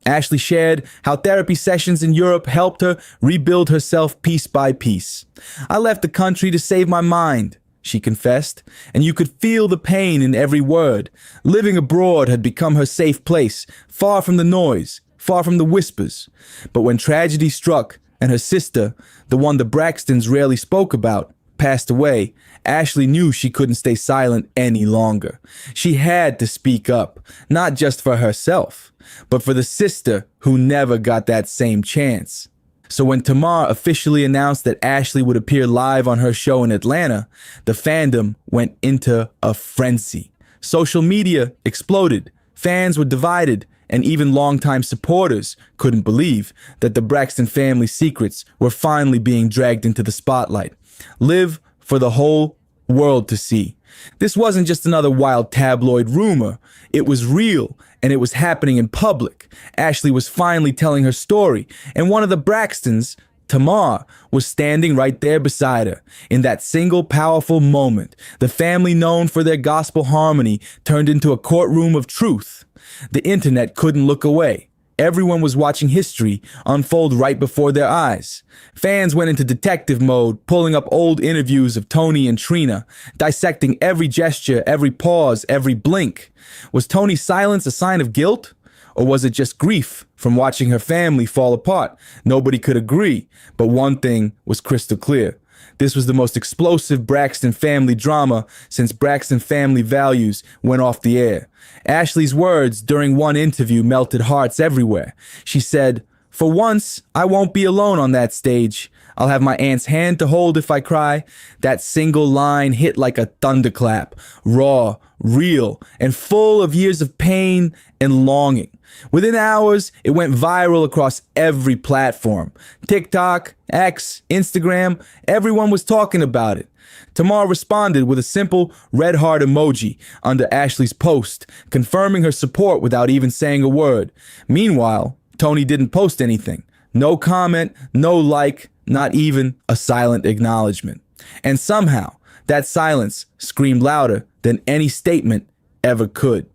Ashley shared how therapy sessions in Europe helped her rebuild herself piece by piece. "I left the country to save my mind," she confessed, and you could feel the pain in every word. Living abroad had become her safe place, far from the noise, far from the whispers. But when tragedy struck and her sister, the one the Braxtons rarely spoke about, passed away, Ashley knew she couldn't stay silent any longer. She had to speak up, not just for herself, but for the sister who never got that same chance. So when Tamar officially announced that Ashley would appear live on her show in Atlanta, the fandom went into a frenzy. Social media exploded, fans were divided, and even longtime supporters couldn't believe that the Braxton family secrets were finally being dragged into the spotlight. Live for the whole world to see. This wasn't just another wild tabloid rumor. It was real, and it was happening in public. Ashley was finally telling her story, and one of the Braxtons, Tamar, was standing right there beside her. In that single powerful moment, the family known for their gospel harmony turned into a courtroom of truth. The internet couldn't look away. Everyone was watching history unfold right before their eyes. Fans went into detective mode, pulling up old interviews of Tony and Trina, dissecting every gesture, every pause, every blink. Was Tony's silence a sign of guilt? Or was it just grief from watching her family fall apart? Nobody could agree, but one thing was crystal clear. This was the most explosive Braxton family drama since Braxton Family Values went off the air. Ashley's words during one interview melted hearts everywhere. She said, "For once, I won't be alone on that stage. I'll have my aunt's hand to hold if I cry." That single line hit like a thunderclap, raw, real, and full of years of pain and longing. Within hours, it went viral across every platform. TikTok, X, Instagram, everyone was talking about it. Tamar responded with a simple red heart emoji under Ashley's post, confirming her support without even saying a word. Meanwhile, Tony didn't post anything. No comment, no like, not even a silent acknowledgement. And somehow, that silence screamed louder than any statement ever could.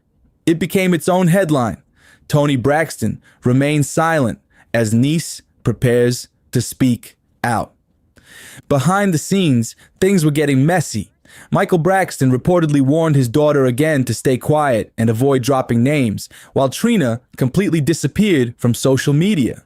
It became its own headline. Tony Braxton remains silent as niece prepares to speak out. Behind the scenes, things were getting messy. Michael Braxton reportedly warned his daughter again to stay quiet and avoid dropping names, while Trina completely disappeared from social media.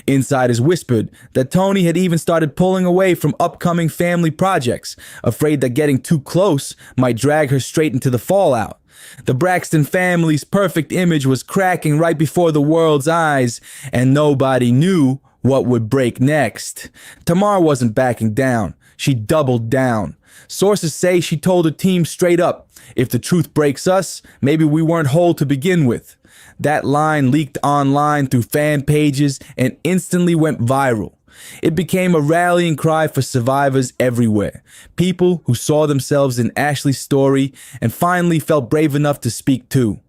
Insiders whispered that Tony had even started pulling away from upcoming family projects, afraid that getting too close might drag her straight into the fallout. The Braxton family's perfect image was cracking right before the world's eyes, and nobody knew what would break next. Tamar wasn't backing down. She doubled down. Sources say she told her team straight up, "If the truth breaks us, maybe we weren't whole to begin with." That line leaked online through fan pages and instantly went viral. It became a rallying cry for survivors everywhere, people who saw themselves in Ashley's story and finally felt brave enough to speak too.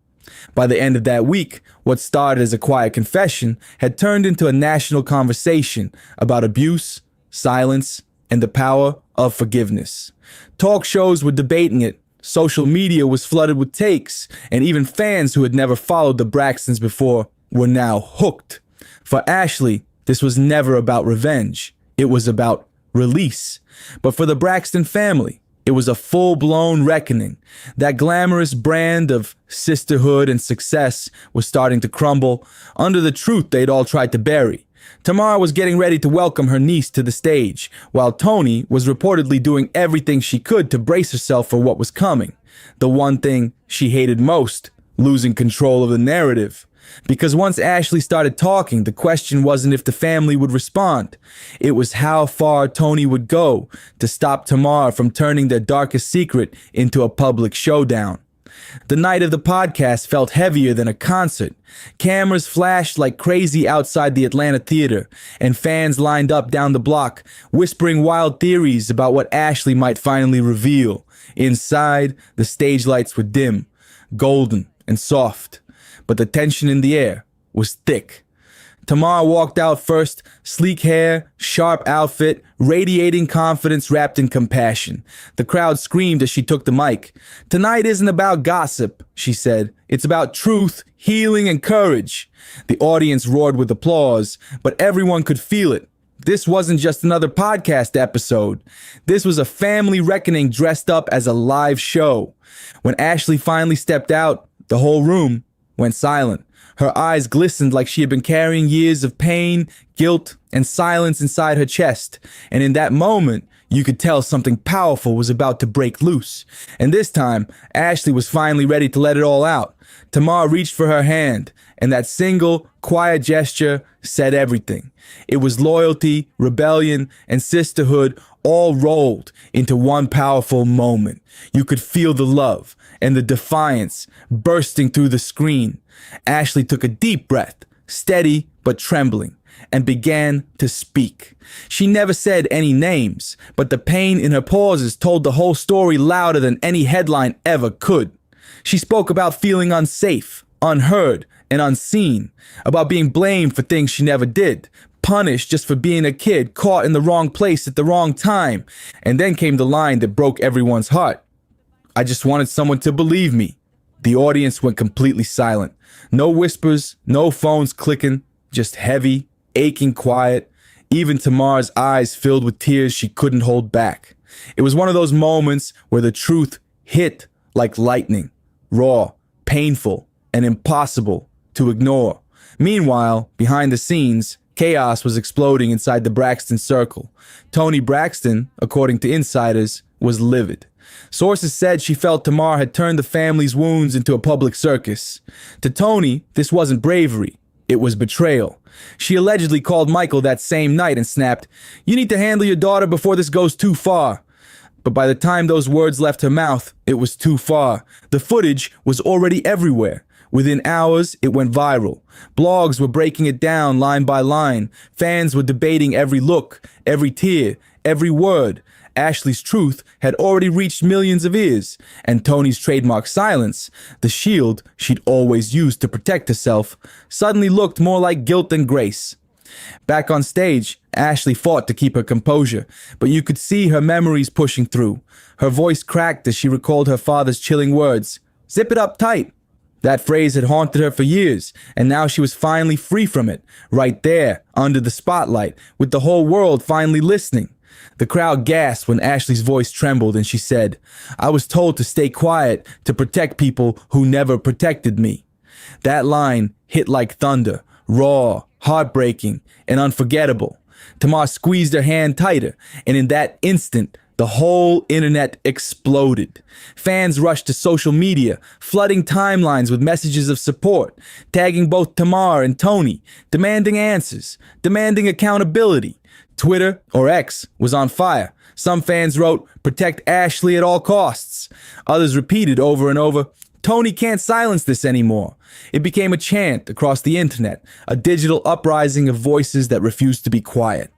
By the end of that week, what started as a quiet confession had turned into a national conversation about abuse, silence, and the power of forgiveness. Talk shows were debating it, social media was flooded with takes, and even fans who had never followed the Braxtons before were now hooked. For Ashley, this was never about revenge. It was about release. But for the Braxton family, it was a full-blown reckoning. That glamorous brand of sisterhood and success was starting to crumble under the truth they'd all tried to bury. Tamar was getting ready to welcome her niece to the stage, while Tony was reportedly doing everything she could to brace herself for what was coming. The one thing she hated most, losing control of the narrative. Because once Ashley started talking, the question wasn't if the family would respond. It was how far Tony would go to stop Tamar from turning their darkest secret into a public showdown. The night of the podcast felt heavier than a concert. Cameras flashed like crazy outside the Atlanta theater, and fans lined up down the block, whispering wild theories about what Ashley might finally reveal. Inside, the stage lights were dim, golden, and soft. But the tension in the air was thick. Tamar walked out first, sleek hair, sharp outfit, radiating confidence wrapped in compassion. The crowd screamed as she took the mic. "Tonight isn't about gossip," she said. "It's about truth, healing, and courage." The audience roared with applause, but everyone could feel it. This wasn't just another podcast episode. This was a family reckoning dressed up as a live show. When Ashley finally stepped out, the whole room went silent. Her eyes glistened like she had been carrying years of pain, guilt, and silence inside her chest. And in that moment, you could tell something powerful was about to break loose. And this time, Ashley was finally ready to let it all out. Tamar reached for her hand, and that single, quiet gesture said everything. It was loyalty, rebellion, and sisterhood all rolled into one powerful moment. You could feel the love and the defiance bursting through the screen. Ashley took a deep breath, steady but trembling. and began to speak. She never said any names, but the pain in her pauses told the whole story louder than any headline ever could. She spoke about feeling unsafe, unheard, and unseen, about being blamed for things she never did, punished just for being a kid caught in the wrong place at the wrong time. And then came the line that broke everyone's heart. I just wanted someone to believe me. The audience went completely silent. No whispers, no phones clicking, just heavy, aching quiet. Even Tamar's eyes filled with tears she couldn't hold back. It was one of those moments where the truth hit like lightning, raw, painful, and impossible to ignore. Meanwhile, behind the scenes, chaos was exploding inside the Braxton circle. Toni Braxton, according to insiders, was livid. Sources said she felt Tamar had turned the family's wounds into a public circus. To Toni, this wasn't bravery. It was betrayal. She allegedly called Michael that same night and snapped, "You need to handle your daughter before this goes too far." But by the time those words left her mouth, it was too far. The footage was already everywhere. Within hours, it went viral. Blogs were breaking it down line by line. Fans were debating every look, every tear, every word. Ashley's truth had already reached millions of ears, and Toni's trademark silence, the shield she'd always used to protect herself, suddenly looked more like guilt than grace. Back on stage, Ashley fought to keep her composure, but you could see her memories pushing through. Her voice cracked as she recalled her father's chilling words, "Zip it up tight." That phrase had haunted her for years, and now she was finally free from it, right there, under the spotlight, with the whole world finally listening. The crowd gasped when Ashley's voice trembled and she said, "I was told to stay quiet, to protect people who never protected me." That line hit like thunder, raw, heartbreaking, and unforgettable. Tamar squeezed her hand tighter, and in that instant, the whole internet exploded. Fans rushed to social media, flooding timelines with messages of support, tagging both Tamar and Toni, demanding answers, demanding accountability. Twitter, or X, was on fire. Some fans wrote, "Protect Ashley at all costs." Others repeated over and over, "Toni can't silence this anymore." It became a chant across the internet, a digital uprising of voices that refused to be quiet.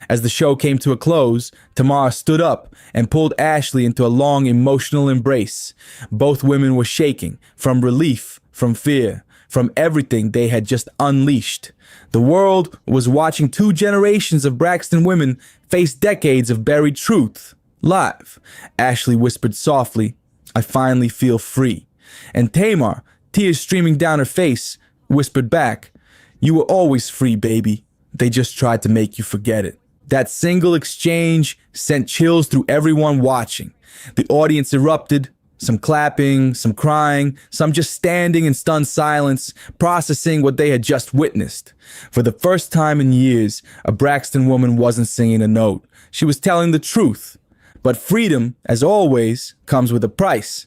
As the show came to a close, Tamar stood up and pulled Ashley into a long emotional embrace. Both women were shaking, from relief, from fear, from everything they had just unleashed. The world was watching two generations of Braxton women face decades of buried truth. Live, Ashley whispered softly, "I finally feel free." And Tamar, tears streaming down her face, whispered back, "You were always free, baby. They just tried to make you forget it." That single exchange sent chills through everyone watching. The audience erupted, some clapping, some crying, some just standing in stunned silence, processing what they had just witnessed. For the first time in years, a Braxton woman wasn't singing a note. She was telling the truth. But freedom, as always, comes with a price.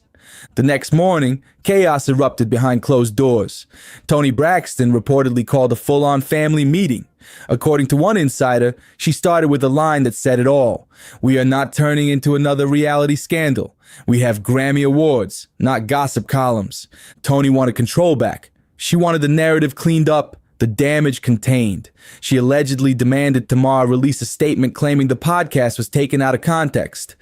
The next morning, chaos erupted behind closed doors. Toni Braxton reportedly called a full-on family meeting. According to one insider, she started with a line that said it all. "We are not turning into another reality scandal. We have Grammy Awards, not gossip columns." Toni wanted control back. She wanted the narrative cleaned up, the damage contained. She allegedly demanded Tamar release a statement claiming the podcast was taken out of context.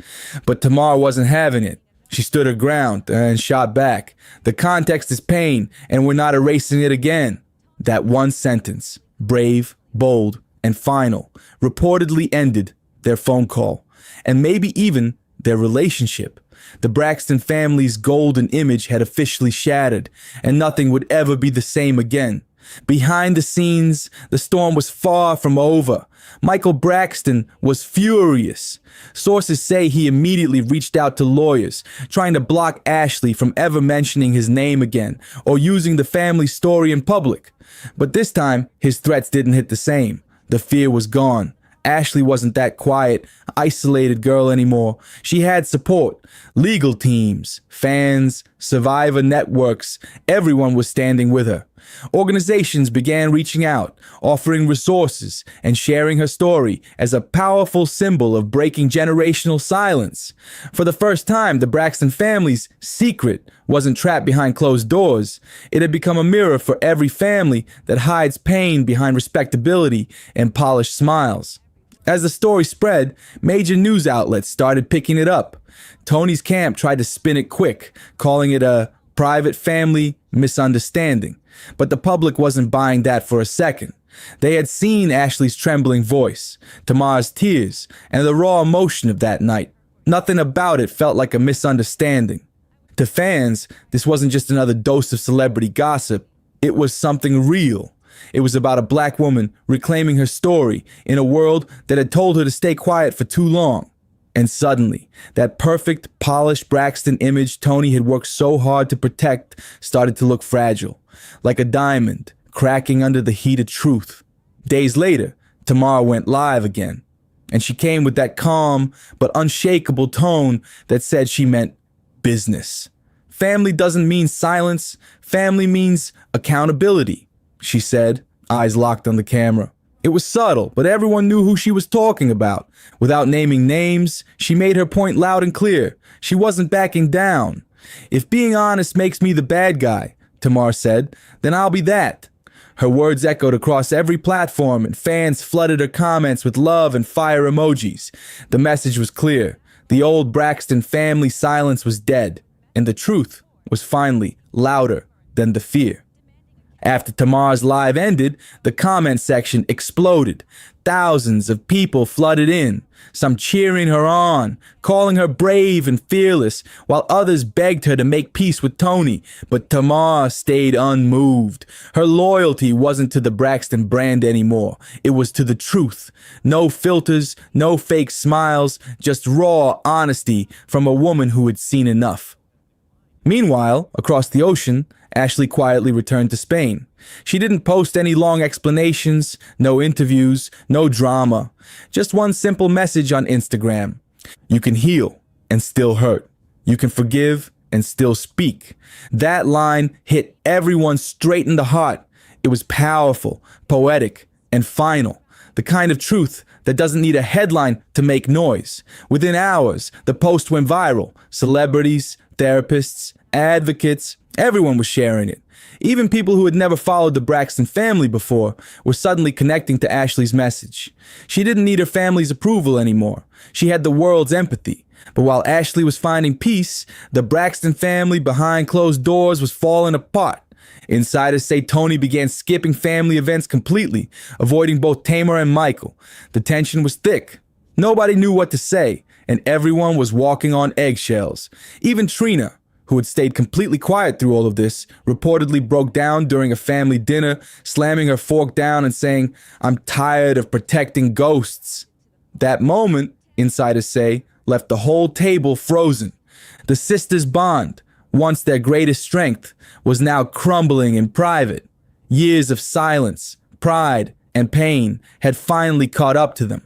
But Tamar wasn't having it. She stood her ground and shot back. "The context is pain, and we're not erasing it again." That one sentence, brave, bold, and final, reportedly ended their phone call, and maybe even their relationship. The Braxton family's golden image had officially shattered, and nothing would ever be the same again. Behind the scenes, the storm was far from over. Michael Braxton was furious. Sources say he immediately reached out to lawyers, trying to block Ashley from ever mentioning his name again or using the family story in public. But this time, his threats didn't hit the same. The fear was gone. Ashley wasn't that quiet, isolated girl anymore. She had support. Legal teams, fans, survivor networks, everyone was standing with her. Organizations began reaching out, offering resources, and sharing her story as a powerful symbol of breaking generational silence. For the first time, the Braxton family's secret wasn't trapped behind closed doors. It had become a mirror for every family that hides pain behind respectability and polished smiles. As the story spread, major news outlets started picking it up. Tony's camp tried to spin it quick, calling it a private family misunderstanding. But the public wasn't buying that for a second. They had seen Ashley's trembling voice, Tamar's tears, and the raw emotion of that night. Nothing about it felt like a misunderstanding. To fans, this wasn't just another dose of celebrity gossip. It was something real. It was about a black woman reclaiming her story in a world that had told her to stay quiet for too long. And suddenly, that perfect, polished Braxton image Tony had worked so hard to protect started to look fragile, like a diamond cracking under the heat of truth. Days later, Tamar went live again, and she came with that calm but unshakable tone that said she meant business. Family doesn't mean silence. Family means accountability, she said, eyes locked on the camera. It was subtle, but everyone knew who she was talking about. Without naming names, she made her point loud and clear. She wasn't backing down. If being honest makes me the bad guy, Tamar said, then I'll be that. Her words echoed across every platform, and fans flooded her comments with love and fire emojis. The message was clear. The old Braxton family silence was dead, and the truth was finally louder than the fear. After Tamar's live ended, the comment section exploded. Thousands of people flooded in, some cheering her on, calling her brave and fearless, while others begged her to make peace with Tony. But Tamar stayed unmoved. Her loyalty wasn't to the Braxton brand anymore. It was to the truth. No filters, no fake smiles, just raw honesty from a woman who had seen enough. Meanwhile, across the ocean, Ashley quietly returned to Spain. She didn't post any long explanations, no interviews, no drama. Just one simple message on Instagram. You can heal and still hurt. You can forgive and still speak. That line hit everyone straight in the heart. It was powerful, poetic, and final. The kind of truth that doesn't need a headline to make noise. Within hours, the post went viral. Celebrities, therapists, advocates, everyone was sharing it. Even people who had never followed the Braxton family before were suddenly connecting to Ashley's message. She didn't need her family's approval anymore. She had the world's empathy. But while Ashley was finding peace, the Braxton family behind closed doors was falling apart. Insiders say Tony began skipping family events completely, avoiding both Tamar and Michael. The tension was thick. Nobody knew what to say, and everyone was walking on eggshells. Even Trina, who had stayed completely quiet through all of this, reportedly broke down during a family dinner, slamming her fork down and saying, "I'm tired of protecting ghosts." That moment, insiders say, left the whole table frozen. The sisters' bond, once their greatest strength, was now crumbling in private. Years of silence, pride, and pain had finally caught up to them.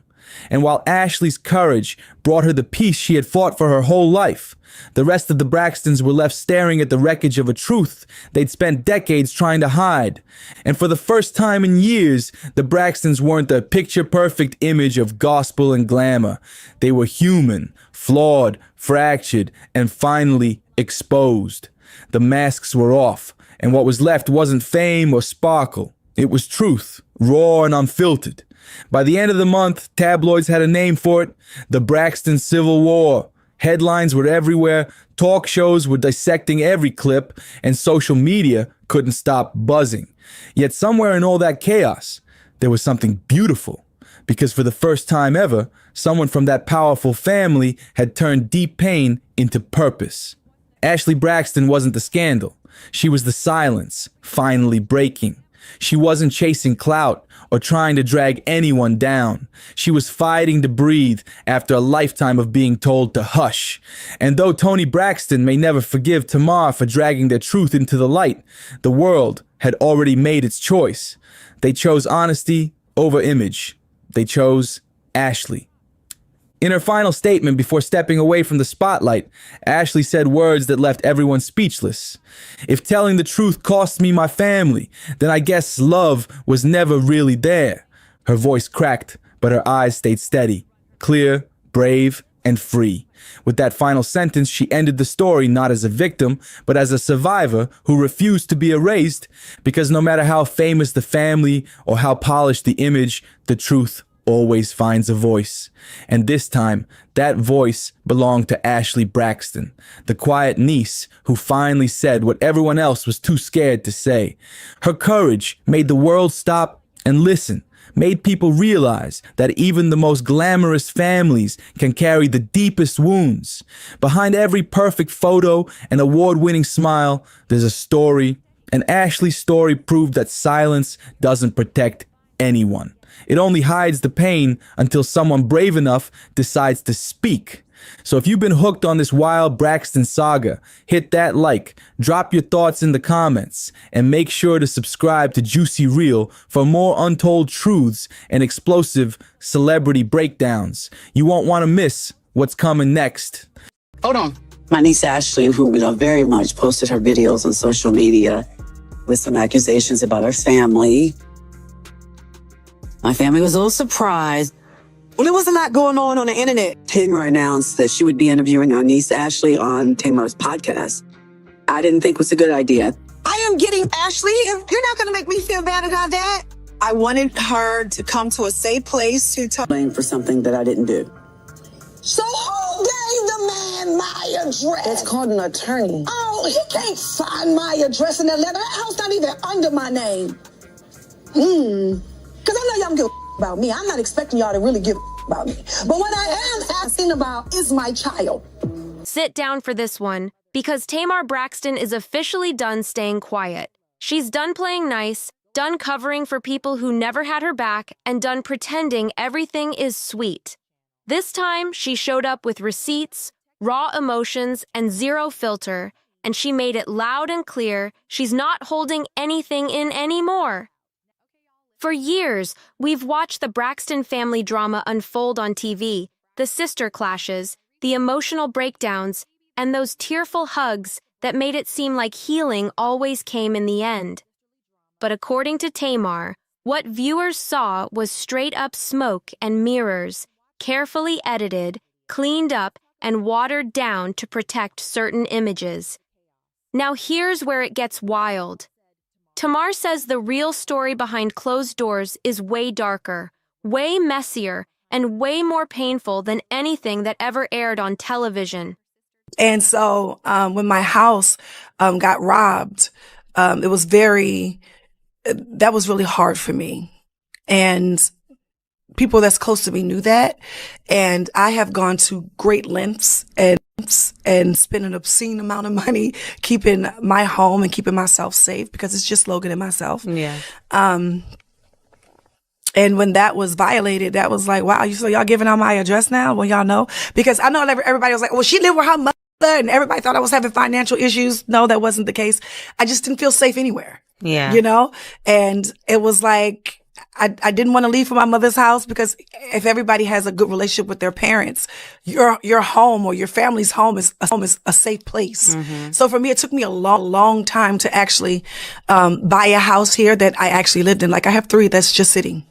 And while Ashley's courage brought her the peace she had fought for her whole life, the rest of the Braxtons were left staring at the wreckage of a truth they'd spent decades trying to hide. And for the first time in years, the Braxtons weren't the picture-perfect image of gospel and glamour. They were human, flawed, fractured, and finally exposed. The masks were off, and what was left wasn't fame or sparkle. It was truth, raw and unfiltered. By the end of the month, tabloids had a name for it: the Braxton Civil War. Headlines were everywhere, talk shows were dissecting every clip, and social media couldn't stop buzzing. Yet somewhere in all that chaos, there was something beautiful. Because for the first time ever, someone from that powerful family had turned deep pain into purpose. Ashley Braxton wasn't the scandal. She was the silence, finally breaking. She wasn't chasing clout or trying to drag anyone down. She was fighting to breathe after a lifetime of being told to hush. And though Tony Braxton may never forgive Tamar for dragging their truth into the light, the world had already made its choice. They chose honesty over image. They chose Ashley. In her final statement before stepping away from the spotlight, Ashley said words that left everyone speechless. If telling the truth cost me my family, then I guess love was never really there. Her voice cracked, but her eyes stayed steady, clear, brave, and free. With that final sentence, she ended the story not as a victim, but as a survivor who refused to be erased, because no matter how famous the family or how polished the image, the truth always finds a voice. And this time, that voice belonged to Ashley Braxton, the quiet niece who finally said what everyone else was too scared to say. Her courage made the world stop and listen, made people realize that even the most glamorous families can carry the deepest wounds. Behind every perfect photo and award-winning smile, there's a story, and Ashley's story proved that silence doesn't protect anyone. It only hides the pain until someone brave enough decides to speak. So if you've been hooked on this wild Braxton saga, hit that like, drop your thoughts in the comments, and make sure to subscribe to JUicyReel for more untold truths and explosive celebrity breakdowns. You won't want to miss what's coming next. Hold on. My niece Ashley, who very much posted her videos on social media with some accusations about her family. My family was a little surprised. Well, there was a lot going on the internet. Tamar announced that she would be interviewing our niece Ashley on Tamar's podcast. I didn't think it was a good idea. I am getting Ashley. You're not going to make me feel bad about that. I wanted her to come to a safe place to talk. Blame for something that I didn't do. So who gave the man my address? It's called an attorney. Oh, he can't find my address in that letter. That house not even under my name. Because I know y'all don't give a about me. I'm not expecting y'all to really give a about me. But what I am asking about is my child. Sit down for this one, because Tamar Braxton is officially done staying quiet. She's done playing nice, done covering for people who never had her back, and done pretending everything is sweet. This time, she showed up with receipts, raw emotions, and zero filter, and she made it loud and clear she's not holding anything in anymore. For years, we've watched the Braxton family drama unfold on TV, the sister clashes, the emotional breakdowns, and those tearful hugs that made it seem like healing always came in the end. But according to Tamar, what viewers saw was straight-up smoke and mirrors, carefully edited, cleaned up, and watered down to protect certain images. Now here's where it gets wild. Tamar says the real story behind closed doors is way darker, way messier, and way more painful than anything that ever aired on television. And so when my house got robbed, that was really hard for me. And people that's close to me knew that. And I have gone to great lengths and spend an obscene amount of money keeping my home and keeping myself safe, because it's just Logan and myself. Yeah. And when that was violated, that was like, wow, so y'all giving out my address now? Well, y'all know. Because I know everybody was like, well, she lived with her mother, and everybody thought I was having financial issues. No, that wasn't the case. I just didn't feel safe anywhere. Yeah. You know? And it was like, I didn't want to leave from my mother's house, because if everybody has a good relationship with their parents, your home or your family's home is a safe place. Mm-hmm. So for me, it took me a long time to actually buy a house here that I actually lived in. Like, I have 3 that's just sitting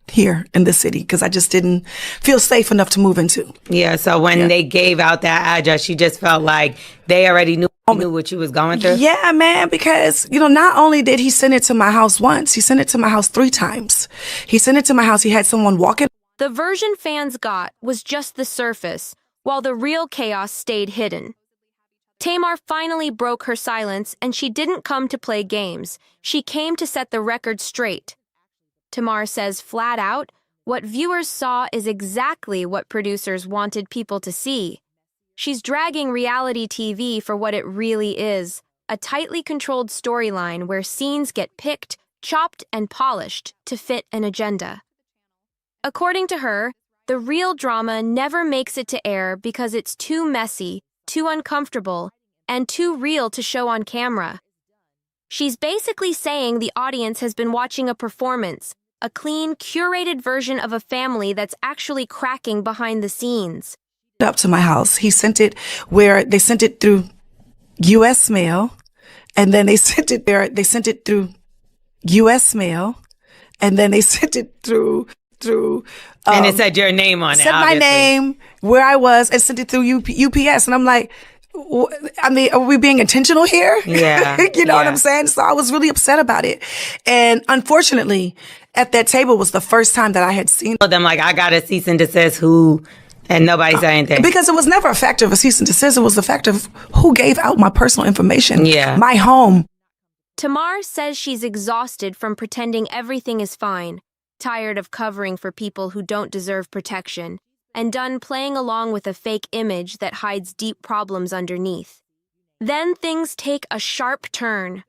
here in the city because I just didn't feel safe enough to move into. Yeah, so when they gave out that address, she just felt like they already knew what you was going through? Yeah, man, because, not only did he send it to my house once, he sent it to my house 3 times. He sent it to my house. He had someone walk in. The version fans got was just the surface, while the real chaos stayed hidden. Tamar finally broke her silence, and she didn't come to play games. She came to set the record straight. Tamar says flat out, what viewers saw is exactly what producers wanted people to see. She's dragging reality TV for what it really is, a tightly controlled storyline where scenes get picked, chopped, and polished to fit an agenda. According to her, the real drama never makes it to air because it's too messy, too uncomfortable, and too real to show on camera. She's basically saying the audience has been watching a performance, a clean, curated version of a family that's actually cracking behind the scenes. Up to my house. He sent it where they sent it through U.S. mail, and then they sent it there. They sent it through U.S. mail, and then they sent it through. And it said your name on it. Said my name, where I was, and sent it through UPS. And I'm like, I mean, are we being intentional here? Yeah. You know what I'm saying? So I was really upset about it. And unfortunately, at that table was the first time that I had seen them. Like, I got a cease and desist. Who? And nobody said anything. Because it was never a factor of a cease and desist. It was a factor of who gave out my personal information. Yeah. My home. Tamar says she's exhausted from pretending everything is fine, tired of covering for people who don't deserve protection, and done playing along with a fake image that hides deep problems underneath. Then things take a sharp turn.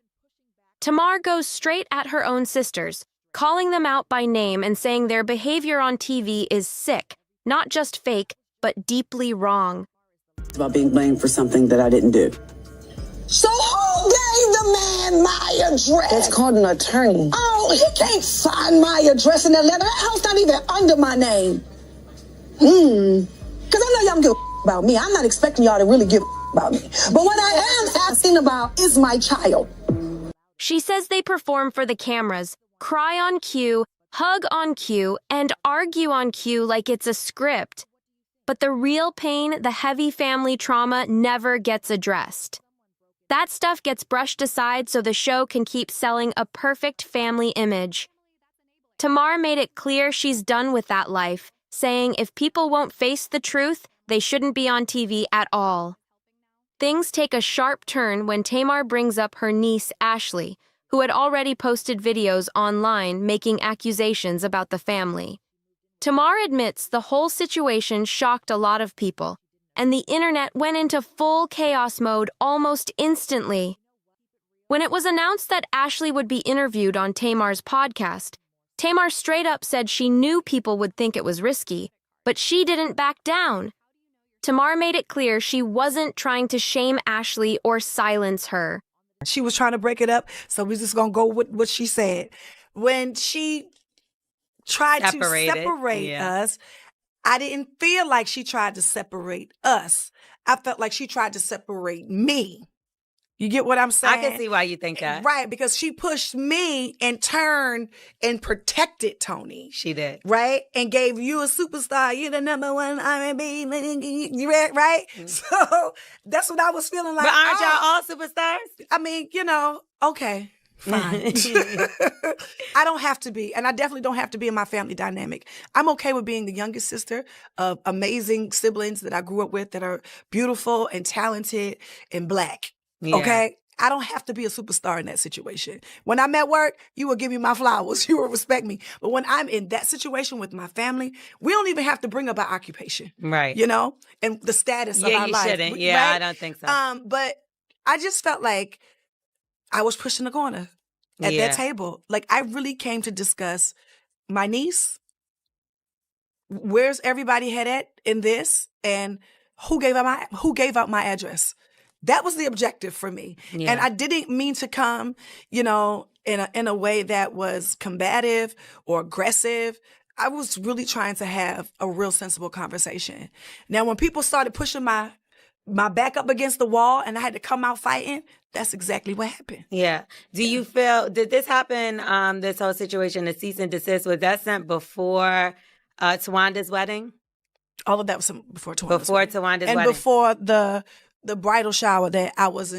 Tamar goes straight at her own sisters, calling them out by name and saying their behavior on TV is sick, not just fake, but deeply wrong. It's about being blamed for something that I didn't do. So who gave the man my address? It's called an attorney. Oh, he can't sign my address in that letter. That house not even under my name. Because I know y'all don't give a about me. I'm not expecting y'all to really give a about me. But what I am asking about is my child. She says they perform for the cameras, cry on cue, hug on cue, and argue on cue like it's a script. But the real pain, the heavy family trauma, never gets addressed. That stuff gets brushed aside so the show can keep selling a perfect family image. Tamar made it clear she's done with that life, saying if people won't face the truth, they shouldn't be on TV at all. Things take a sharp turn when Tamar brings up her niece, Ashley, who had already posted videos online making accusations about the family. Tamar admits the whole situation shocked a lot of people, and the internet went into full chaos mode almost instantly. When it was announced that Ashley would be interviewed on Tamar's podcast, Tamar straight up said she knew people would think it was risky, but she didn't back down. Tamar made it clear she wasn't trying to shame Ashley or silence her. She was trying to break it up, so we're just going to go with what she said. When she tried to separate us, I didn't feel like she tried to separate us. I felt like she tried to separate me. You get what I'm saying? I can see why you think that. Right, because she pushed me and turned and protected Tony. She did. Right? And gave you a superstar. You're the number one R&B. Right? So that's what I was feeling like. But aren't y'all all superstars? I mean, you know, okay. Fine. I don't have to be, and I definitely don't have to be in my family dynamic. I'm okay with being the youngest sister of amazing siblings that I grew up with that are beautiful and talented and Black. Yeah. Okay? I don't have to be a superstar in that situation. When I'm at work, you will give me my flowers. You will respect me. But when I'm in that situation with my family, we don't even have to bring up our occupation. Right. You know? And the status of our life. Yeah, you shouldn't. Yeah, right? I don't think so. But I just felt like I was pushed in the corner at that table. Like, I really came to discuss my niece, where's everybody head at in this, and who gave out my address. That was the objective for me. Yeah. And I didn't mean to come, you know, in a way that was combative or aggressive. I was really trying to have a real sensible conversation. Now, when people started pushing my back up against the wall and I had to come out fighting, that's exactly what happened. Yeah. Do you feel, did this happen, this whole situation, the cease and desist, was that sent before Tawanda's wedding? All of that was before Tawanda's wedding. Before Tawanda's wedding. And before the bridal shower that I was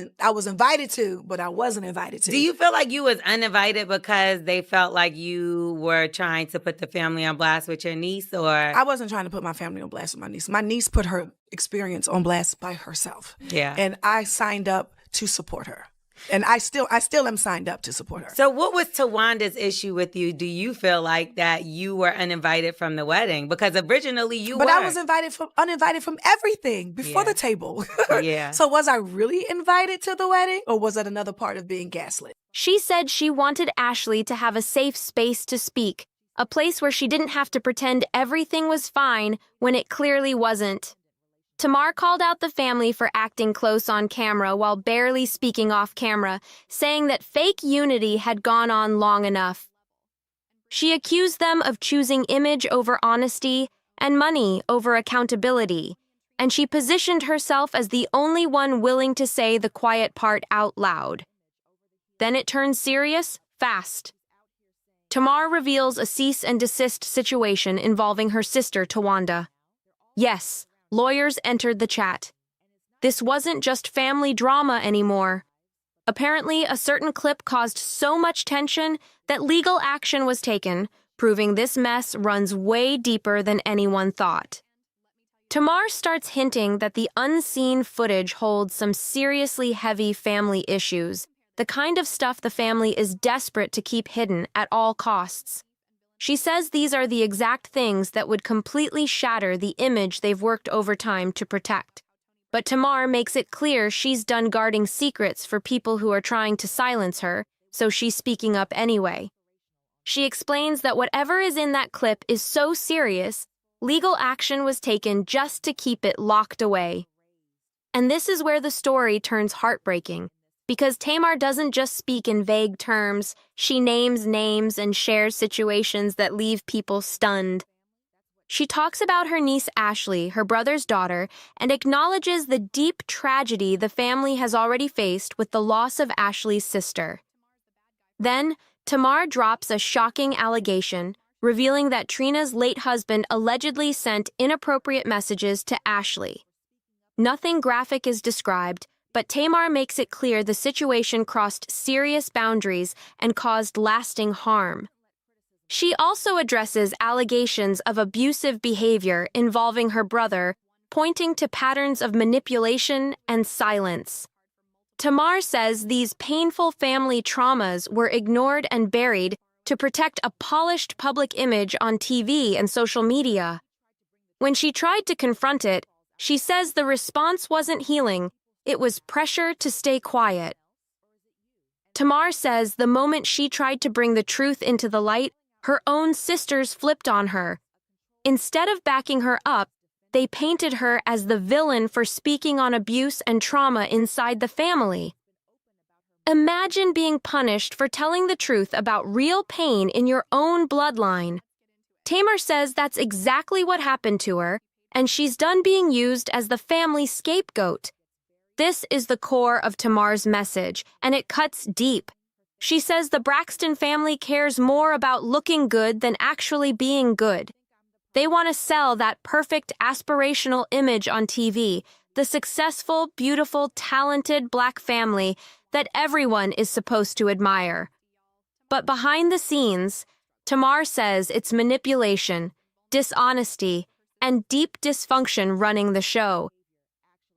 invited to, but I wasn't invited to. Do you feel like you was uninvited because they felt like you were trying to put the family on blast with your niece, or? I wasn't trying to put my family on blast with my niece. My niece put her experience on blast by herself. Yeah. And I signed up to support her. And I still am signed up to support her. So what was Tawanda's issue with you? Do you feel like that you were uninvited from the wedding? Because originally you were. But I was uninvited from everything before the table. Yeah. So was I really invited to the wedding, or was that another part of being gaslit? She said she wanted Ashley to have a safe space to speak, a place where she didn't have to pretend everything was fine when it clearly wasn't. Tamar called out the family for acting close on camera while barely speaking off camera, saying that fake unity had gone on long enough. She accused them of choosing image over honesty and money over accountability, and she positioned herself as the only one willing to say the quiet part out loud. Then it turned serious, fast. Tamar reveals a cease and desist situation involving her sister, Tawanda. Yes, lawyers entered the chat. This wasn't just family drama anymore. Apparently, a certain clip caused so much tension that legal action was taken, proving this mess runs way deeper than anyone thought. Tamar starts hinting that the unseen footage holds some seriously heavy family issues, the kind of stuff the family is desperate to keep hidden at all costs. She says these are the exact things that would completely shatter the image they've worked overtime to protect. But Tamar makes it clear she's done guarding secrets for people who are trying to silence her, so she's speaking up anyway. She explains that whatever is in that clip is so serious, legal action was taken just to keep it locked away. And this is where the story turns heartbreaking, because Tamar doesn't just speak in vague terms, she names names and shares situations that leave people stunned. She talks about her niece Ashley, her brother's daughter, and acknowledges the deep tragedy the family has already faced with the loss of Ashley's sister. Then, Tamar drops a shocking allegation, revealing that Trina's late husband allegedly sent inappropriate messages to Ashley. Nothing graphic is described, but Tamar makes it clear the situation crossed serious boundaries and caused lasting harm. She also addresses allegations of abusive behavior involving her brother, pointing to patterns of manipulation and silence. Tamar says these painful family traumas were ignored and buried to protect a polished public image on TV and social media. When she tried to confront it, she says the response wasn't healing, it was pressure to stay quiet. Tamar says the moment she tried to bring the truth into the light, her own sisters flipped on her. Instead of backing her up, they painted her as the villain for speaking on abuse and trauma inside the family. Imagine being punished for telling the truth about real pain in your own bloodline. Tamar says that's exactly what happened to her, and she's done being used as the family scapegoat. This is the core of Tamar's message, and it cuts deep. She says the Braxton family cares more about looking good than actually being good. They want to sell that perfect aspirational image on TV, the successful, beautiful, talented Black family that everyone is supposed to admire. But behind the scenes, Tamar says it's manipulation, dishonesty, and deep dysfunction running the show.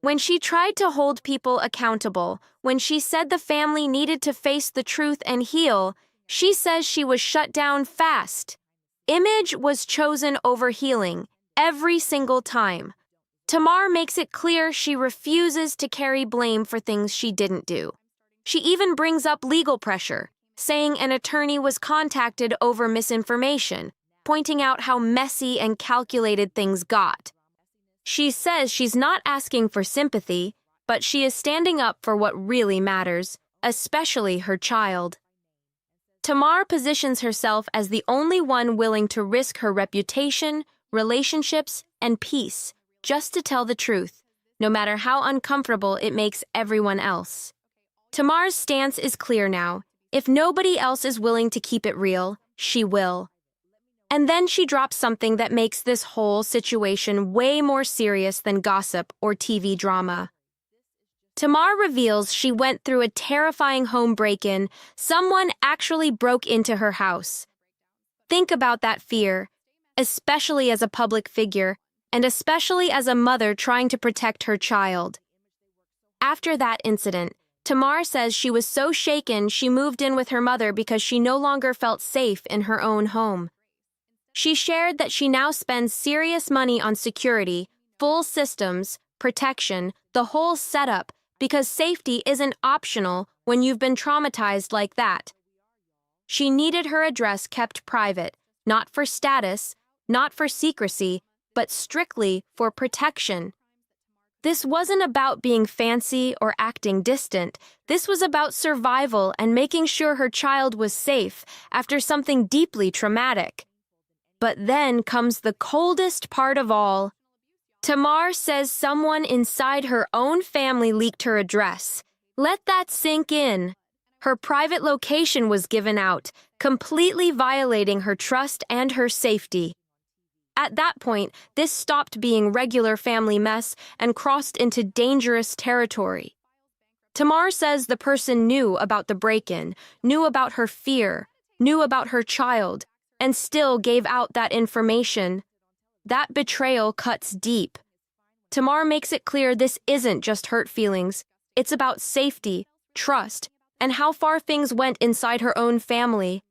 When she tried to hold people accountable, when she said the family needed to face the truth and heal, she says she was shut down fast. Image was chosen over healing, every single time. Tamar makes it clear she refuses to carry blame for things she didn't do. She even brings up legal pressure, saying an attorney was contacted over misinformation, pointing out how messy and calculated things got. She says she's not asking for sympathy, but she is standing up for what really matters, especially her child. Tamar positions herself as the only one willing to risk her reputation, relationships, and peace just to tell the truth, no matter how uncomfortable it makes everyone else. Tamar's stance is clear now. If nobody else is willing to keep it real, she will. And then she drops something that makes this whole situation way more serious than gossip or TV drama. Tamar reveals she went through a terrifying home break-in. Someone actually broke into her house. Think about that fear, especially as a public figure, and especially as a mother trying to protect her child. After that incident, Tamar says she was so shaken she moved in with her mother because she no longer felt safe in her own home. She shared that she now spends serious money on security, full systems, protection, the whole setup, because safety isn't optional when you've been traumatized like that. She needed her address kept private, not for status, not for secrecy, but strictly for protection. This wasn't about being fancy or acting distant. This was about survival and making sure her child was safe after something deeply traumatic. But then comes the coldest part of all. Tamar says someone inside her own family leaked her address. Let that sink in. Her private location was given out, completely violating her trust and her safety. At that point, this stopped being regular family mess and crossed into dangerous territory. Tamar says the person knew about the break-in, knew about her fear, knew about her child, and still gave out that information. That betrayal cuts deep. Tamar makes it clear this isn't just hurt feelings. It's about safety, trust, and how far things went inside her own family.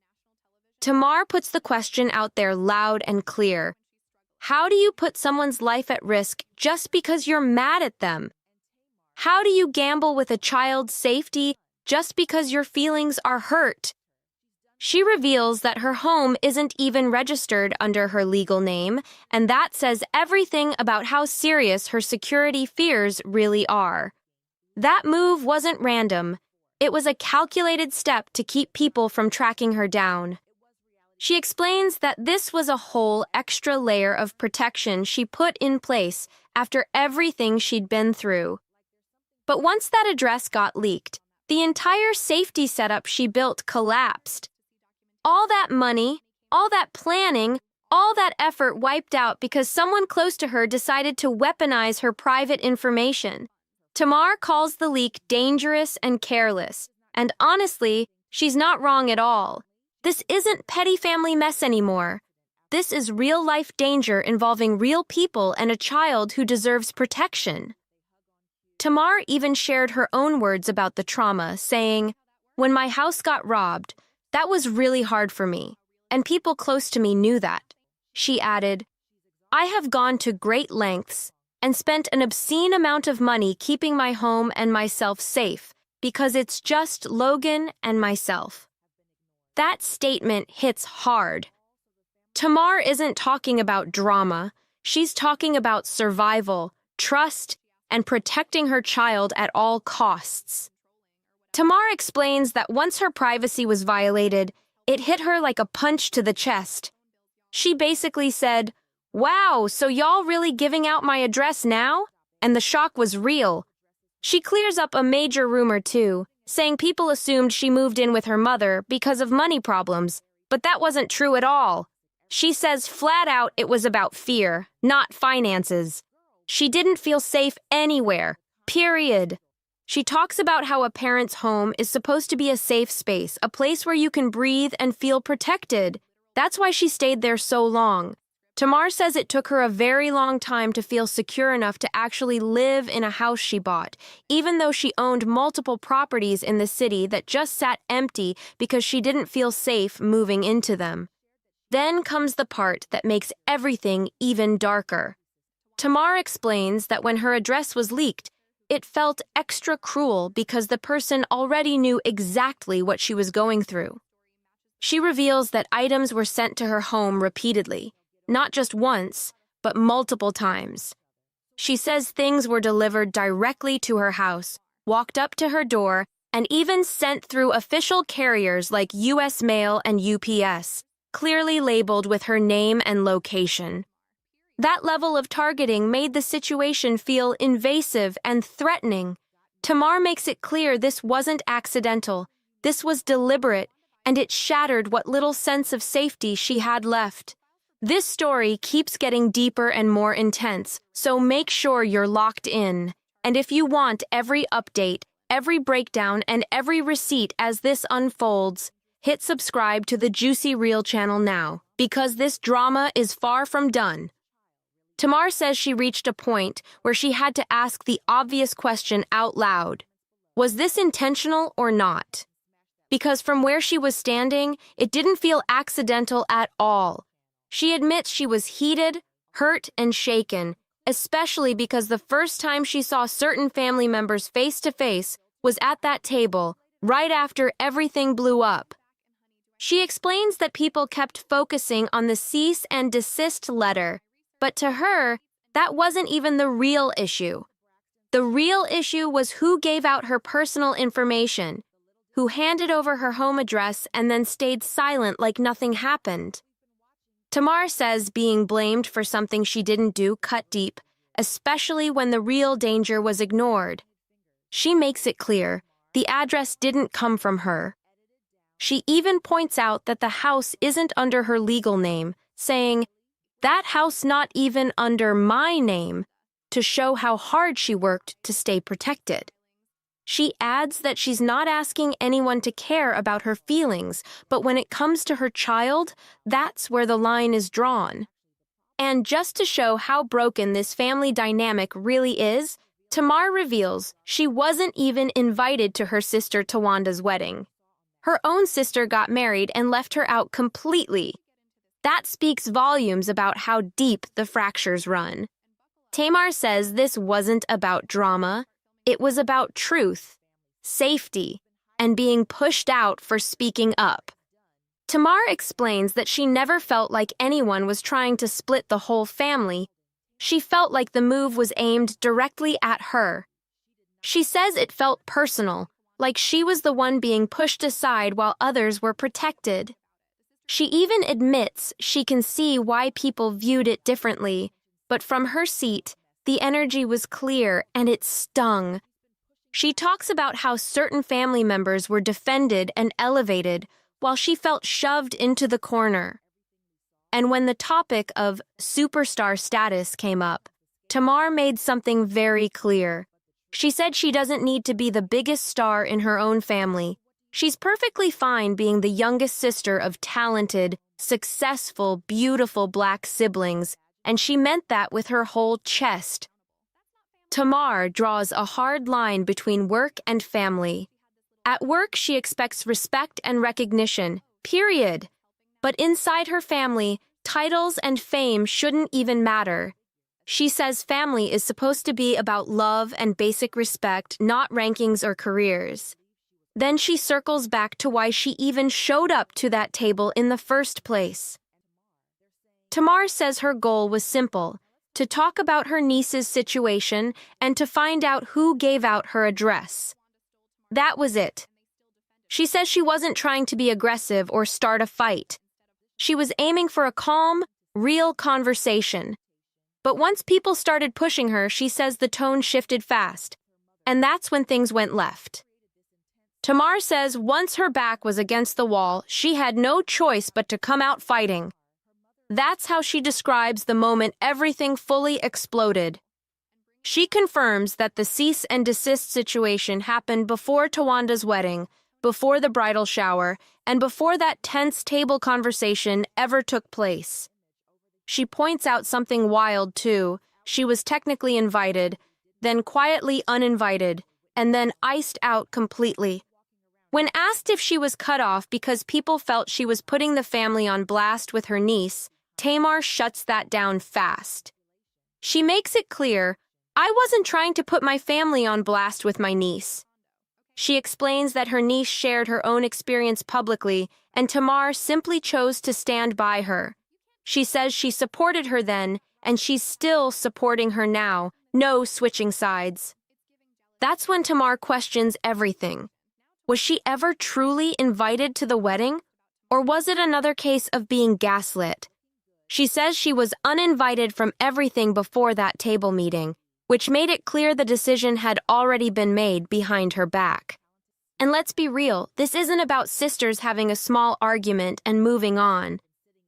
Tamar puts the question out there loud and clear. How do you put someone's life at risk just because you're mad at them? How do you gamble with a child's safety just because your feelings are hurt? She reveals that her home isn't even registered under her legal name, and that says everything about how serious her security fears really are. That move wasn't random. It was a calculated step to keep people from tracking her down. She explains that this was a whole extra layer of protection she put in place after everything she'd been through. But once that address got leaked, the entire safety setup she built collapsed. All that money, all that planning, all that effort wiped out because someone close to her decided to weaponize her private information. Tamar calls the leak dangerous and careless, and honestly, she's not wrong at all. This isn't petty family mess anymore. This is real-life danger involving real people and a child who deserves protection. Tamar even shared her own words about the trauma, saying, "When my house got robbed, that was really hard for me, and people close to me knew that." She added, "I have gone to great lengths and spent an obscene amount of money keeping my home and myself safe because it's just Logan and myself." That statement hits hard. Tamar isn't talking about drama. She's talking about survival, trust, and protecting her child at all costs. Tamar explains that once her privacy was violated, it hit her like a punch to the chest. She basically said, "Wow, so y'all really giving out my address now?" And the shock was real. She clears up a major rumor too, saying people assumed she moved in with her mother because of money problems, but that wasn't true at all. She says flat out it was about fear, not finances. She didn't feel safe anywhere, period. She talks about how a parent's home is supposed to be a safe space, a place where you can breathe and feel protected. That's why she stayed there so long. Tamar says it took her a very long time to feel secure enough to actually live in a house she bought, even though she owned multiple properties in the city that just sat empty because she didn't feel safe moving into them. Then comes the part that makes everything even darker. Tamar explains that when her address was leaked, it felt extra cruel because the person already knew exactly what she was going through. She reveals that items were sent to her home repeatedly, not just once, but multiple times. She says things were delivered directly to her house, walked up to her door, and even sent through official carriers like US Mail and UPS, clearly labeled with her name and location. That level of targeting made the situation feel invasive and threatening. Tamar makes it clear this wasn't accidental, this was deliberate, and it shattered what little sense of safety she had left. This story keeps getting deeper and more intense, so make sure you're locked in. And if you want every update, every breakdown, and every receipt as this unfolds, hit subscribe to the JUicyReel channel now, because this drama is far from done. Tamar says she reached a point where she had to ask the obvious question out loud. Was this intentional or not? Because from where she was standing, it didn't feel accidental at all. She admits she was heated, hurt, and shaken, especially because the first time she saw certain family members face to face was at that table, right after everything blew up. She explains that people kept focusing on the cease and desist letter, but to her, that wasn't even the real issue. The real issue was who gave out her personal information, who handed over her home address and then stayed silent like nothing happened. Tamar says being blamed for something she didn't do cut deep, especially when the real danger was ignored. She makes it clear the address didn't come from her. She even points out that the house isn't under her legal name, saying, "That house not even under my name," to show how hard she worked to stay protected. She adds that she's not asking anyone to care about her feelings, but when it comes to her child, that's where the line is drawn. And just to show how broken this family dynamic really is, Tamar reveals she wasn't even invited to her sister Tawanda's wedding. Her own sister got married and left her out completely. That speaks volumes about how deep the fractures run. Tamar says this wasn't about drama. It was about truth, safety, and being pushed out for speaking up. Tamar explains that she never felt like anyone was trying to split the whole family. She felt like the move was aimed directly at her. She says it felt personal, like she was the one being pushed aside while others were protected. She even admits she can see why people viewed it differently, but from her seat, the energy was clear and it stung. She talks about how certain family members were defended and elevated while she felt shoved into the corner. And when the topic of superstar status came up, Tamar made something very clear. She said she doesn't need to be the biggest star in her own family. She's perfectly fine being the youngest sister of talented, successful, beautiful Black siblings, and she meant that with her whole chest. Tamar draws a hard line between work and family. At work, she expects respect and recognition, period. But inside her family, titles and fame shouldn't even matter. She says family is supposed to be about love and basic respect, not rankings or careers. Then she circles back to why she even showed up to that table in the first place. Tamar says her goal was simple: to talk about her niece's situation and to find out who gave out her address. That was it. She says she wasn't trying to be aggressive or start a fight. She was aiming for a calm, real conversation. But once people started pushing her, she says the tone shifted fast. And that's when things went left. Tamar says once her back was against the wall, she had no choice but to come out fighting. That's how she describes the moment everything fully exploded. She confirms that the cease and desist situation happened before Tawanda's wedding, before the bridal shower, and before that tense table conversation ever took place. She points out something wild, too. She was technically invited, then quietly uninvited, and then iced out completely. When asked if she was cut off because people felt she was putting the family on blast with her niece, Tamar shuts that down fast. She makes it clear, "I wasn't trying to put my family on blast with my niece." She explains that her niece shared her own experience publicly, and Tamar simply chose to stand by her. She says she supported her then, and she's still supporting her now, no switching sides. That's when Tamar questions everything. Was she ever truly invited to the wedding? Or was it another case of being gaslit? She says she was uninvited from everything before that table meeting, which made it clear the decision had already been made behind her back. And let's be real, this isn't about sisters having a small argument and moving on.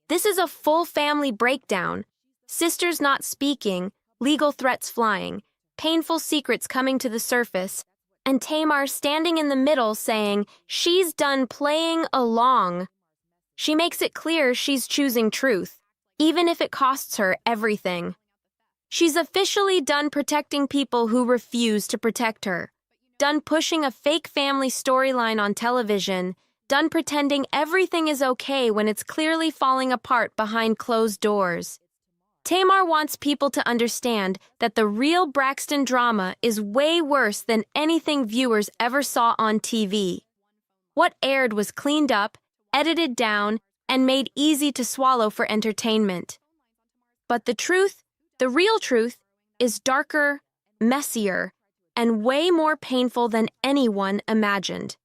This is a full family breakdown. Sisters not speaking, legal threats flying, painful secrets coming to the surface, and Tamar standing in the middle saying she's done playing along. She makes it clear she's choosing truth, even if it costs her everything. She's officially done protecting people who refuse to protect her, done pushing a fake family storyline on television, done pretending everything is okay when it's clearly falling apart behind closed doors. Tamar wants people to understand that the real Braxton drama is way worse than anything viewers ever saw on TV. What aired was cleaned up, edited down, and made easy to swallow for entertainment. But the truth, the real truth, is darker, messier, and way more painful than anyone imagined.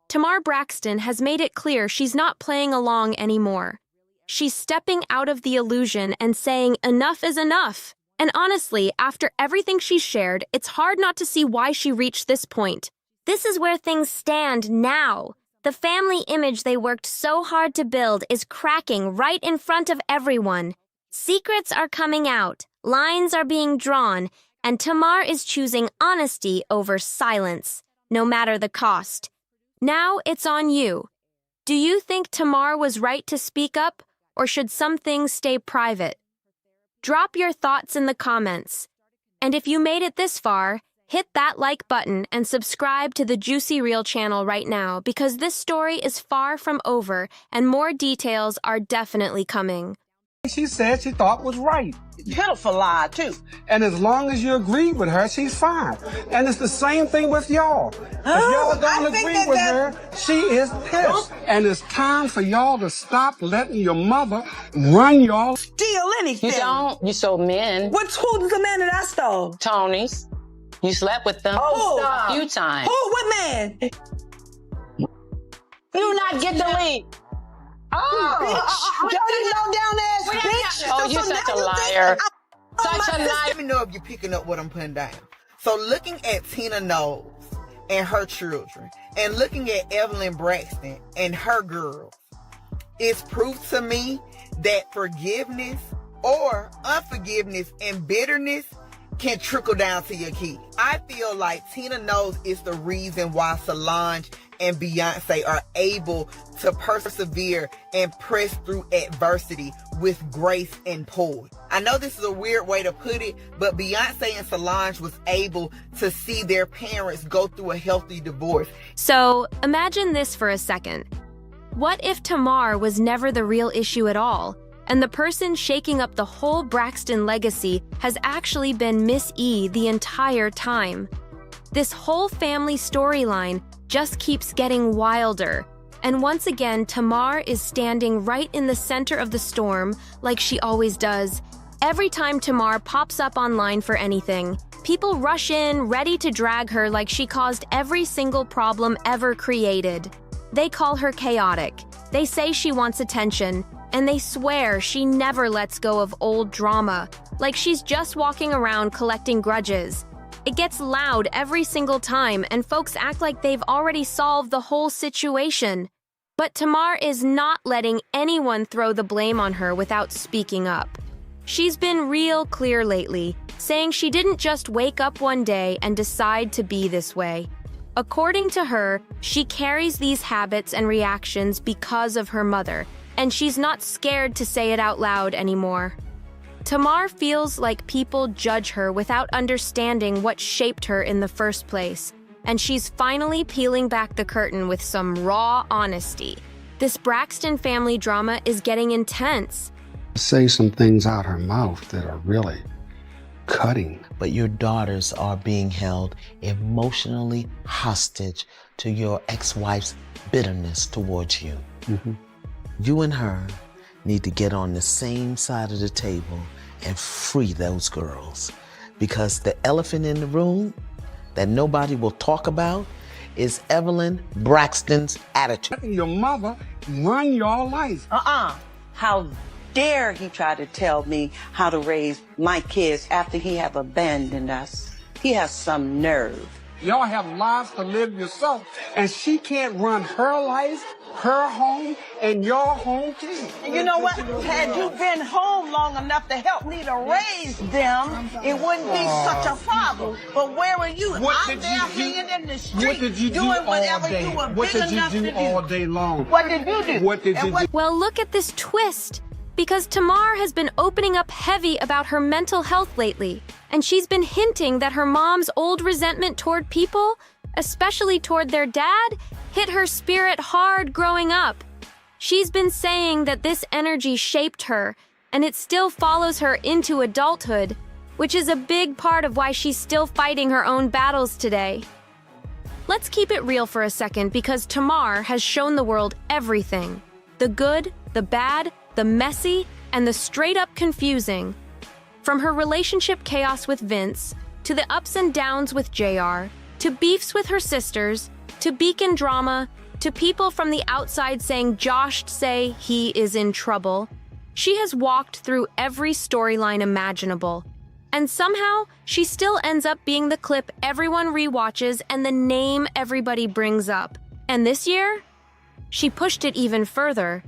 Tamar Braxton has made it clear she's not playing along anymore. She's stepping out of the illusion and saying enough is enough. And honestly, after everything she's shared, it's hard not to see why she reached this point. This is where things stand now. The family image they worked so hard to build is cracking right in front of everyone. Secrets are coming out, lines are being drawn, and Tamar is choosing honesty over silence, no matter the cost. Now it's on you. Do you think Tamar was right to speak up, or should some things stay private? Drop your thoughts in the comments. And if you made it this far, hit that like button and subscribe to the JUicyReel channel right now because this story is far from over and more details are definitely coming. She said she thought was right. Pitiful lie, too. And as long as you agree with her, she's fine. And it's the same thing with y'all. If y'all don't agree with her, she is pissed. And it's time for y'all to stop letting your mother run y'all. Steal anything. You don't. You stole men. Who's the man that I stole? Tony's. You slept with them Oh, a few times. Who? What man? You not get the lead. Oh, Dirty, low-down ass bitch. Oh, you're such a liar. Such a liar. Let me know if you're picking up what I'm putting down. So looking at Tina Knowles and her children, and looking at Evelyn Braxton and her girls, it's proof to me that forgiveness or unforgiveness and bitterness can trickle down to your kids. I feel like Tina Knowles is the reason why Solange and Beyonce are able to persevere and press through adversity with grace and poise. I know this is a weird way to put it, but Beyonce and Solange was able to see their parents go through a healthy divorce. So, imagine this for a second. What if Tamar was never the real issue at all, and the person shaking up the whole Braxton legacy has actually been Miss E the entire time? This whole family storyline just keeps getting wilder. And once again, Tamar is standing right in the center of the storm, like she always does. Every time Tamar pops up online for anything, people rush in, ready to drag her like she caused every single problem ever created. They call her chaotic. They say she wants attention, and they swear she never lets go of old drama, like she's just walking around collecting grudges. It gets loud every single time, and folks act like they've already solved the whole situation. But Tamar is not letting anyone throw the blame on her without speaking up. She's been real clear lately, saying she didn't just wake up one day and decide to be this way. According to her, she carries these habits and reactions because of her mother, and she's not scared to say it out loud anymore. Tamar feels like people judge her without understanding what shaped her in the first place, and she's finally peeling back the curtain with some raw honesty. This Braxton family drama is getting intense. Say some things out her mouth that are really cutting. But your daughters are being held emotionally hostage to your ex-wife's bitterness towards you. Mm-hmm. You and her need to get on the same side of the table and free those girls. Because the elephant in the room that nobody will talk about is Evelyn Braxton's attitude. Your mother run your life. How dare he try to tell me how to raise my kids after he have abandoned us? He has some nerve. Y'all have lives to live yourself, and she can't run her life, her home, and your home too. And you know what? Had you been home long enough to help me to raise them, it wouldn't be such a problem. But where were you? I'm there hanging in the street. What did you do doing whatever all day? you were What big did you enough do to all day long? What did you do? What did you do? Well, look at this twist. Because Tamar has been opening up heavy about her mental health lately, and she's been hinting that her mom's old resentment toward people, especially toward their dad, hit her spirit hard growing up. She's been saying that this energy shaped her, and it still follows her into adulthood, which is a big part of why she's still fighting her own battles today. Let's keep it real for a second, because Tamar has shown the world everything. The good, the bad, the messy, and the straight-up confusing. From her relationship chaos with Vince, to the ups and downs with JR, to beefs with her sisters, to Beacon drama, to people from the outside saying Josh'd say he is in trouble. She has walked through every storyline imaginable. And somehow, she still ends up being the clip everyone rewatches and the name everybody brings up. And this year, she pushed it even further.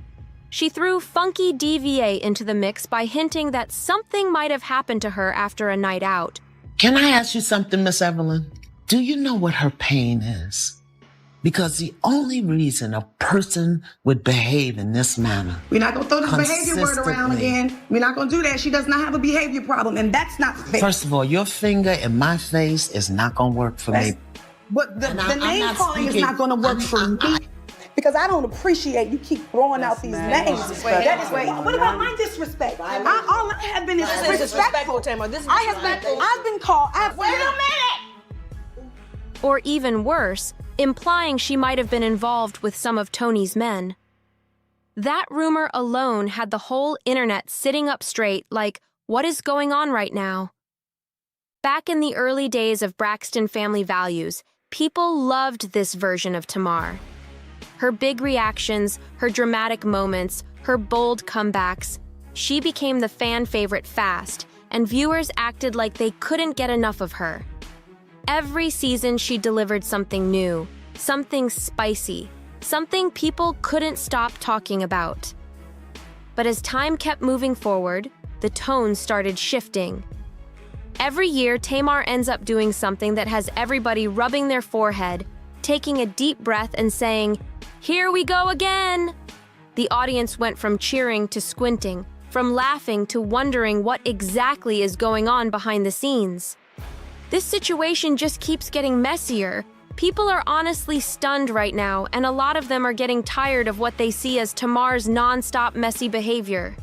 She threw funky DVA into the mix by hinting that something might have happened to her after a night out. Can I ask you something, Miss Evelyn? Do you know what her pain is? Because the only reason a person would behave in this manner. We're not going to throw this behavior word around again. We're not going to do that. She does not have a behavior problem, and that's not fair. First of all, your finger in my face is not going to work for me. But the name calling is not going to work for me. Because I don't appreciate you keep throwing out these names. What about my disrespect? All I have been is disrespectful. I've been called. Wait a minute! Or even worse, implying she might have been involved with some of Tony's men. That rumor alone had the whole internet sitting up straight like, what is going on right now? Back in the early days of Braxton Family Values, people loved this version of Tamar. Her big reactions, her dramatic moments, her bold comebacks. She became the fan favorite fast, and viewers acted like they couldn't get enough of her. Every season she delivered something new, something spicy, something people couldn't stop talking about. But as time kept moving forward, the tone started shifting. Every year, Tamar ends up doing something that has everybody rubbing their forehead, taking a deep breath and saying, "Here we go again!" The audience went from cheering to squinting, from laughing to wondering what exactly is going on behind the scenes. This situation just keeps getting messier. People are honestly stunned right now, and a lot of them are getting tired of what they see as Tamar's non-stop messy behavior.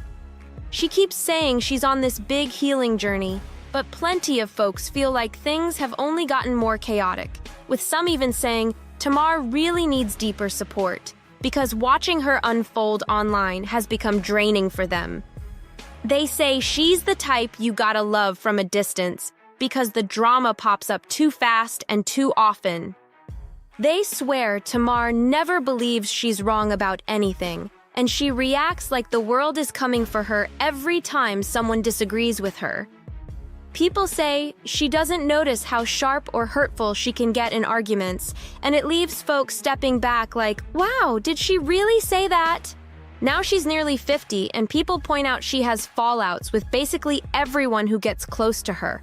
She keeps saying she's on this big healing journey, but plenty of folks feel like things have only gotten more chaotic, with some even saying Tamar really needs deeper support, because watching her unfold online has become draining for them. They say she's the type you gotta love from a distance, because the drama pops up too fast and too often. They swear Tamar never believes she's wrong about anything, and she reacts like the world is coming for her every time someone disagrees with her. People say she doesn't notice how sharp or hurtful she can get in arguments, and it leaves folks stepping back like, wow, did she really say that? Now she's nearly 50, and people point out she has fallouts with basically everyone who gets close to her.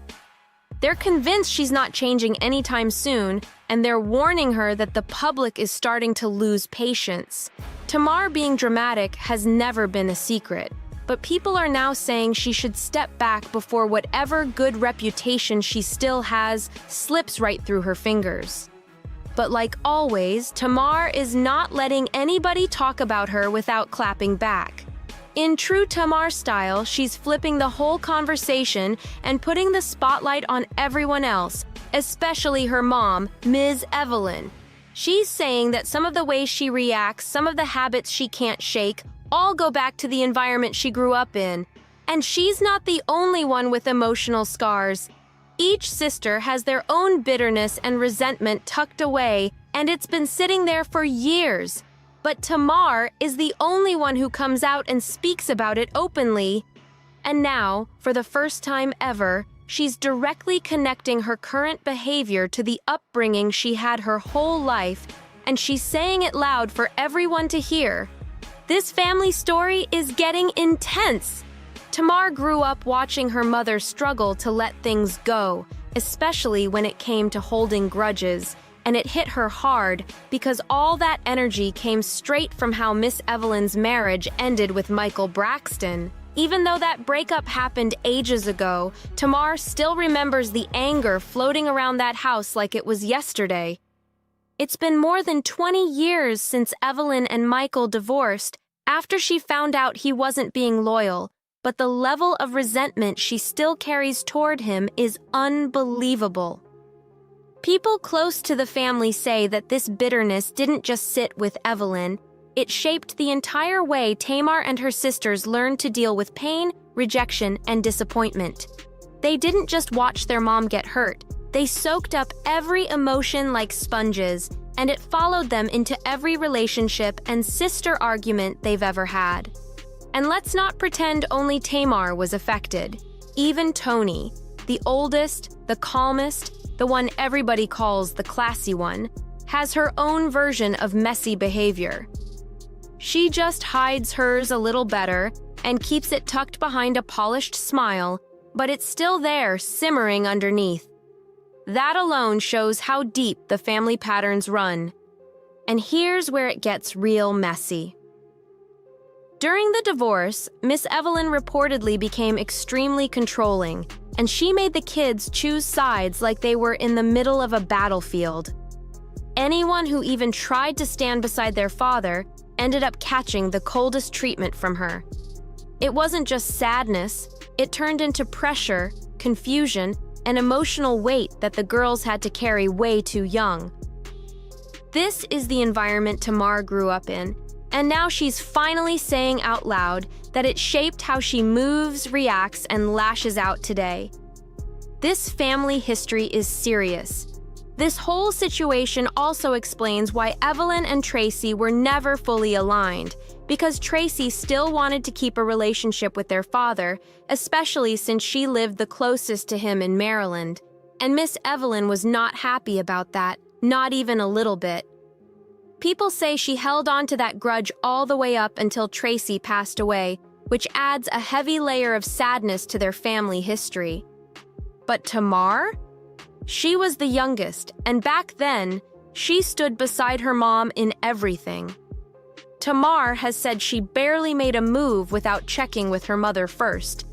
They're convinced she's not changing anytime soon, and they're warning her that the public is starting to lose patience. Tamar being dramatic has never been a secret, but people are now saying she should step back before whatever good reputation she still has slips right through her fingers. But like always, Tamar is not letting anybody talk about her without clapping back. In true Tamar style, she's flipping the whole conversation and putting the spotlight on everyone else, especially her mom, Ms. Evelyn. She's saying that some of the ways she reacts, some of the habits she can't shake, all go back to the environment she grew up in. And she's not the only one with emotional scars. Each sister has their own bitterness and resentment tucked away, and it's been sitting there for years. But Tamar is the only one who comes out and speaks about it openly. And now, for the first time ever, she's directly connecting her current behavior to the upbringing she had her whole life, and she's saying it loud for everyone to hear. This family story is getting intense. Tamar grew up watching her mother struggle to let things go, especially when it came to holding grudges. And it hit her hard because all that energy came straight from how Miss Evelyn's marriage ended with Michael Braxton. Even though that breakup happened ages ago, Tamar still remembers the anger floating around that house like it was yesterday. It's been more than 20 years since Evelyn and Michael divorced after she found out he wasn't being loyal, but the level of resentment she still carries toward him is unbelievable. People close to the family say that this bitterness didn't just sit with Evelyn. It shaped the entire way Tamar and her sisters learned to deal with pain, rejection, and disappointment. They didn't just watch their mom get hurt. They soaked up every emotion like sponges, and it followed them into every relationship and sister argument they've ever had. And let's not pretend only Tamar was affected. Even Tony, the oldest, the calmest, the one everybody calls the classy one, has her own version of messy behavior. She just hides hers a little better and keeps it tucked behind a polished smile, but it's still there, simmering underneath. That alone shows how deep the family patterns run. And here's where it gets real messy. During the divorce, Miss Evelyn reportedly became extremely controlling, and she made the kids choose sides like they were in the middle of a battlefield. Anyone who even tried to stand beside their father ended up catching the coldest treatment from her. It wasn't just sadness, it turned into pressure, confusion, and emotional weight that the girls had to carry way too young. This is the environment Tamar grew up in, and now she's finally saying out loud that it shaped how she moves, reacts, and lashes out today. This family history is serious. This whole situation also explains why Evelyn and Tracy were never fully aligned, because Tracy still wanted to keep a relationship with their father, especially since she lived the closest to him in Maryland. And Miss Evelyn was not happy about that, not even a little bit. People say she held on to that grudge all the way up until Tracy passed away, which adds a heavy layer of sadness to their family history. But Tamar? She was the youngest, and back then, she stood beside her mom in everything. Tamar has said she barely made a move without checking with her mother first.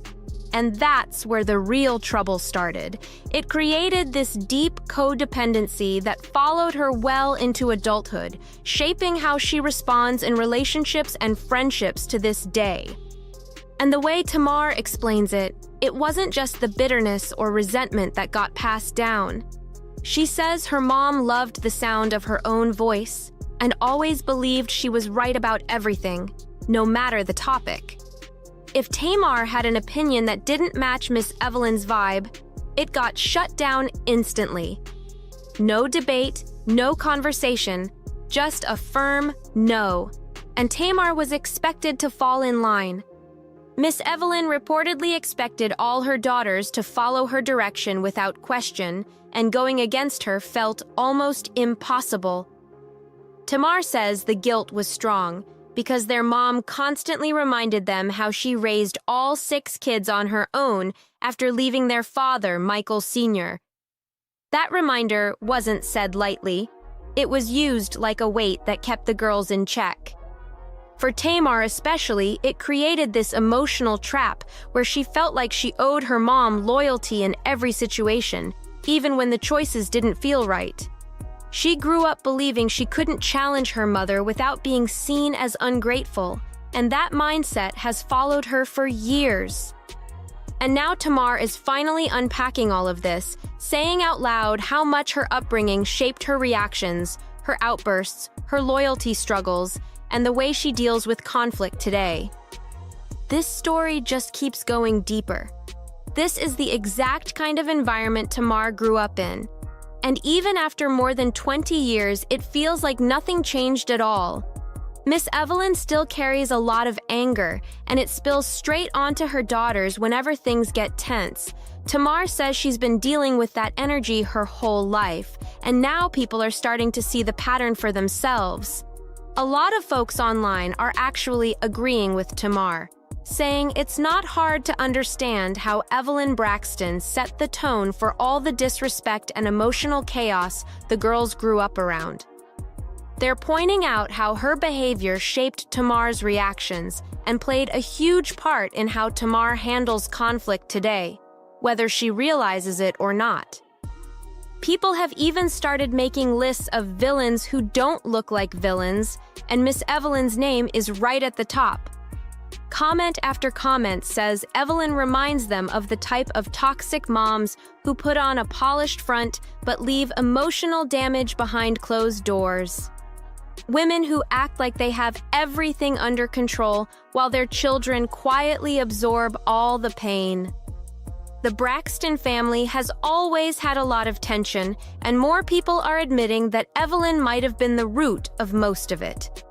And that's where the real trouble started. It created this deep codependency that followed her well into adulthood, shaping how she responds in relationships and friendships to this day. And the way Tamar explains it, it wasn't just the bitterness or resentment that got passed down. She says her mom loved the sound of her own voice and always believed she was right about everything, no matter the topic. If Tamar had an opinion that didn't match Miss Evelyn's vibe, it got shut down instantly. No debate, no conversation, just a firm no. And Tamar was expected to fall in line. Miss Evelyn reportedly expected all her daughters to follow her direction without question, and going against her felt almost impossible. Tamar says the guilt was strong, because their mom constantly reminded them how she raised all 6 kids on her own after leaving their father, Michael Sr. That reminder wasn't said lightly. It was used like a weight that kept the girls in check. For Tamar especially, it created this emotional trap where she felt like she owed her mom loyalty in every situation, even when the choices didn't feel right. She grew up believing she couldn't challenge her mother without being seen as ungrateful, and that mindset has followed her for years. And now Tamar is finally unpacking all of this, saying out loud how much her upbringing shaped her reactions, her outbursts, her loyalty struggles, and the way she deals with conflict today. This story just keeps going deeper. This is the exact kind of environment Tamar grew up in. And even after more than 20 years, it feels like nothing changed at all. Miss Evelyn still carries a lot of anger, and it spills straight onto her daughters whenever things get tense. Tamar says she's been dealing with that energy her whole life, and now people are starting to see the pattern for themselves. A lot of folks online are actually agreeing with Tamar, saying it's not hard to understand how Evelyn Braxton set the tone for all the disrespect and emotional chaos the girls grew up around. They're pointing out how her behavior shaped Tamar's reactions and played a huge part in how Tamar handles conflict today, whether she realizes it or not. People have even started making lists of villains who don't look like villains, and Miss Evelyn's name is right at the top. Comment after comment says Evelyn reminds them of the type of toxic moms who put on a polished front but leave emotional damage behind closed doors. Women who act like they have everything under control while their children quietly absorb all the pain. The Braxton family has always had a lot of tension, and more people are admitting that Evelyn might have been the root of most of it.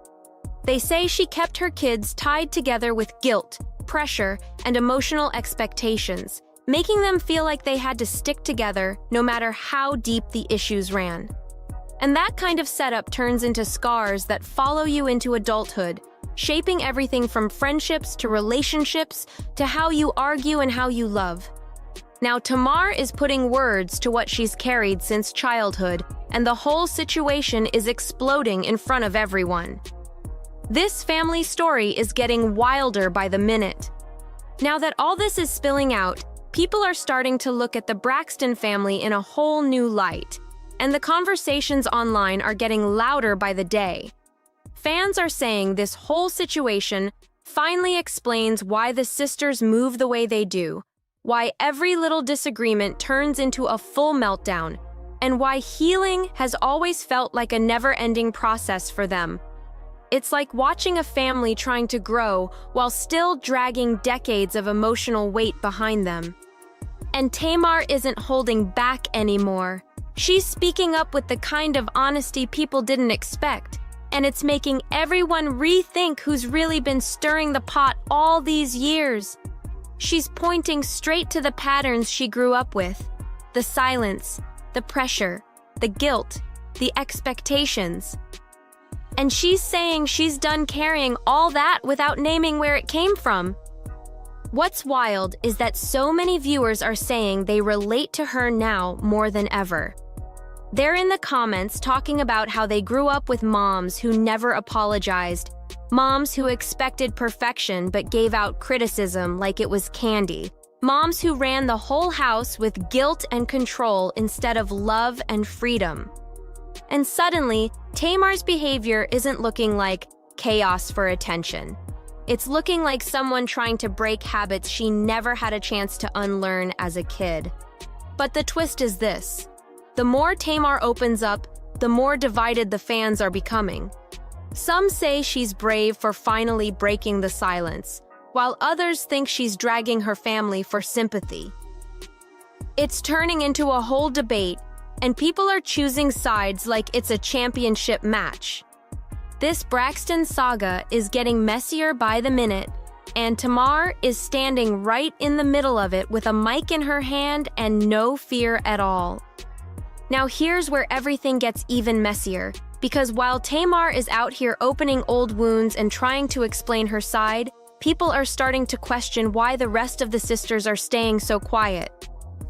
They say she kept her kids tied together with guilt, pressure, and emotional expectations, making them feel like they had to stick together no matter how deep the issues ran. And that kind of setup turns into scars that follow you into adulthood, shaping everything from friendships to relationships to how you argue and how you love. Now, Tamar is putting words to what she's carried since childhood, and the whole situation is exploding in front of everyone. This family story is getting wilder by the minute. Now that all this is spilling out, people are starting to look at the Braxton family in a whole new light, and the conversations online are getting louder by the day. Fans are saying this whole situation finally explains why the sisters move the way they do, why every little disagreement turns into a full meltdown, and why healing has always felt like a never-ending process for them. It's like watching a family trying to grow while still dragging decades of emotional weight behind them. And Tamar isn't holding back anymore. She's speaking up with the kind of honesty people didn't expect, and it's making everyone rethink who's really been stirring the pot all these years. She's pointing straight to the patterns she grew up with: the silence, the pressure, the guilt, the expectations. And she's saying she's done carrying all that without naming where it came from. What's wild is that so many viewers are saying they relate to her now more than ever. They're in the comments talking about how they grew up with moms who never apologized, moms who expected perfection but gave out criticism like it was candy, moms who ran the whole house with guilt and control instead of love and freedom. And suddenly, Tamar's behavior isn't looking like chaos for attention. It's looking like someone trying to break habits she never had a chance to unlearn as a kid. But the twist is this: the more Tamar opens up, the more divided the fans are becoming. Some say she's brave for finally breaking the silence, while others think she's dragging her family for sympathy. It's turning into a whole debate, and people are choosing sides like it's a championship match. This Braxton saga is getting messier by the minute, and Tamar is standing right in the middle of it with a mic in her hand and no fear at all. Now here's where everything gets even messier, because while Tamar is out here opening old wounds and trying to explain her side, people are starting to question why the rest of the sisters are staying so quiet.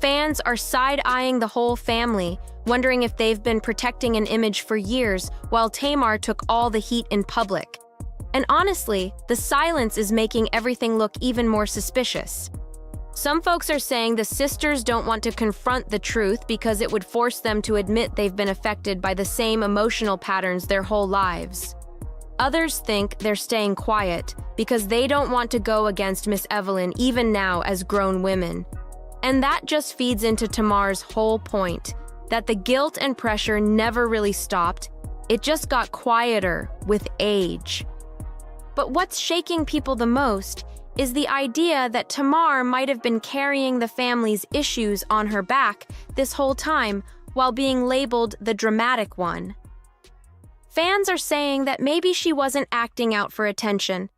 Fans are side-eyeing the whole family, wondering if they've been protecting an image for years while Tamar took all the heat in public. And honestly, the silence is making everything look even more suspicious. Some folks are saying the sisters don't want to confront the truth because it would force them to admit they've been affected by the same emotional patterns their whole lives. Others think they're staying quiet because they don't want to go against Miss Evelyn even now as grown women. And that just feeds into Tamar's whole point, that the guilt and pressure never really stopped, it just got quieter with age. But what's shaking people the most is the idea that Tamar might have been carrying the family's issues on her back this whole time while being labeled the dramatic one. Fans are saying that maybe she wasn't acting out for attention.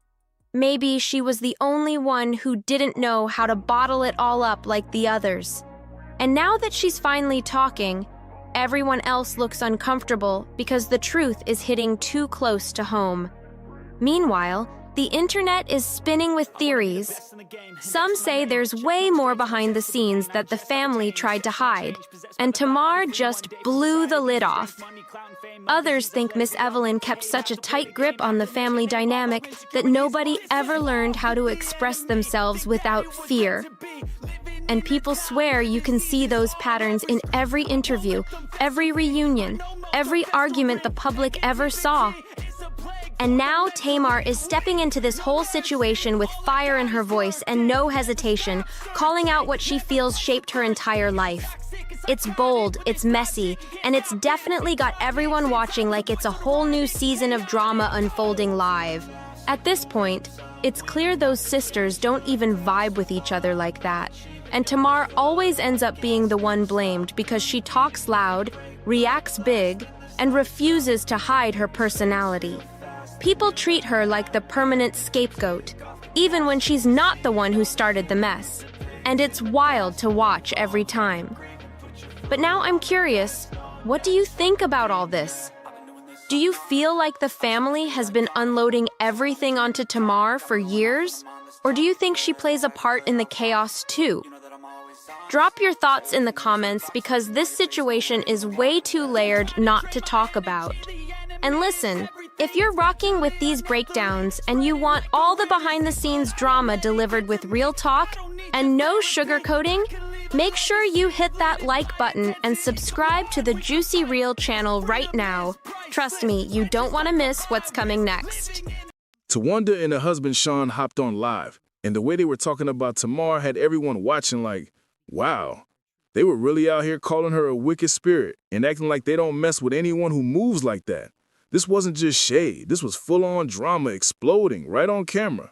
Maybe she was the only one who didn't know how to bottle it all up like the others. And now that she's finally talking, everyone else looks uncomfortable because the truth is hitting too close to home. Meanwhile, the internet is spinning with theories. Some say there's way more behind the scenes that the family tried to hide, and Tamar just blew the lid off. Others think Miss Evelyn kept such a tight grip on the family dynamic that nobody ever learned how to express themselves without fear. And people swear you can see those patterns in every interview, every reunion, every argument the public ever saw. And now Tamar is stepping into this whole situation with fire in her voice and no hesitation, calling out what she feels shaped her entire life. It's bold, it's messy, and it's definitely got everyone watching like it's a whole new season of drama unfolding live. At this point, it's clear those sisters don't even vibe with each other like that. and Tamar always ends up being the one blamed because she talks loud, reacts big, and refuses to hide her personality. People treat her like the permanent scapegoat, even when she's not the one who started the mess. And it's wild to watch every time. But now I'm curious, what do you think about all this? Do you feel like the family has been unloading everything onto Tamar for years? Or do you think she plays a part in the chaos too? Drop your thoughts in the comments because this situation is way too layered not to talk about. And listen, if you're rocking with these breakdowns and you want all the behind-the-scenes drama delivered with real talk and no sugarcoating, make sure you hit that like button and subscribe to the JUicyReel channel right now. Trust me, you don't want to miss what's coming next. Tawanda and her husband Sean hopped on live, and the way they were talking about Tamar had everyone watching like, wow. They were really out here calling her a wicked spirit and acting like they don't mess with anyone who moves like that. This wasn't just shade. This was full-on drama exploding right on camera.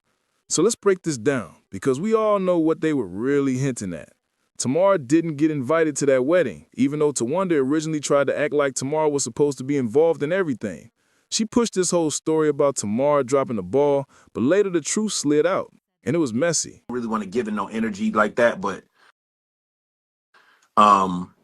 So let's break this down, because we all know what they were really hinting at. Tamar didn't get invited to that wedding, even though Tawanda originally tried to act like Tamar was supposed to be involved in everything. She pushed this whole story about Tamar dropping the ball, but later the truth slid out, and it was messy. I really want to give it no energy like that, but I'm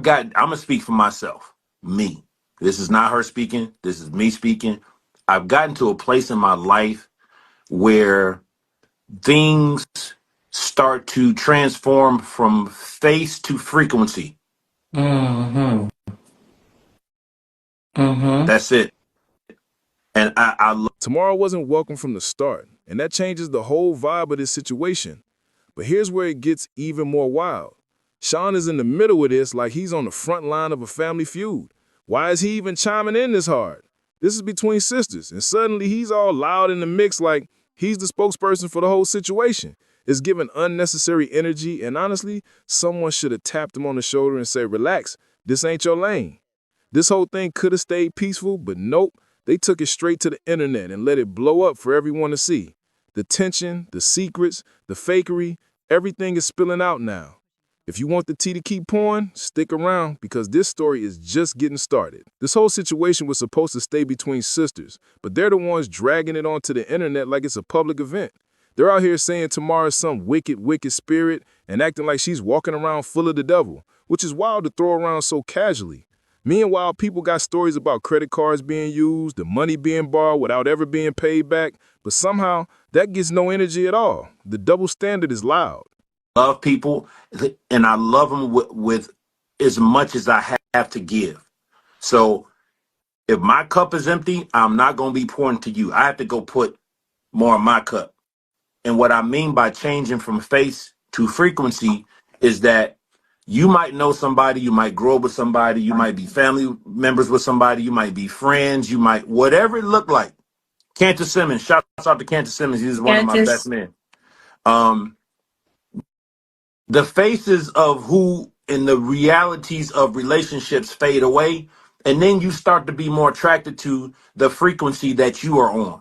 going to speak for myself, me. This is not her speaking. This is me speaking. I've gotten to a place in my life where things start to transform from face to frequency. Mm-hmm. Mm-hmm. That's it. And I love. Tamar wasn't welcome from the start, and that changes the whole vibe of this situation. But here's where it gets even more wild. Sean is in the middle of this like he's on the front line of a family feud. Why is he even chiming in this hard? This is between sisters, and suddenly he's all loud in the mix like he's the spokesperson for the whole situation. It's giving unnecessary energy, and honestly, someone should have tapped him on the shoulder and said, relax, this ain't your lane. This whole thing could have stayed peaceful, but nope, they took it straight to the internet and let it blow up for everyone to see. The tension, the secrets, the fakery, everything is spilling out now. If you want the tea to keep pouring, stick around because this story is just getting started. This whole situation was supposed to stay between sisters, but they're the ones dragging it onto the internet like it's a public event. They're out here saying Tamar is some wicked, wicked spirit and acting like she's walking around full of the devil, which is wild to throw around so casually. Meanwhile, people got stories about credit cards being used, the money being borrowed without ever being paid back, but somehow that gets no energy at all. The double standard is loud. Love people, and I love them with as much as I have to give. So if my cup is empty, I'm not going to be pouring to you. I have to go put more in my cup. And what I mean by changing from face to frequency is that you might know somebody, you might grow up with somebody, you might be family members with somebody, you might be friends, you might, whatever it looked like. Cantor Simmons, shout out to Cantor Simmons. He's one of my best men. The faces of who and the realities of relationships fade away, and then you start to be more attracted to the frequency that you are on.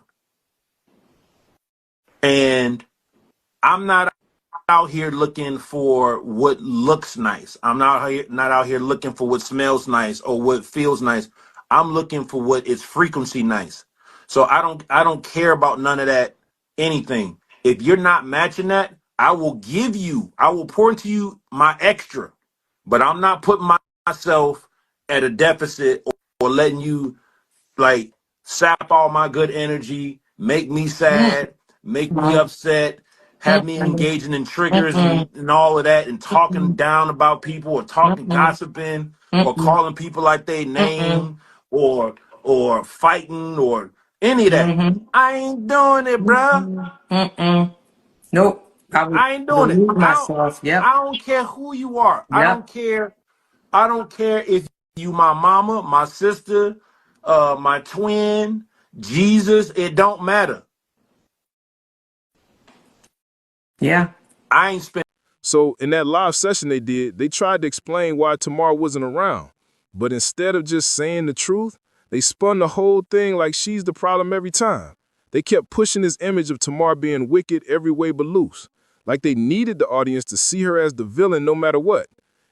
And I'm not out here looking for what looks nice. I'm not out here looking for what smells nice or what feels nice. I'm looking for what is frequency nice. So I don't care about none of that anything. If you're not matching that, I will pour into you my extra, but I'm not putting myself at a deficit or letting you like sap all my good energy, make me sad, make me upset, have me engaging in triggers and all of that and talking down about people or talking gossiping or calling people like they name or fighting or any of that. I ain't doing it, bruh. Nope. I ain't doing it. Myself. Yep. I don't care who you are. Yep. I don't care if you my mama, my sister, my twin, Jesus. It don't matter. Yeah. I ain't spent. So in that live session they tried to explain why Tamar wasn't around. But instead of just saying the truth, they spun the whole thing like she's the problem every time. They kept pushing this image of Tamar being wicked every way but loose, like they needed the audience to see her as the villain no matter what.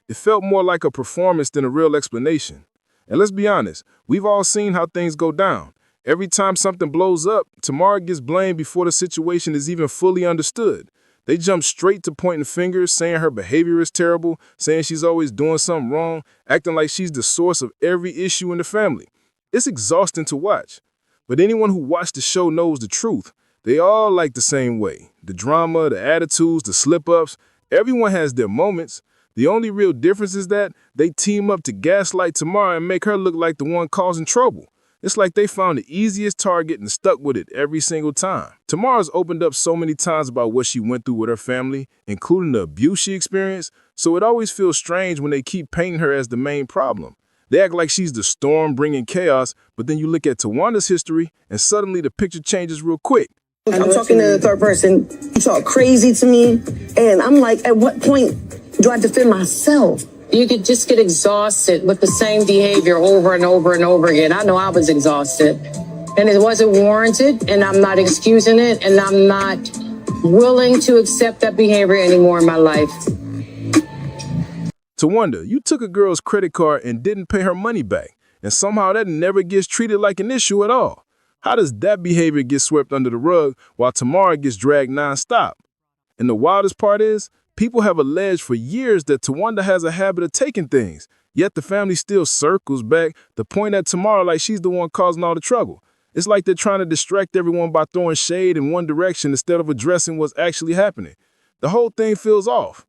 It felt more like a performance than a real explanation. And let's be honest, we've all seen how things go down. Every time something blows up, Tamar gets blamed before the situation is even fully understood. They jump straight to pointing fingers, saying her behavior is terrible, saying she's always doing something wrong, acting like she's the source of every issue in the family. It's exhausting to watch. But anyone who watched the show knows the truth. They all like the same way. The drama, the attitudes, the slip-ups. Everyone has their moments. The only real difference is that they team up to gaslight Tamar and make her look like the one causing trouble. It's like they found the easiest target and stuck with it every single time. Tamar's opened up so many times about what she went through with her family, including the abuse she experienced, so it always feels strange when they keep painting her as the main problem. They act like she's the storm bringing chaos, but then you look at Tawanda's history and suddenly the picture changes real quick. I'm talking to the third person. You talk crazy to me, and I'm like, at what point do I defend myself? You could just get exhausted with the same behavior over and over and over again. I know I was exhausted, and it wasn't warranted, and I'm not excusing it, and I'm not willing to accept that behavior anymore in my life. Tawanda, you took a girl's credit card and didn't pay her money back, and somehow that never gets treated like an issue at all. How does that behavior get swept under the rug while Tamar gets dragged nonstop? And the wildest part is, people have alleged for years that Tawanda has a habit of taking things, yet the family still circles back to point at Tamar like she's the one causing all the trouble. It's like they're trying to distract everyone by throwing shade in one direction instead of addressing what's actually happening. The whole thing feels off.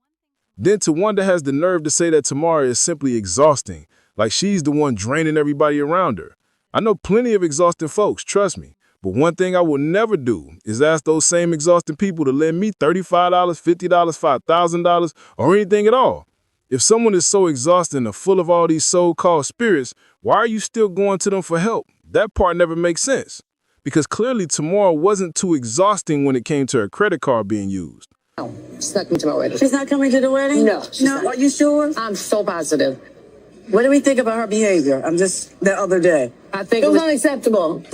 Then Tawanda has the nerve to say that Tamar is simply exhausting, like she's the one draining everybody around her. I know plenty of exhausting folks, trust me. But one thing I will never do is ask those same exhausting people to lend me $35, $50, $5,000, or anything at all. If someone is so exhausted and full of all these so-called spirits, why are you still going to them for help? That part never makes sense. Because clearly Tamar wasn't too exhausting when it came to her credit card being used. She's not coming to my wedding. She's not coming to the wedding? No. No, are you sure? I'm so positive. What do we think about her behavior? The other day. I think It was unacceptable.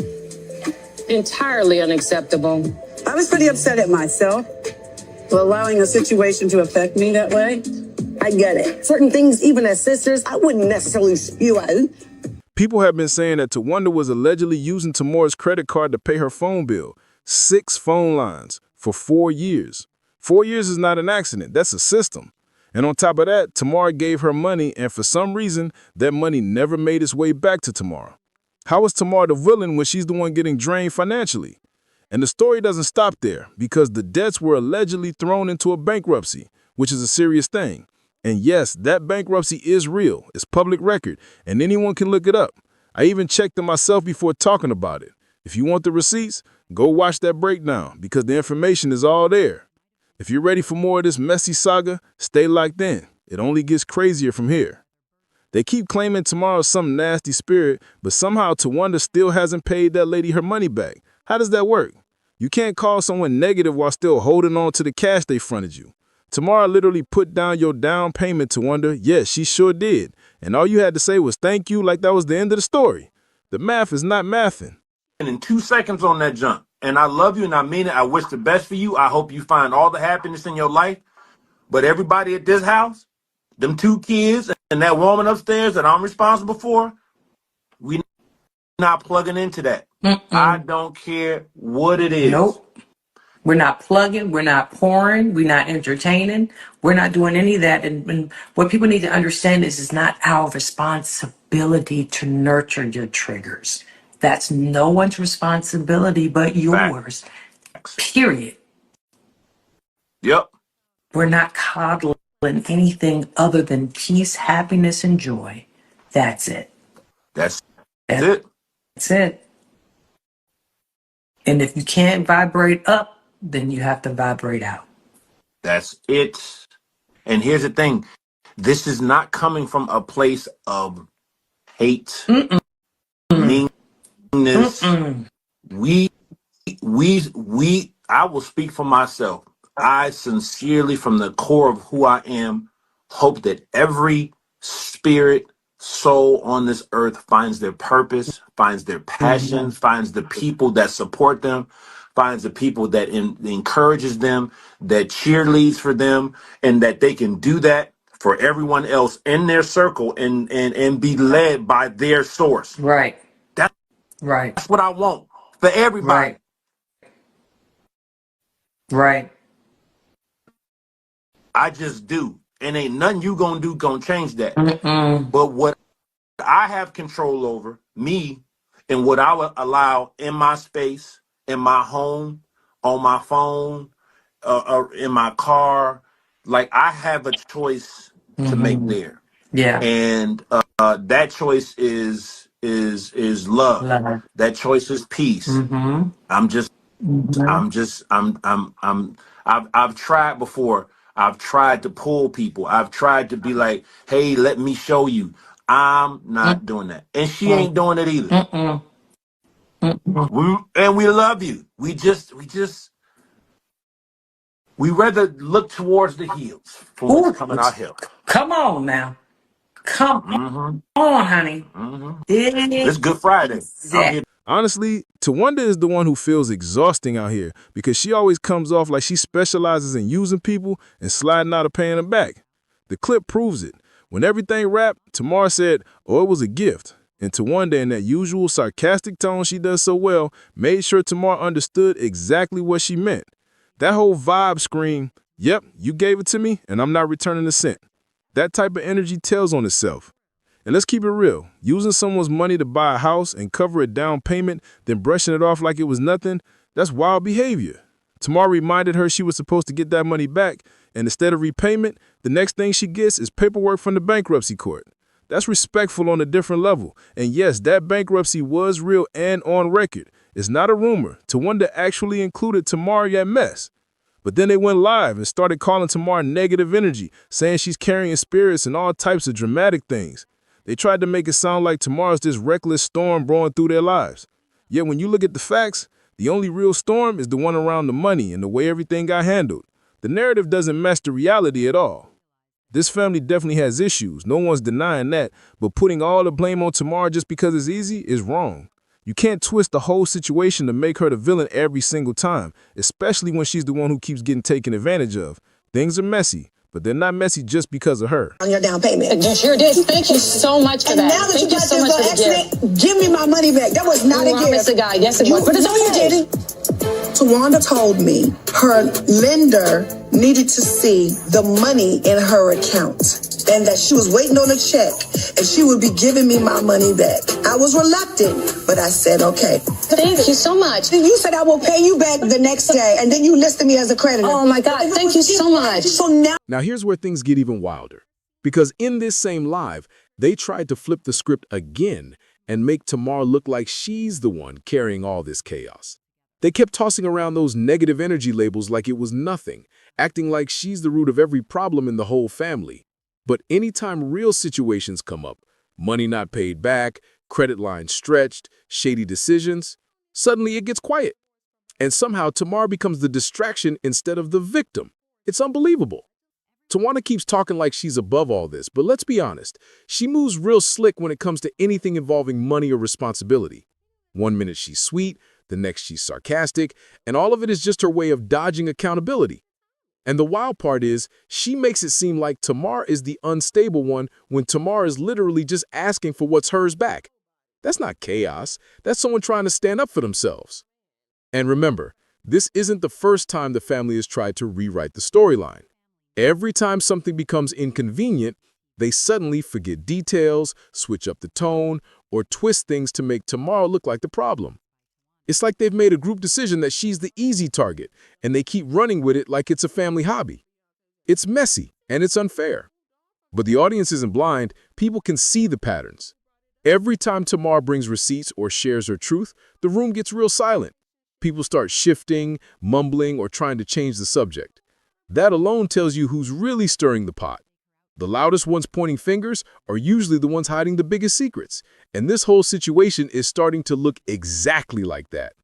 entirely unacceptable. I was pretty upset at myself for allowing a situation to affect me that way. I get it. Certain things, even as sisters, I wouldn't necessarily spew out. People have been saying that Tawanda was allegedly using Tamar's credit card to pay her phone bill. 6 phone lines for 4 years. 4 years is not an accident, that's a system. And on top of that, Tamar gave her money, and for some reason, that money never made its way back to Tamar. How is Tamar the villain when she's the one getting drained financially? And the story doesn't stop there, because the debts were allegedly thrown into a bankruptcy, which is a serious thing. And yes, that bankruptcy is real, it's public record, and anyone can look it up. I even checked it myself before talking about it. If you want the receipts, go watch that breakdown, because the information is all there. If you're ready for more of this messy saga, stay locked in. It only gets crazier from here. They keep claiming Tamar's some nasty spirit, but somehow Tawanda still hasn't paid that lady her money back. How does that work? You can't call someone negative while still holding on to the cash they fronted you. Tamar literally put down your down payment, Tawanda. Yes, she sure did. And all you had to say was thank you, like that was the end of the story. The math is not mathing. And in 2 seconds on that jump. And I love you and I mean it. I wish the best for you. I hope you find all the happiness in your life. But everybody at this house, them 2 kids and that woman upstairs that I'm responsible for, we not plugging into that. I don't care what it is. Nope. We're not plugging, we're not pouring, we're not entertaining, we're not doing any of that. And what people need to understand is it's not our responsibility to nurture your triggers. That's no one's responsibility but yours. Period. Yep. We're not coddling anything other than peace, happiness, and joy. That's it. That's it. That's it. And if you can't vibrate up, then you have to vibrate out. That's it. And here's the thing. This is not coming from a place of hate, meanness. I will speak for myself. I sincerely, from the core of who I am, hope that every spirit, soul on this earth finds their purpose, finds their passion, finds the people that support them, finds the people that encourages them, that cheerleads for them, and that they can do that for everyone else in their circle and be led by their source. Right. That's Right. what I want for everybody. Right. I just do. And ain't nothing you gonna change that. Mm-mm. But what I have control over, me, and what I will allow in my space, in my home, on my phone, in my car, like I have a choice to make there. Yeah. And that choice is love. Love. That choice is peace. I've tried before. I've tried to pull people. I've tried to be like, hey, let me show you. I'm not doing that. And she ain't doing it either. We love you. We rather look towards the hills from whence coming our help. Come on now. Come on, honey. It's Good Friday. I'm here. Honestly, Tawanda is the one who feels exhausting out here because she always comes off like she specializes in using people and sliding out of paying them back. The clip proves it. When everything wrapped, Tamar said, oh, it was a gift. And Tawanda, in that usual sarcastic tone she does so well, made sure Tamar understood exactly what she meant. That whole vibe screamed, yep, you gave it to me and I'm not returning a cent. That type of energy tells on itself. And let's keep it real. Using someone's money to buy a house and cover a down payment, then brushing it off like it was nothing, that's wild behavior. Tamar reminded her she was supposed to get that money back, and instead of repayment, the next thing she gets is paperwork from the bankruptcy court. That's respectful on a different level. And yes, that bankruptcy was real and on record. It's not a rumor. Tawanda actually included Tamar in that mess. But then they went live and started calling Tamar negative energy, saying she's carrying spirits and all types of dramatic things. They tried to make it sound like Tamar's this reckless storm blowing through their lives. Yet when you look at the facts, the only real storm is the one around the money and the way everything got handled. The narrative doesn't match the reality at all. This family definitely has issues, no one's denying that, but putting all the blame on Tamar just because it's easy is wrong. You can't twist the whole situation to make her the villain every single time, especially when she's the one who keeps getting taken advantage of. Things are messy, but they're not messy just because of her. On your down payment. You sure did. Thank you so much for And that. now that Thank you you got so this much for little the gift. accident, give me my money back. That was not a gift. Promise to God. Yes, it was. But it's no, okay. you didn't. Tawanda told me her lender needed to see the money in her account and that she was waiting on a check and she would be giving me my money back. I was reluctant, but I said, okay. Thank you so much. Then you said I will pay you back the next day, and then you listed me as a creditor. Oh my God, thank you so much. So now Now here's where things get even wilder. Because in this same live, they tried to flip the script again and make Tamar look like she's the one carrying all this chaos. They kept tossing around those negative energy labels like it was nothing, acting like she's the root of every problem in the whole family. But anytime real situations come up, money not paid back, credit lines stretched, shady decisions, suddenly it gets quiet. And somehow Tamar becomes the distraction instead of the victim. It's unbelievable. Tawanda keeps talking like she's above all this, but let's be honest, she moves real slick when it comes to anything involving money or responsibility. One minute she's sweet, the next she's sarcastic, and all of it is just her way of dodging accountability. And the wild part is, she makes it seem like Tamar is the unstable one when Tamar is literally just asking for what's hers back. That's not chaos, that's someone trying to stand up for themselves. And remember, this isn't the first time the family has tried to rewrite the storyline. Every time something becomes inconvenient, they suddenly forget details, switch up the tone, or twist things to make Tamar look like the problem. It's like they've made a group decision that she's the easy target, and they keep running with it like it's a family hobby. It's messy, and it's unfair. But the audience isn't blind, people can see the patterns. Every time Tamar brings receipts or shares her truth, the room gets real silent. People start shifting, mumbling, or trying to change the subject. That alone tells you who's really stirring the pot. The loudest ones pointing fingers are usually the ones hiding the biggest secrets, and this whole situation is starting to look exactly like that.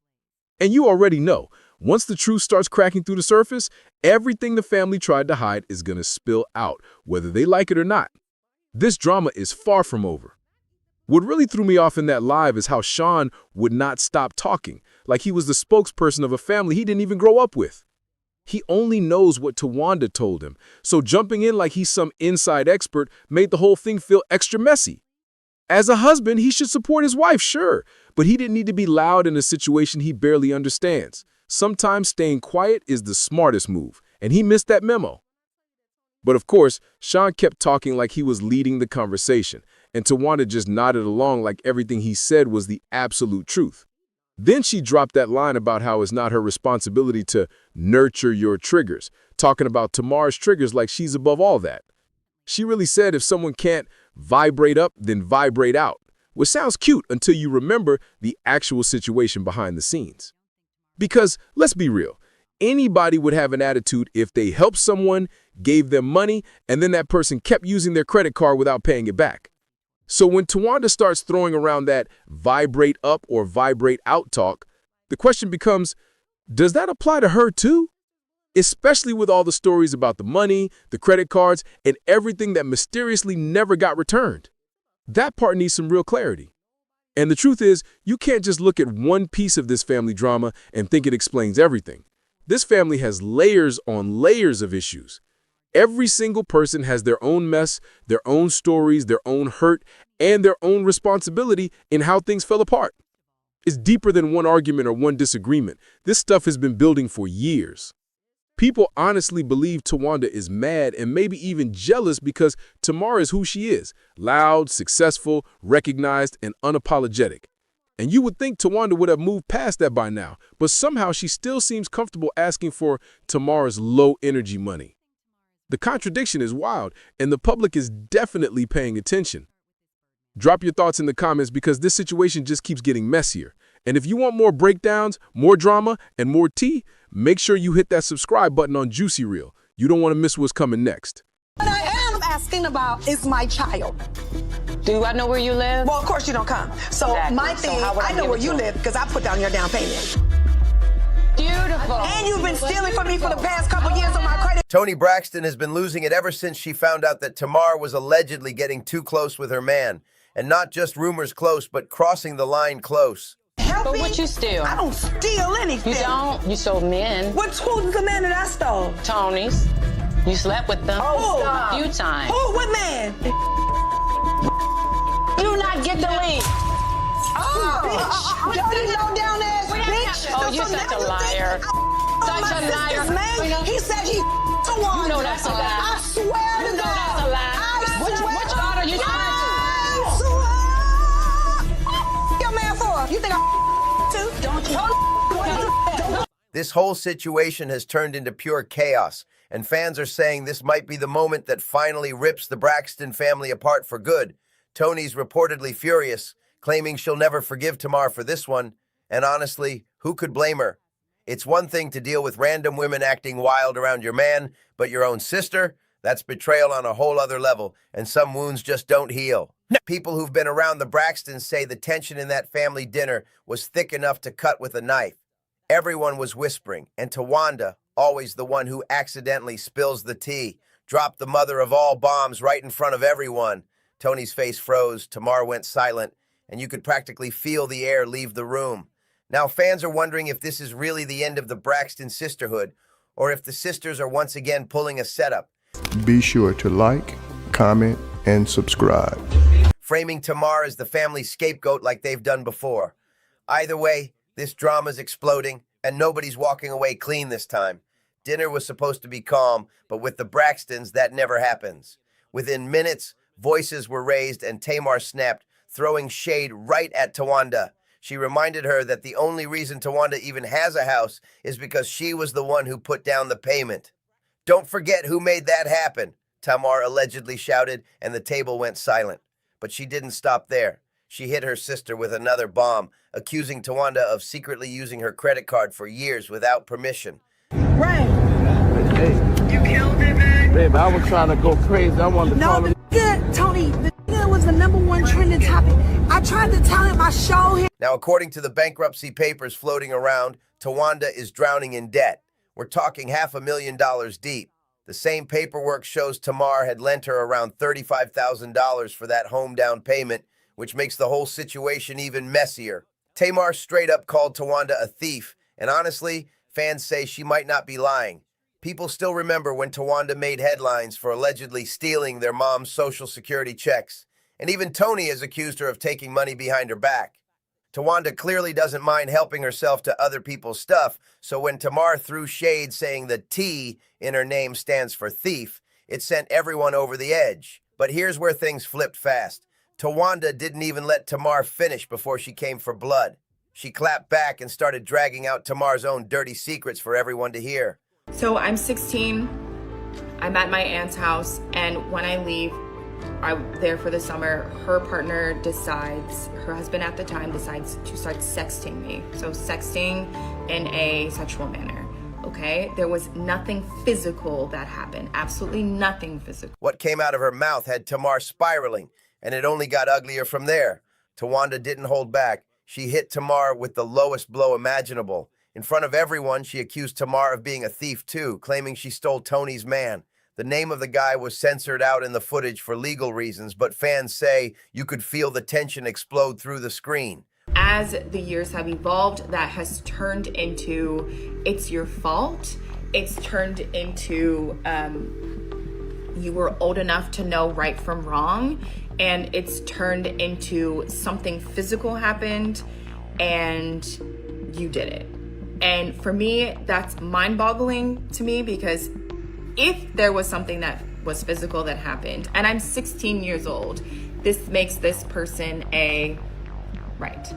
And you already know, once the truth starts cracking through the surface, everything the family tried to hide is going to spill out, whether they like it or not. This drama is far from over. What really threw me off in that live is how Sean would not stop talking, like he was the spokesperson of a family he didn't even grow up with. He only knows what Tawanda told him, so jumping in like he's some inside expert made the whole thing feel extra messy. As a husband, he should support his wife, sure, but he didn't need to be loud in a situation he barely understands. Sometimes staying quiet is the smartest move, and he missed that memo. But of course, Sean kept talking like he was leading the conversation, and Tawanda just nodded along like everything he said was the absolute truth. Then she dropped that line about how it's not her responsibility to nurture your triggers, talking about Tamar's triggers like she's above all that. She really said if someone can't vibrate up, then vibrate out, which sounds cute until you remember the actual situation behind the scenes. Because, let's be real, anybody would have an attitude if they helped someone, gave them money, and then that person kept using their credit card without paying it back. So when Tawanda starts throwing around that vibrate up or vibrate out talk, the question becomes, does that apply to her too? Especially with all the stories about the money, the credit cards, and everything that mysteriously never got returned. That part needs some real clarity. And the truth is, you can't just look at one piece of this family drama and think it explains everything. This family has layers on layers of issues. Every single person has their own mess, their own stories, their own hurt, and their own responsibility in how things fell apart. It's deeper than one argument or one disagreement. This stuff has been building for years. People honestly believe Tawanda is mad and maybe even jealous because Tamar is who she is, loud, successful, recognized, and unapologetic. And you would think Tawanda would have moved past that by now, but somehow she still seems comfortable asking for Tamar's low-energy money. The contradiction is wild, and the public is definitely paying attention. Drop your thoughts in the comments because this situation just keeps getting messier. And if you want more breakdowns, more drama, and more tea, make sure you hit that subscribe button on JUicyReel. You don't want to miss what's coming next. What I am asking about is my child. Do I know where you live? Well, of course you don't come. So Exactly. my So thing, how would I I know give where it you to live because I put down your down payment. Beautiful. And you've been stealing from me for the past couple years on my credit. Toni Braxton has been losing it ever since she found out that Tamar was allegedly getting too close with her man. And not just rumors close, but crossing the line close. But what you steal? I don't steal anything. You don't? You sold men. Who's the man that I stole? Tony's. You slept with them a few times. Who? What man? You not get the link. Oh, bitch. Dirty low down ass bitch. Oh, you're such a liar. Such a liar. He said he Tawanda. You know that's a lie. I swear to God. That's a lie. Which God are you trying to? Your man for? You think I'm too? Don't you? This whole situation has turned into pure chaos, and fans are saying this might be the moment that finally rips the Braxton family apart for good. Toni's reportedly furious, claiming she'll never forgive Tamar for this one, and honestly, who could blame her? It's one thing to deal with random women acting wild around your man, but your own sister? That's betrayal on a whole other level, and some wounds just don't heal. People who've been around the Braxtons say the tension in that family dinner was thick enough to cut with a knife. Everyone was whispering, and Tawanda, always the one who accidentally spills the tea, dropped the mother of all bombs right in front of everyone. Toni's face froze, Tamar went silent, and you could practically feel the air leave the room. Now fans are wondering if this is really the end of the Braxton sisterhood, or if the sisters are once again pulling a setup. Be sure to like, comment, and subscribe. Framing Tamar as the family scapegoat like they've done before. Either way, this drama's exploding, and nobody's walking away clean this time. Dinner was supposed to be calm, but with the Braxtons, that never happens. Within minutes, voices were raised and Tamar snapped, throwing shade right at Tawanda. She reminded her that the only reason Tawanda even has a house is because she was the one who put down the payment. Don't forget who made that happen, Tamar allegedly shouted, and the table went silent. But she didn't stop there. She hit her sister with another bomb, accusing Tawanda of secretly using her credit card for years without permission. Right. Hey, you killed it, man. Babe, I was trying to go crazy. I wanted to call him. Tony, the was the #1 trending topic. I tried to tell him, I showed him. Now, according to the bankruptcy papers floating around, Tawanda is drowning in debt. We're talking $500,000 deep. The same paperwork shows Tamar had lent her around $35,000 for that home down payment, which makes the whole situation even messier. Tamar straight up called Tawanda a thief, and honestly, fans say she might not be lying. People still remember when Tawanda made headlines for allegedly stealing their mom's Social Security checks, and even Tony has accused her of taking money behind her back. Tawanda clearly doesn't mind helping herself to other people's stuff, so when Tamar threw shade saying the T in her name stands for thief, it sent everyone over the edge. But here's where things flipped fast. Tawanda didn't even let Tamar finish before she came for blood. She clapped back and started dragging out Tamar's own dirty secrets for everyone to hear. So I'm 16, I'm at my aunt's house, and when I leave, I'm there for the summer, her husband at the time decides to start sexting me. So sexting in a sexual manner, okay? There was nothing physical that happened, absolutely nothing physical. What came out of her mouth had Tamar spiraling, and it only got uglier from there. Tawanda didn't hold back. She hit Tamar with the lowest blow imaginable. In front of everyone, she accused Tamar of being a thief too, claiming she stole Tony's man. The name of the guy was censored out in the footage for legal reasons, but fans say you could feel the tension explode through the screen. As the years have evolved, that has turned into, it's your fault. It's turned into, you were old enough to know right from wrong. And it's turned into something physical happened and you did it. And for me, that's mind-boggling to me, because if there was something that was physical that happened, and I'm 16 years old, this makes this person right.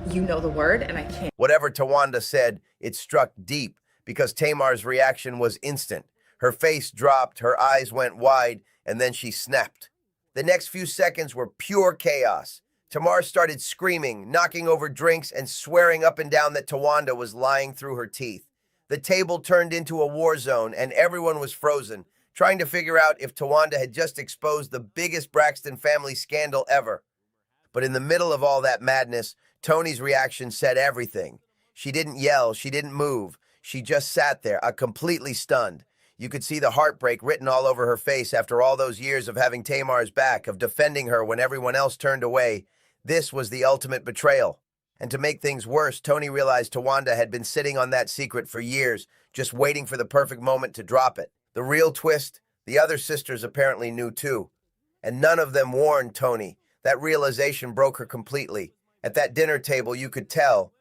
You know the word, and I can't. Whatever Tawanda said, it struck deep, because Tamar's reaction was instant. Her face dropped, her eyes went wide, and then she snapped. The next few seconds were pure chaos. Tamar started screaming, knocking over drinks, and swearing up and down that Tawanda was lying through her teeth. The table turned into a war zone, and everyone was frozen, trying to figure out if Tawanda had just exposed the biggest Braxton family scandal ever. But in the middle of all that madness, Tony's reaction said everything. She didn't yell, she didn't move. She just sat there, completely stunned. You could see the heartbreak written all over her face after all those years of having Tamar's back, of defending her when everyone else turned away. This was the ultimate betrayal. And to make things worse, Tony realized Tawanda had been sitting on that secret for years, just waiting for the perfect moment to drop it. The real twist, the other sisters apparently knew too. And none of them warned Tony. That realization broke her completely. At that dinner table, you could tell.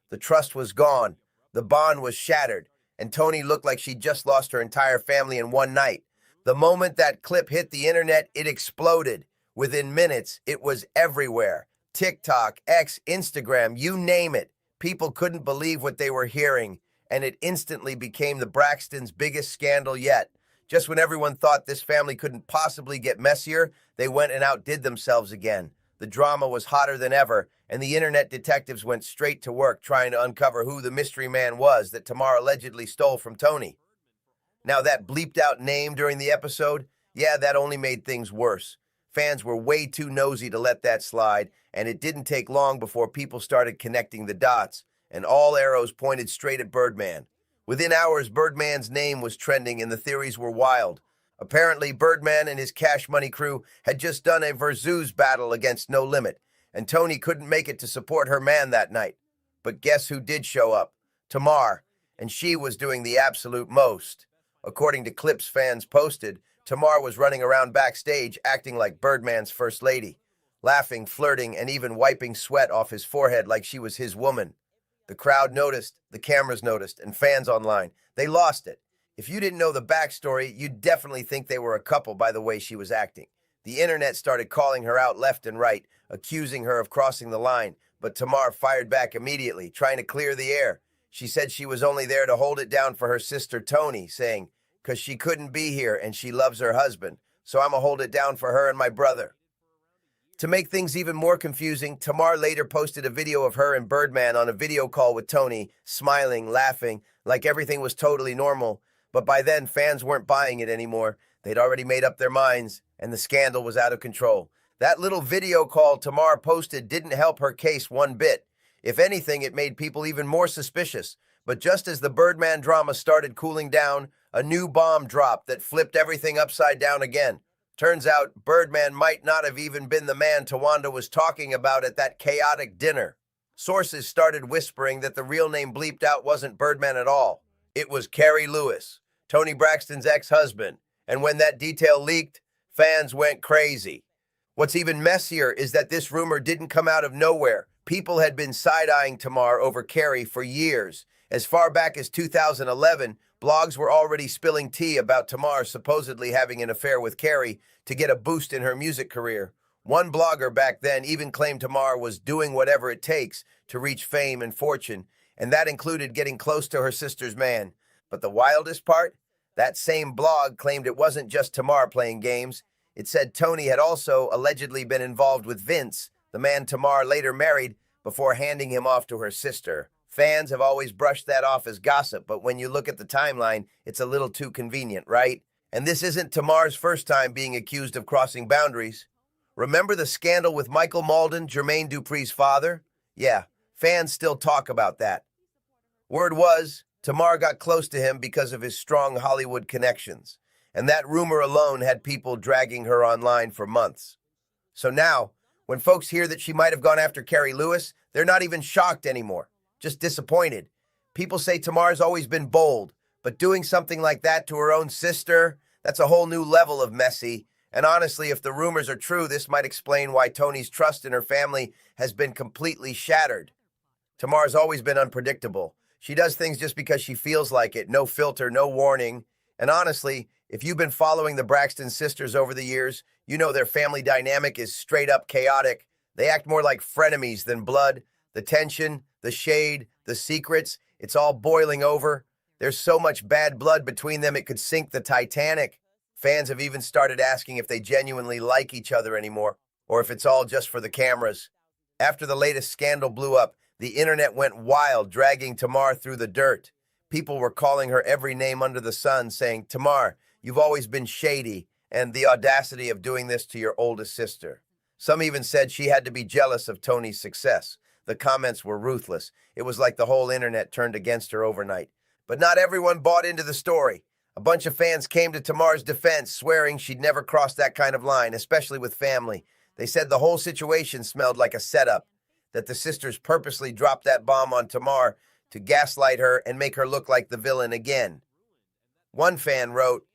The trust was gone. The bond was shattered. And Tony looked like she'd just lost her entire family in one night. The moment that clip hit the internet, it exploded. Within minutes, it was everywhere. TikTok, X, Instagram, you name it. People couldn't believe what they were hearing, and it instantly became the Braxtons' biggest scandal yet. Just when everyone thought this family couldn't possibly get messier, they went and outdid themselves again. The drama was hotter than ever, and the internet detectives went straight to work trying to uncover who the mystery man was that Tamar allegedly stole from Tony. Now that bleeped out name during the episode, yeah, that only made things worse. Fans were way too nosy to let that slide, and it didn't take long before people started connecting the dots, and all arrows pointed straight at Birdman. Within hours, Birdman's name was trending, and the theories were wild. Apparently, Birdman and his Cash Money crew had just done a Versus battle against No Limit, and Tony couldn't make it to support her man that night. But guess who did show up? Tamar, and she was doing the absolute most. According to clips fans posted, Tamar was running around backstage acting like Birdman's first lady, laughing, flirting, and even wiping sweat off his forehead like she was his woman. The crowd noticed, the cameras noticed, and fans online, they lost it. If you didn't know the backstory, you'd definitely think they were a couple by the way she was acting. The internet started calling her out left and right, accusing her of crossing the line, but Tamar fired back immediately, trying to clear the air. She said she was only there to hold it down for her sister Tony, saying, "'Cause she couldn't be here and she loves her husband, so I'ma hold it down for her and my brother." To make things even more confusing, Tamar later posted a video of her and Birdman on a video call with Tony, smiling, laughing, like everything was totally normal. But by then, fans weren't buying it anymore. They'd already made up their minds, and the scandal was out of control. That little video call Tamar posted didn't help her case one bit. If anything, it made people even more suspicious. But just as the Birdman drama started cooling down, a new bomb dropped that flipped everything upside down again. Turns out Birdman might not have even been the man Tawanda was talking about at that chaotic dinner. Sources started whispering that the real name bleeped out wasn't Birdman at all. It was Carrie Lewis, Tony Braxton's ex-husband. And when that detail leaked, fans went crazy. What's even messier is that this rumor didn't come out of nowhere. People had been side-eyeing Tamar over Carrie for years. As far back as 2011, blogs were already spilling tea about Tamar supposedly having an affair with Carrie to get a boost in her music career. One blogger back then even claimed Tamar was doing whatever it takes to reach fame and fortune, and that included getting close to her sister's man. But the wildest part? That same blog claimed it wasn't just Tamar playing games. It said Tony had also allegedly been involved with Vince, the man Tamar later married, before handing him off to her sister. Fans have always brushed that off as gossip, but when you look at the timeline, it's a little too convenient, right? And this isn't Tamar's first time being accused of crossing boundaries. Remember the scandal with Michael Malden, Jermaine Dupri's father? Yeah, fans still talk about that. Word was, Tamar got close to him because of his strong Hollywood connections, and that rumor alone had people dragging her online for months. So now, when folks hear that she might have gone after Carrie Lewis, they're not even shocked anymore, just disappointed. People say Tamar's always been bold, but doing something like that to her own sister, that's a whole new level of messy. And honestly, if the rumors are true, this might explain why Tony's trust in her family has been completely shattered. Tamar's always been unpredictable. She does things just because she feels like it, no filter, no warning. And honestly, if you've been following the Braxton sisters over the years, you know their family dynamic is straight up chaotic. They act more like frenemies than blood. The tension, the shade, the secrets, it's all boiling over. There's so much bad blood between them it could sink the Titanic. Fans have even started asking if they genuinely like each other anymore, or if it's all just for the cameras. After the latest scandal blew up, the internet went wild, dragging Tamar through the dirt. People were calling her every name under the sun, saying, "Tamar, you've always been shady," and the audacity of doing this to your oldest sister. Some even said she had to be jealous of Tony's success. The comments were ruthless. It was like the whole internet turned against her overnight. But not everyone bought into the story. A bunch of fans came to Tamar's defense, swearing she'd never crossed that kind of line, especially with family. They said the whole situation smelled like a setup, that the sisters purposely dropped that bomb on Tamar to gaslight her and make her look like the villain again. One fan wrote,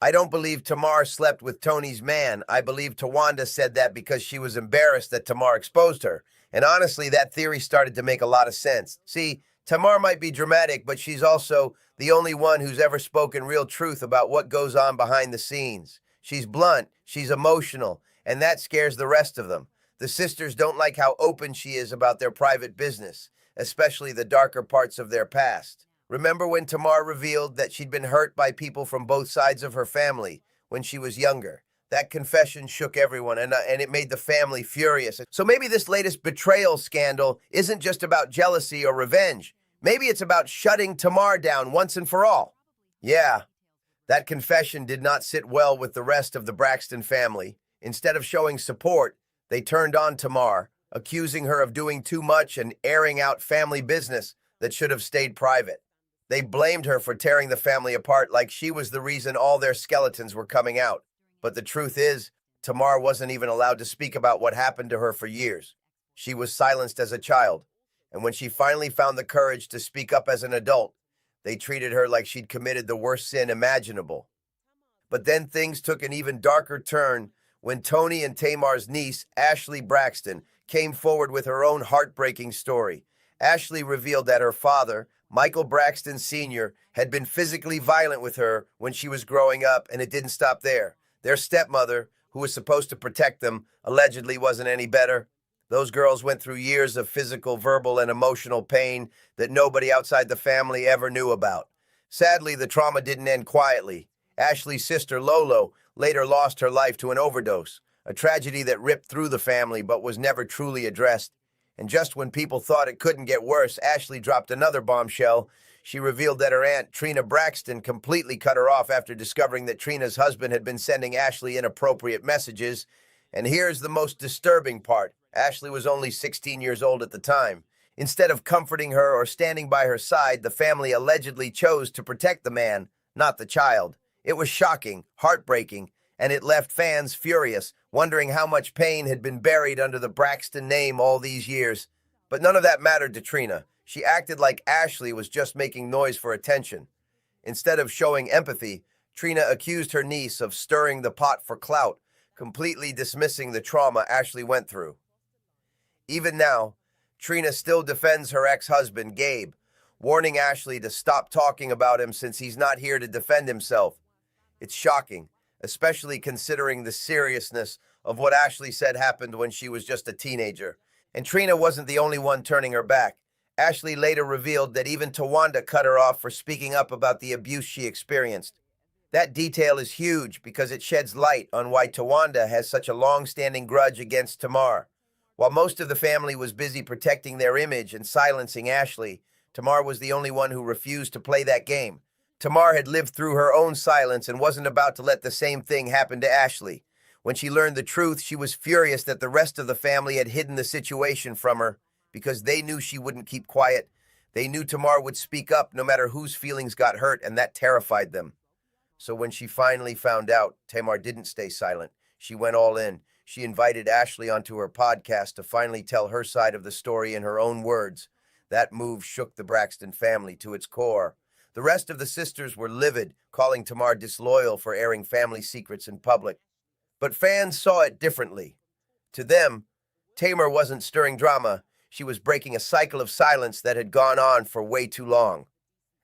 "I don't believe Tamar slept with Tony's man. I believe Tawanda said that because she was embarrassed that Tamar exposed her." And honestly, that theory started to make a lot of sense. See, Tamar might be dramatic, but she's also the only one who's ever spoken real truth about what goes on behind the scenes. She's blunt, she's emotional, and that scares the rest of them. The sisters don't like how open she is about their private business, especially the darker parts of their past. Remember when Tamar revealed that she'd been hurt by people from both sides of her family when she was younger? That confession shook everyone, and it made the family furious. So maybe this latest betrayal scandal isn't just about jealousy or revenge. Maybe it's about shutting Tamar down once and for all. Yeah, that confession did not sit well with the rest of the Braxton family. Instead of showing support, they turned on Tamar, accusing her of doing too much and airing out family business that should have stayed private. They blamed her for tearing the family apart like she was the reason all their skeletons were coming out. But the truth is, Tamar wasn't even allowed to speak about what happened to her for years. She was silenced as a child, and when she finally found the courage to speak up as an adult, they treated her like she'd committed the worst sin imaginable. But then things took an even darker turn when Tony and Tamar's niece, Ashley Braxton, came forward with her own heartbreaking story. Ashley revealed that her father, Michael Braxton Sr., had been physically violent with her when she was growing up, and it didn't stop there. Their stepmother, who was supposed to protect them, allegedly wasn't any better. Those girls went through years of physical, verbal, and emotional pain that nobody outside the family ever knew about. Sadly, the trauma didn't end quietly. Ashley's sister, Lolo, later lost her life to an overdose, a tragedy that ripped through the family but was never truly addressed. And just when people thought it couldn't get worse, Ashley dropped another bombshell. She revealed that her aunt, Trina Braxton, completely cut her off after discovering that Trina's husband had been sending Ashley inappropriate messages. And here's the most disturbing part. Ashley was only 16 years old at the time. Instead of comforting her or standing by her side, the family allegedly chose to protect the man, not the child. It was shocking, heartbreaking, and it left fans furious, wondering how much pain had been buried under the Braxton name all these years. But none of that mattered to Trina. She acted like Ashley was just making noise for attention. Instead of showing empathy, Trina accused her niece of stirring the pot for clout, completely dismissing the trauma Ashley went through. Even now, Trina still defends her ex-husband, Gabe, warning Ashley to stop talking about him since he's not here to defend himself. It's shocking, especially considering the seriousness of what Ashley said happened when she was just a teenager. And Trina wasn't the only one turning her back. Ashley later revealed that even Tawanda cut her off for speaking up about the abuse she experienced. That detail is huge because it sheds light on why Tawanda has such a long-standing grudge against Tamar. While most of the family was busy protecting their image and silencing Ashley, Tamar was the only one who refused to play that game. Tamar had lived through her own silence and wasn't about to let the same thing happen to Ashley. When she learned the truth, she was furious that the rest of the family had hidden the situation from her because they knew she wouldn't keep quiet. They knew Tamar would speak up no matter whose feelings got hurt, and that terrified them. So when she finally found out, Tamar didn't stay silent. She went all in. She invited Ashley onto her podcast to finally tell her side of the story in her own words. That move shook the Braxton family to its core. The rest of the sisters were livid, calling Tamar disloyal for airing family secrets in public. But fans saw it differently. To them, Tamar wasn't stirring drama. She was breaking a cycle of silence that had gone on for way too long.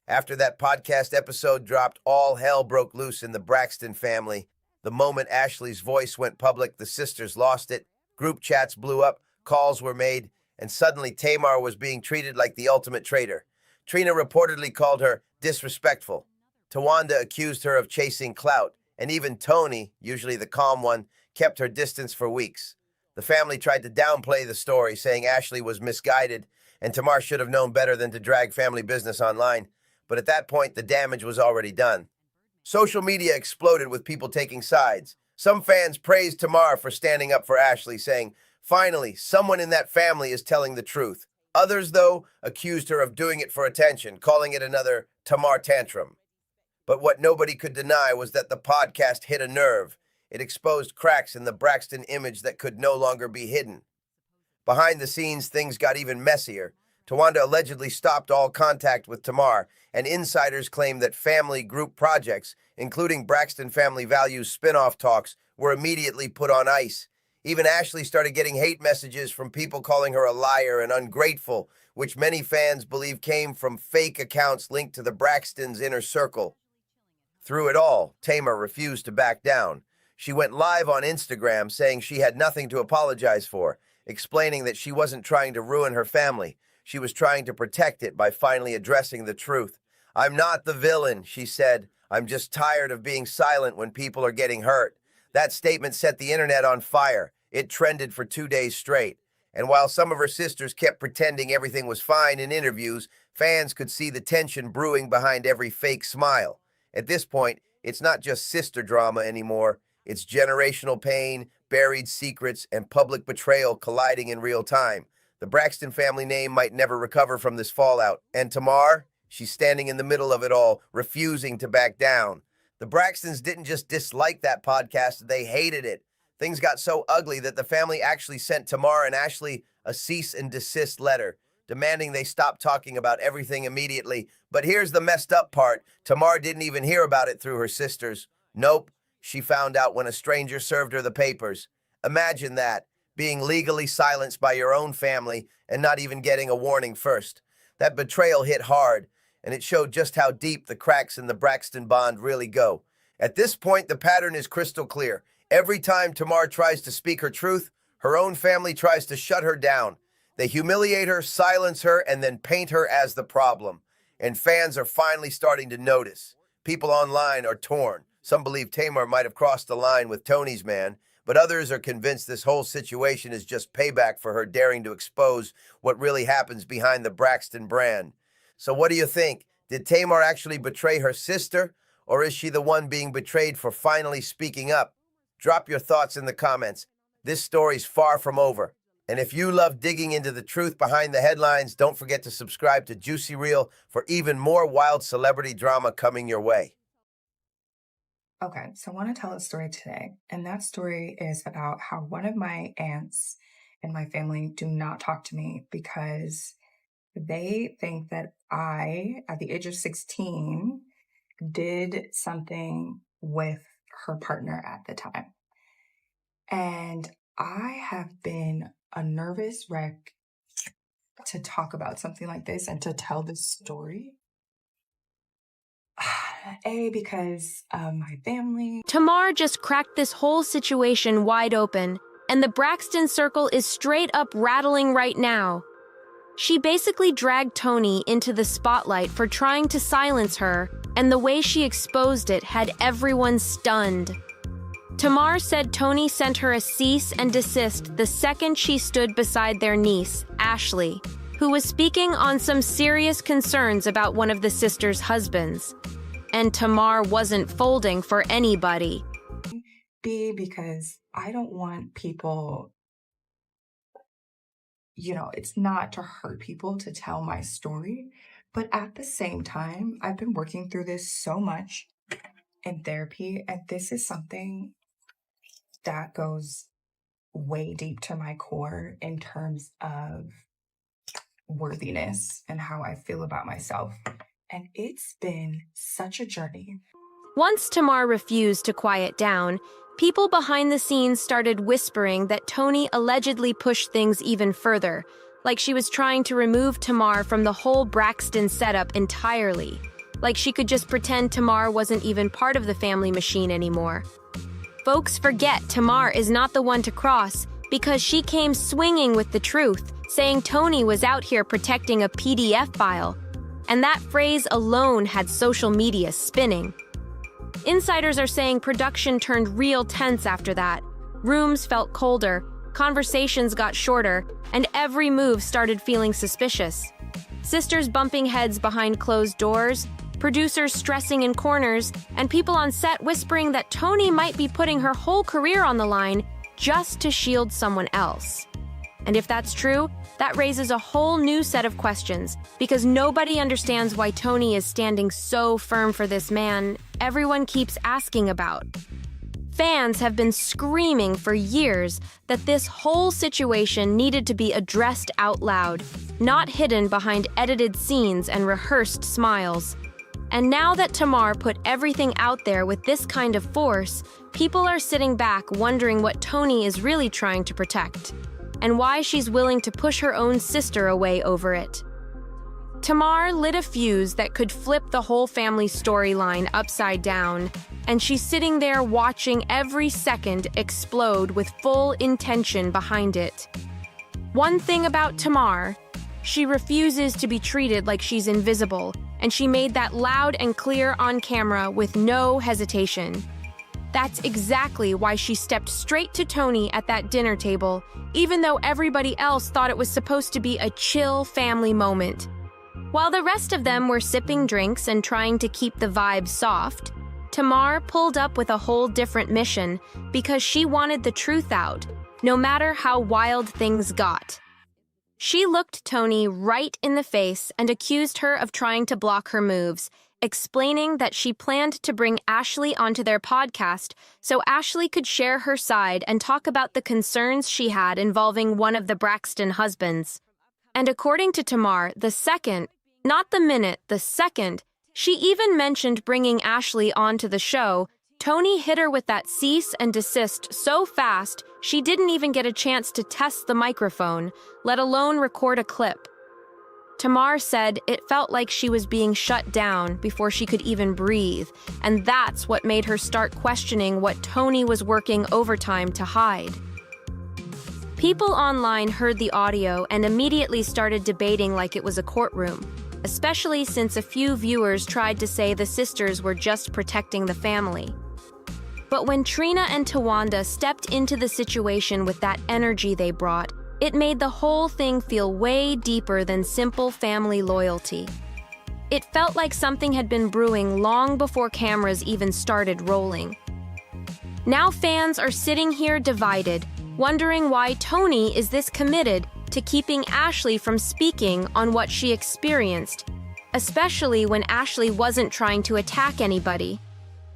After that podcast episode dropped, all hell broke loose in the Braxton family. The moment Ashley's voice went public, the sisters lost it. Group chats blew up, calls were made, and suddenly Tamar was being treated like the ultimate traitor. Trina reportedly called her disrespectful. Tawanda accused her of chasing clout, and even Tony, usually the calm one, kept her distance for weeks. The family tried to downplay the story, saying Ashley was misguided, and Tamar should have known better than to drag family business online. But at that point, the damage was already done. Social media exploded with people taking sides. Some fans praised Tamar for standing up for Ashley, saying, "Finally, someone in that family is telling the truth." Others, though, accused her of doing it for attention, calling it another Tamar tantrum. But what nobody could deny was that the podcast hit a nerve. It exposed cracks in the Braxton image that could no longer be hidden. Behind the scenes, things got even messier. Tawanda allegedly stopped all contact with Tamar, and insiders claim that family group projects, including Braxton Family Values spin-off talks, were immediately put on ice. Even Ashley started getting hate messages from people calling her a liar and ungrateful, which many fans believe came from fake accounts linked to the Braxtons' inner circle. Through it all, Tamar refused to back down. She went live on Instagram saying she had nothing to apologize for, explaining that she wasn't trying to ruin her family. She was trying to protect it by finally addressing the truth. "I'm not the villain," she said. "I'm just tired of being silent when people are getting hurt." That statement set the internet on fire. It trended for 2 days straight. And while some of her sisters kept pretending everything was fine in interviews, fans could see the tension brewing behind every fake smile. At this point, it's not just sister drama anymore. It's generational pain, buried secrets, and public betrayal colliding in real time. The Braxton family name might never recover from this fallout. And Tamar? She's standing in the middle of it all, refusing to back down. The Braxtons didn't just dislike that podcast, they hated it. Things got so ugly that the family actually sent Tamar and Ashley a cease and desist letter, demanding they stop talking about everything immediately. But here's the messed up part. Tamar didn't even hear about it through her sisters. Nope, she found out when a stranger served her the papers. Imagine that. Being legally silenced by your own family and not even getting a warning first. That betrayal hit hard, and it showed just how deep the cracks in the Braxton bond really go. At this point, the pattern is crystal clear. Every time Tamar tries to speak her truth, her own family tries to shut her down. They humiliate her, silence her, and then paint her as the problem. And fans are finally starting to notice. People online are torn. Some believe Tamar might have crossed the line with Tony's man, but others are convinced this whole situation is just payback for her daring to expose what really happens behind the Braxton brand. So what do you think? Did Tamar actually betray her sister, or is she the one being betrayed for finally speaking up? Drop your thoughts in the comments. This story's far from over. And if you love digging into the truth behind the headlines, don't forget to subscribe to JUicyReel for even more wild celebrity drama coming your way. Okay, so I want to tell a story today. And that story is about how one of my aunts in my family do not talk to me because they think that I, at the age of 16, did something with her partner at the time. And I have been a nervous wreck to talk about something like this and to tell this story. Because my family. Tamar just cracked this whole situation wide open, and the Braxton circle is straight up rattling right now. She basically dragged Tony into the spotlight for trying to silence her, and the way she exposed it had everyone stunned. Tamar said Tony sent her a cease and desist the second she stood beside their niece, Ashley, who was speaking on some serious concerns about one of the sisters' husbands. And Tamar wasn't folding for anybody. Because I don't want people, it's not to hurt people to tell my story, but at the same time, I've been working through this so much in therapy, and this is something that goes way deep to my core in terms of worthiness and how I feel about myself. And it's been such a journey. Once Tamar refused to quiet down, people behind the scenes started whispering that Tony allegedly pushed things even further, like she was trying to remove Tamar from the whole Braxton setup entirely, like she could just pretend Tamar wasn't even part of the family machine anymore. Folks forget Tamar is not the one to cross because she came swinging with the truth, saying Tony was out here protecting a PDF file. And that phrase alone had social media spinning. Insiders are saying production turned real tense after that. Rooms felt colder, conversations got shorter, and every move started feeling suspicious. Sisters bumping heads behind closed doors, producers stressing in corners, and people on set whispering that Tony might be putting her whole career on the line just to shield someone else. And if that's true, that raises a whole new set of questions, because nobody understands why Tony is standing so firm for this man everyone keeps asking about. Fans have been screaming for years that this whole situation needed to be addressed out loud, not hidden behind edited scenes and rehearsed smiles. And now that Tamar put everything out there with this kind of force, people are sitting back wondering what Tony is really trying to protect, and why she's willing to push her own sister away over it. Tamar lit a fuse that could flip the whole family storyline upside down, and she's sitting there watching every second explode with full intention behind it. One thing about Tamar, she refuses to be treated like she's invisible, and she made that loud and clear on camera with no hesitation. That's exactly why she stepped straight to Tony at that dinner table, even though everybody else thought it was supposed to be a chill family moment. While the rest of them were sipping drinks and trying to keep the vibe soft, Tamar pulled up with a whole different mission because she wanted the truth out, no matter how wild things got. She looked Tony right in the face and accused her of trying to block her moves, explaining that she planned to bring Ashley onto their podcast so Ashley could share her side and talk about the concerns she had involving one of the Braxton husbands. And according to Tamar, the second, not the minute, the second, she even mentioned bringing Ashley onto the show, Tony hit her with that cease and desist so fast she didn't even get a chance to test the microphone, let alone record a clip. Tamar said it felt like she was being shut down before she could even breathe, and that's what made her start questioning what Tony was working overtime to hide. People online heard the audio and immediately started debating like it was a courtroom, especially since a few viewers tried to say the sisters were just protecting the family. But when Trina and Tawanda stepped into the situation with that energy they brought, it made the whole thing feel way deeper than simple family loyalty. It felt like something had been brewing long before cameras even started rolling. Now fans are sitting here divided, wondering why Tony is this committed to keeping Ashley from speaking on what she experienced, especially when Ashley wasn't trying to attack anybody.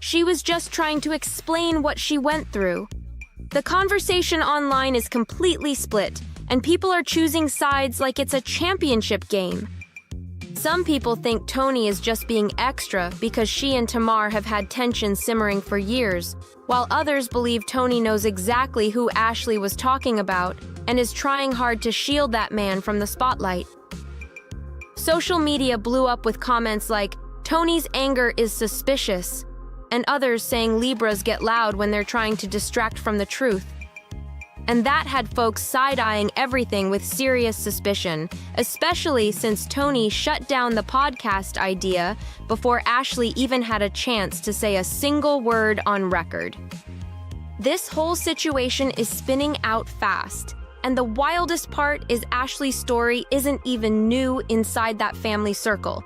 She was just trying to explain what she went through. The conversation online is completely split, and people are choosing sides like it's a championship game. Some people think Toni is just being extra because she and Tamar have had tension simmering for years, while others believe Toni knows exactly who Ashley was talking about and is trying hard to shield that man from the spotlight. Social media blew up with comments like, "Toni's anger is suspicious," and others saying Libras get loud when they're trying to distract from the truth. And that had folks side-eyeing everything with serious suspicion, especially since Toni shut down the podcast idea before Ashley even had a chance to say a single word on record. This whole situation is spinning out fast, and the wildest part is Ashley's story isn't even new inside that family circle.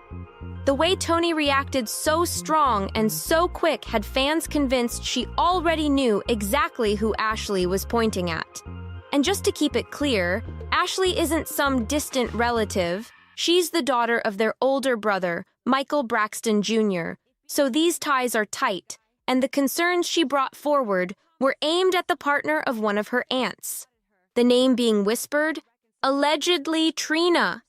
The way Toni reacted so strong and so quick had fans convinced she already knew exactly who Ashley was pointing at. And just to keep it clear, Ashley isn't some distant relative. She's the daughter of their older brother, Michael Braxton Jr., so these ties are tight, and the concerns she brought forward were aimed at the partner of one of her aunts. The name being whispered, allegedly Trina.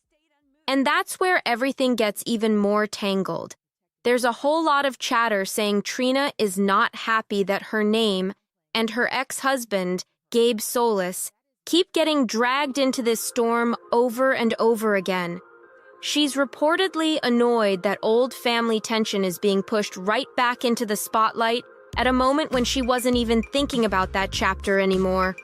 And that's where everything gets even more tangled. There's a whole lot of chatter saying Trina is not happy that her name and her ex-husband, Gabe Solis, keep getting dragged into this storm over and over again. She's reportedly annoyed that old family tension is being pushed right back into the spotlight at a moment when she wasn't even thinking about that chapter anymore.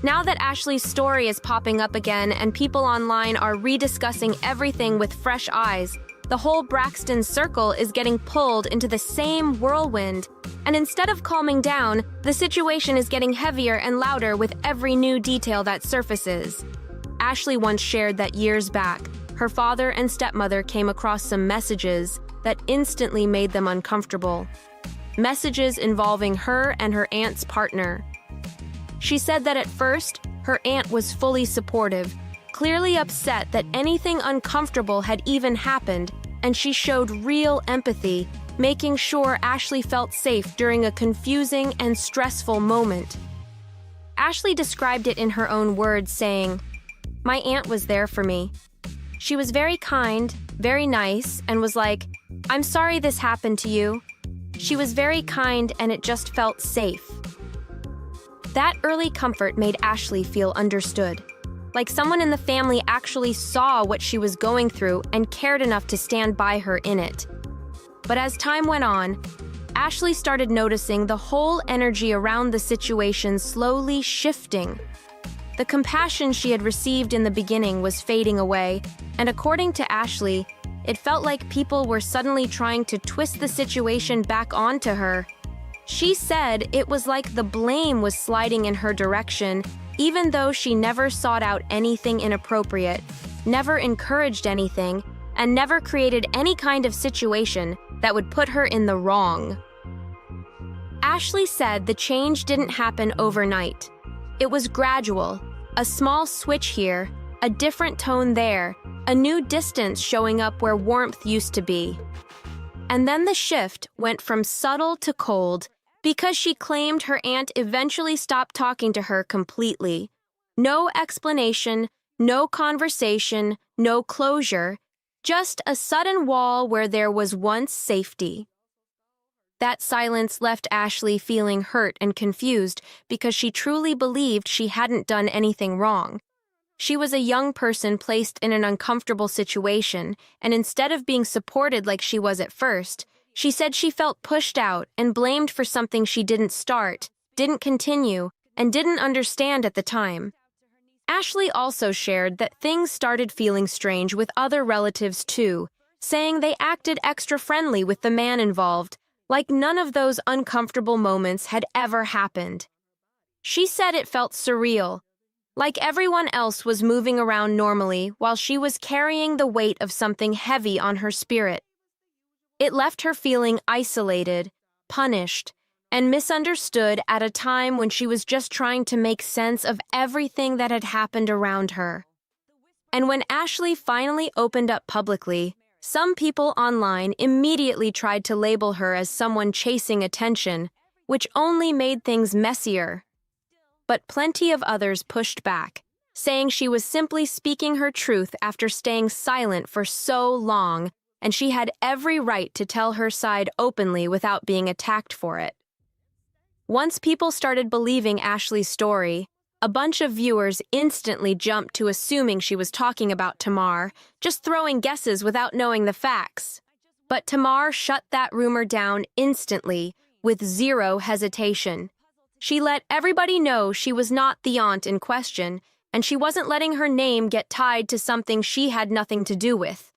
Now that Ashley's story is popping up again and people online are rediscussing everything with fresh eyes, the whole Braxton circle is getting pulled into the same whirlwind. And instead of calming down, the situation is getting heavier and louder with every new detail that surfaces. Ashley once shared that years back, her father and stepmother came across some messages that instantly made them uncomfortable. Messages involving her and her aunt's partner. She said that at first, her aunt was fully supportive, clearly upset that anything uncomfortable had even happened, and she showed real empathy, making sure Ashley felt safe during a confusing and stressful moment. Ashley described it in her own words, saying, "My aunt was there for me. She was very kind, very nice, and was like, 'I'm sorry this happened to you.' She was very kind and it just felt safe." That early comfort made Ashley feel understood, like someone in the family actually saw what she was going through and cared enough to stand by her in it. But as time went on, Ashley started noticing the whole energy around the situation slowly shifting. The compassion she had received in the beginning was fading away, and according to Ashley, it felt like people were suddenly trying to twist the situation back onto her. She said it was like the blame was sliding in her direction, even though she never sought out anything inappropriate, never encouraged anything, and never created any kind of situation that would put her in the wrong. Ashley said the change didn't happen overnight. It was gradual, a small switch here, a different tone there, a new distance showing up where warmth used to be. And then the shift went from subtle to cold, because she claimed her aunt eventually stopped talking to her completely. No explanation, no conversation, no closure, just a sudden wall where there was once safety. That silence left Ashley feeling hurt and confused because she truly believed she hadn't done anything wrong. She was a young person placed in an uncomfortable situation, and instead of being supported like she was at first, she said she felt pushed out and blamed for something she didn't start, didn't continue, and didn't understand at the time. Ashley also shared that things started feeling strange with other relatives too, saying they acted extra friendly with the man involved, like none of those uncomfortable moments had ever happened. She said it felt surreal, like everyone else was moving around normally while she was carrying the weight of something heavy on her spirit. It left her feeling isolated, punished, and misunderstood at a time when she was just trying to make sense of everything that had happened around her. And when Ashley finally opened up publicly, Some people online immediately tried to label her as someone chasing attention, which only made things messier. But plenty of others pushed back, saying she was simply speaking her truth after staying silent for so long, and she had every right to tell her side openly without being attacked for it. Once people started believing Ashley's story, a bunch of viewers instantly jumped to assuming she was talking about Tamar, just throwing guesses without knowing the facts. But Tamar shut that rumor down instantly, with zero hesitation. She let everybody know she was not the aunt in question, and she wasn't letting her name get tied to something she had nothing to do with.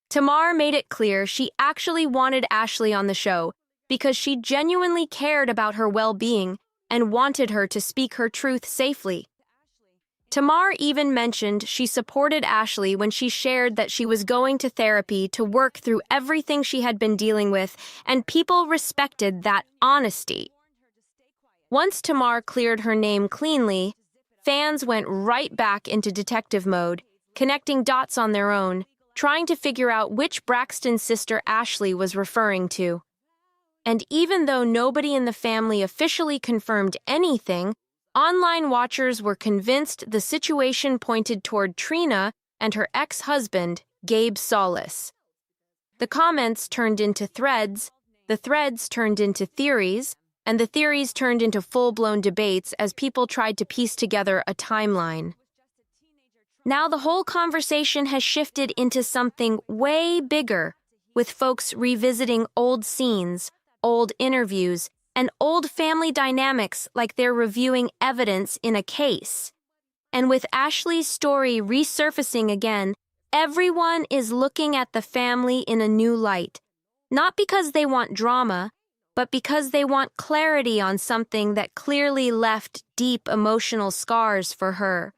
Tamar made it clear she actually wanted Ashley on the show because she genuinely cared about her well-being and wanted her to speak her truth safely. Tamar even mentioned she supported Ashley when she shared that she was going to therapy to work through everything she had been dealing with, and people respected that honesty. Once Tamar cleared her name cleanly, fans went right back into detective mode, connecting dots on their own, trying to figure out which Braxton sister Ashley was referring to. And even though nobody in the family officially confirmed anything, online watchers were convinced the situation pointed toward Trina and her ex-husband, Gabe Solis. The comments turned into threads, the threads turned into theories, and the theories turned into full-blown debates as people tried to piece together a timeline. Now the whole conversation has shifted into something way bigger, with folks revisiting old scenes, old interviews, and old family dynamics like they're reviewing evidence in a case. And with Ashley's story resurfacing again, everyone is looking at the family in a new light. Not because they want drama, but because they want clarity on something that clearly left deep emotional scars for her.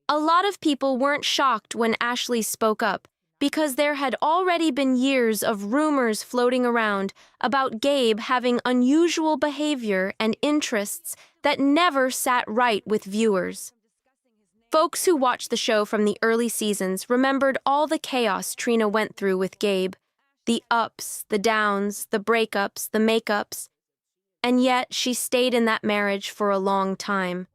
A lot of people weren't shocked when Ashley spoke up, because there had already been years of rumors floating around about Gabe having unusual behavior and interests that never sat right with viewers. Folks who watched the show from the early seasons remembered all the chaos Trina went through with Gabe, the ups, the downs, the breakups, the makeups, and yet she stayed in that marriage for a long time.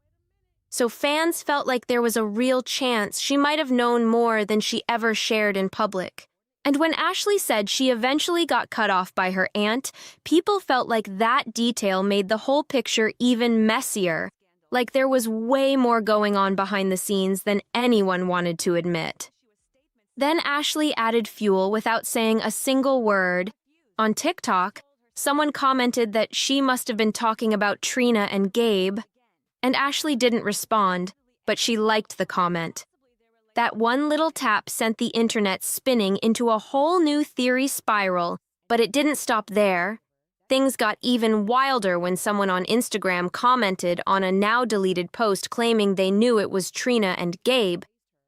So fans felt like there was a real chance she might have known more than she ever shared in public. And when Ashley said she eventually got cut off by her aunt, people felt like that detail made the whole picture even messier, like there was way more going on behind the scenes than anyone wanted to admit. Then Ashley added fuel without saying a single word. On TikTok, someone commented that she must have been talking about Trina and Gabe, and Ashley didn't respond, but she liked the comment. That one little tap sent the internet spinning into a whole new theory spiral, but it didn't stop there. Things got even wilder when someone on Instagram commented on a now-deleted post claiming they knew it was Trina and Gabe,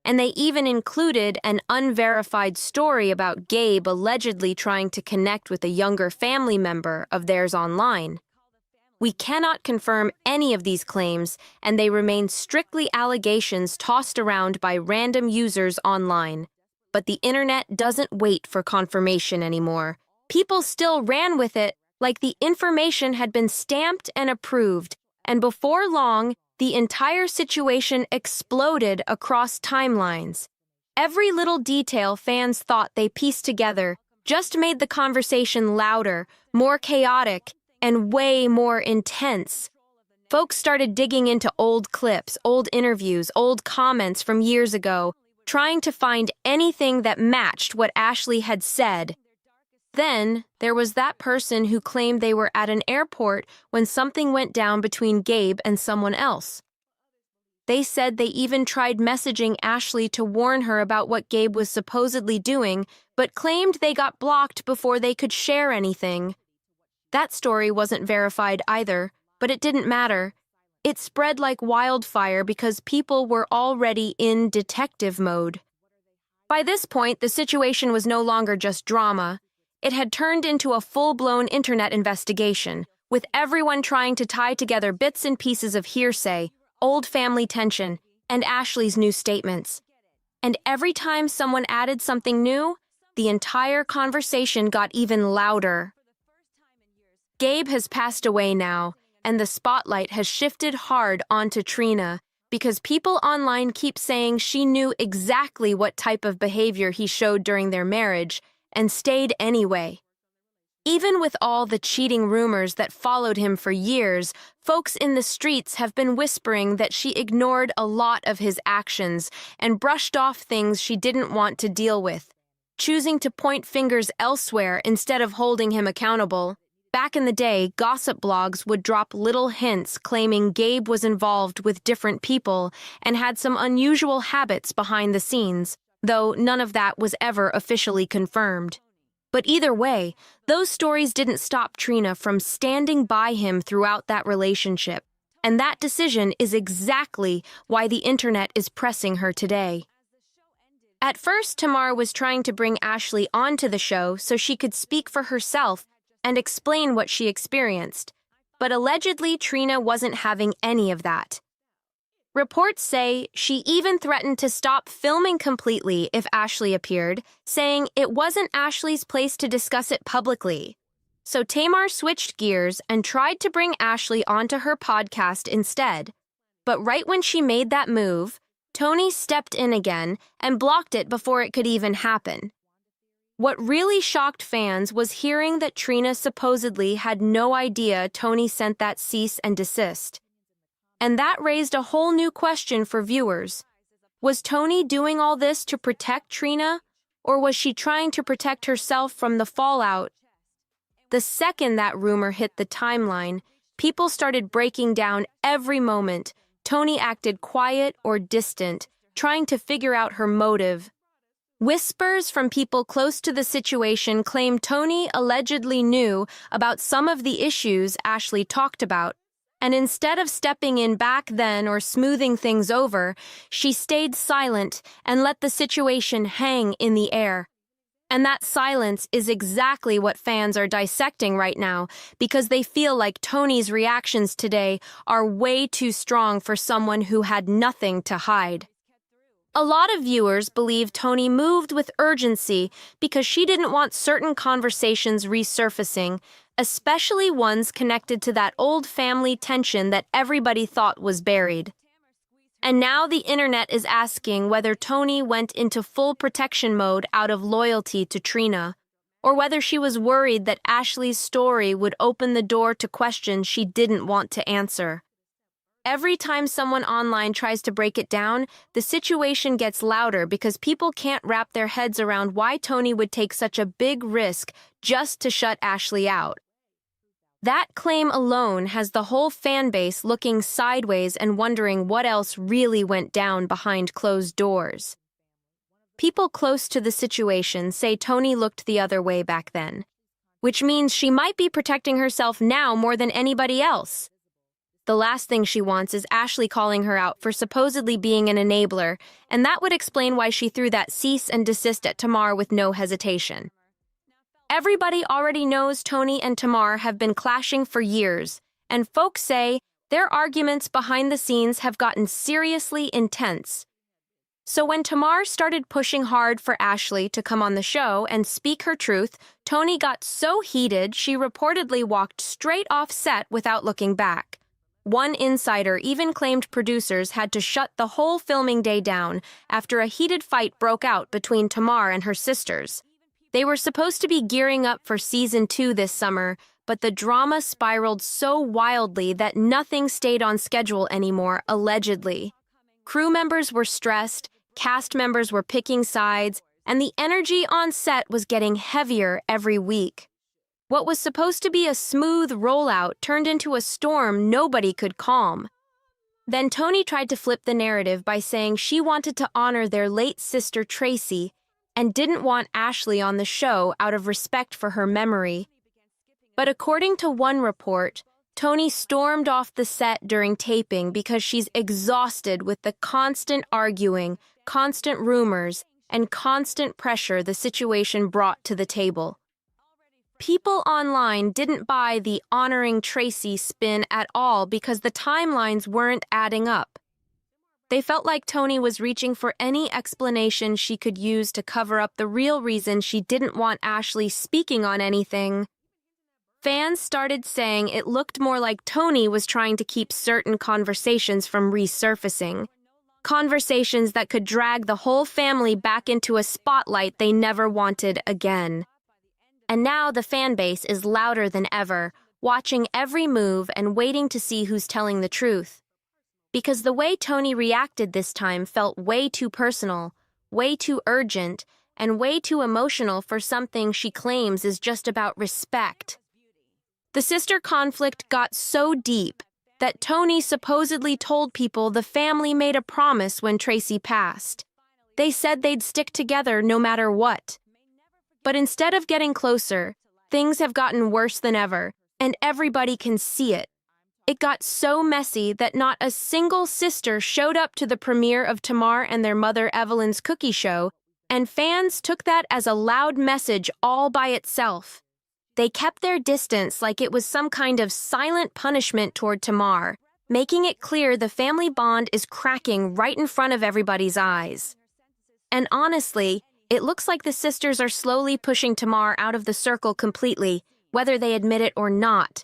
and they even included an unverified story about Gabe allegedly trying to connect with a younger family member of theirs online. We cannot confirm any of these claims, and they remain strictly allegations tossed around by random users online. But the internet doesn't wait for confirmation anymore. People still ran with it like the information had been stamped and approved, and before long, the entire situation exploded across timelines. Every little detail fans thought they pieced together just made the conversation louder, more chaotic, and way more intense. Folks started digging into old clips, old interviews, old comments from years ago, trying to find anything that matched what Ashley had said. Then, there was that person who claimed they were at an airport when something went down between Gabe and someone else. They said they even tried messaging Ashley to warn her about what Gabe was supposedly doing, but claimed they got blocked before they could share anything. That story wasn't verified either, but it didn't matter. It spread like wildfire because people were already in detective mode. By this point, the situation was no longer just drama. It had turned into a full-blown internet investigation, with everyone trying to tie together bits and pieces of hearsay, old family tension, and Ashley's new statements. And every time someone added something new, the entire conversation got even louder. Gabe has passed away now, and the spotlight has shifted hard onto Trina because people online keep saying she knew exactly what type of behavior he showed during their marriage and stayed anyway. Even with all the cheating rumors that followed him for years, folks in the streets have been whispering that she ignored a lot of his actions and brushed off things she didn't want to deal with, choosing to point fingers elsewhere instead of holding him accountable. Back in the day, gossip blogs would drop little hints claiming Gabe was involved with different people and had some unusual habits behind the scenes, though none of that was ever officially confirmed. But either way, those stories didn't stop Trina from standing by him throughout that relationship, and that decision is exactly why the internet is pressing her today. At first, Tamar was trying to bring Ashley onto the show so she could speak for herself and explain what she experienced, but allegedly Trina wasn't having any of that. Reports say she even threatened to stop filming completely if Ashley appeared, saying it wasn't Ashley's place to discuss it publicly. So Tamar switched gears and tried to bring Ashley onto her podcast instead. But right when she made that move, Tony stepped in again and blocked it before it could even happen. What really shocked fans was hearing that Trina supposedly had no idea Tony sent that cease and desist. And that raised a whole new question for viewers. Was Tony doing all this to protect Trina, or was she trying to protect herself from the fallout? The second that rumor hit the timeline, people started breaking down every moment. Tony acted quiet or distant, trying to figure out her motive. Whispers from people close to the situation claim Tony allegedly knew about some of the issues Ashley talked about, and instead of stepping in back then or smoothing things over, she stayed silent and let the situation hang in the air. And that silence is exactly what fans are dissecting right now because they feel like Tony's reactions today are way too strong for someone who had nothing to hide. A lot of viewers believe Tony moved with urgency because she didn't want certain conversations resurfacing, especially ones connected to that old family tension that everybody thought was buried. And now the internet is asking whether Tony went into full protection mode out of loyalty to Trina, or whether she was worried that Ashley's story would open the door to questions she didn't want to answer. Every time someone online tries to break it down, the situation gets louder because people can't wrap their heads around why Tony would take such a big risk just to shut Ashley out. That claim alone has the whole fan base looking sideways and wondering what else really went down behind closed doors. People close to the situation say Tony looked the other way back then, which means she might be protecting herself now more than anybody else. The last thing she wants is Ashley calling her out for supposedly being an enabler, and that would explain why she threw that cease and desist at Tamar with no hesitation. Everybody already knows Tony and Tamar have been clashing for years, and folks say their arguments behind the scenes have gotten seriously intense. So when Tamar started pushing hard for Ashley to come on the show and speak her truth, Tony got so heated she reportedly walked straight off set without looking back. One insider even claimed producers had to shut the whole filming day down after a heated fight broke out between Tamar and her sisters. They were supposed to be gearing up for season 2 this summer, but the drama spiraled so wildly that nothing stayed on schedule anymore, allegedly. Crew members were stressed, cast members were picking sides, and the energy on set was getting heavier every week. What was supposed to be a smooth rollout turned into a storm nobody could calm. Then Tony tried to flip the narrative by saying she wanted to honor their late sister Tracy and didn't want Ashley on the show out of respect for her memory. But according to one report, Tony stormed off the set during taping because she's exhausted with the constant arguing, constant rumors, and constant pressure the situation brought to the table. People online didn't buy the honoring Tracy spin at all because the timelines weren't adding up. They felt like Toni was reaching for any explanation she could use to cover up the real reason she didn't want Ashley speaking on anything. Fans started saying it looked more like Toni was trying to keep certain conversations from resurfacing. Conversations that could drag the whole family back into a spotlight they never wanted again. And now the fan base is louder than ever, watching every move and waiting to see who's telling the truth. Because the way Toni reacted this time felt way too personal, way too urgent, and way too emotional for something she claims is just about respect. The sister conflict got so deep that Toni supposedly told people the family made a promise when Tracy passed. They said they'd stick together no matter what. But instead of getting closer, things have gotten worse than ever, and everybody can see it. It got so messy that not a single sister showed up to the premiere of Tamar and their mother Evelyn's cookie show, and fans took that as a loud message all by itself. They kept their distance like it was some kind of silent punishment toward Tamar, making it clear the family bond is cracking right in front of everybody's eyes. And honestly, it looks like the sisters are slowly pushing Tamar out of the circle completely, whether they admit it or not.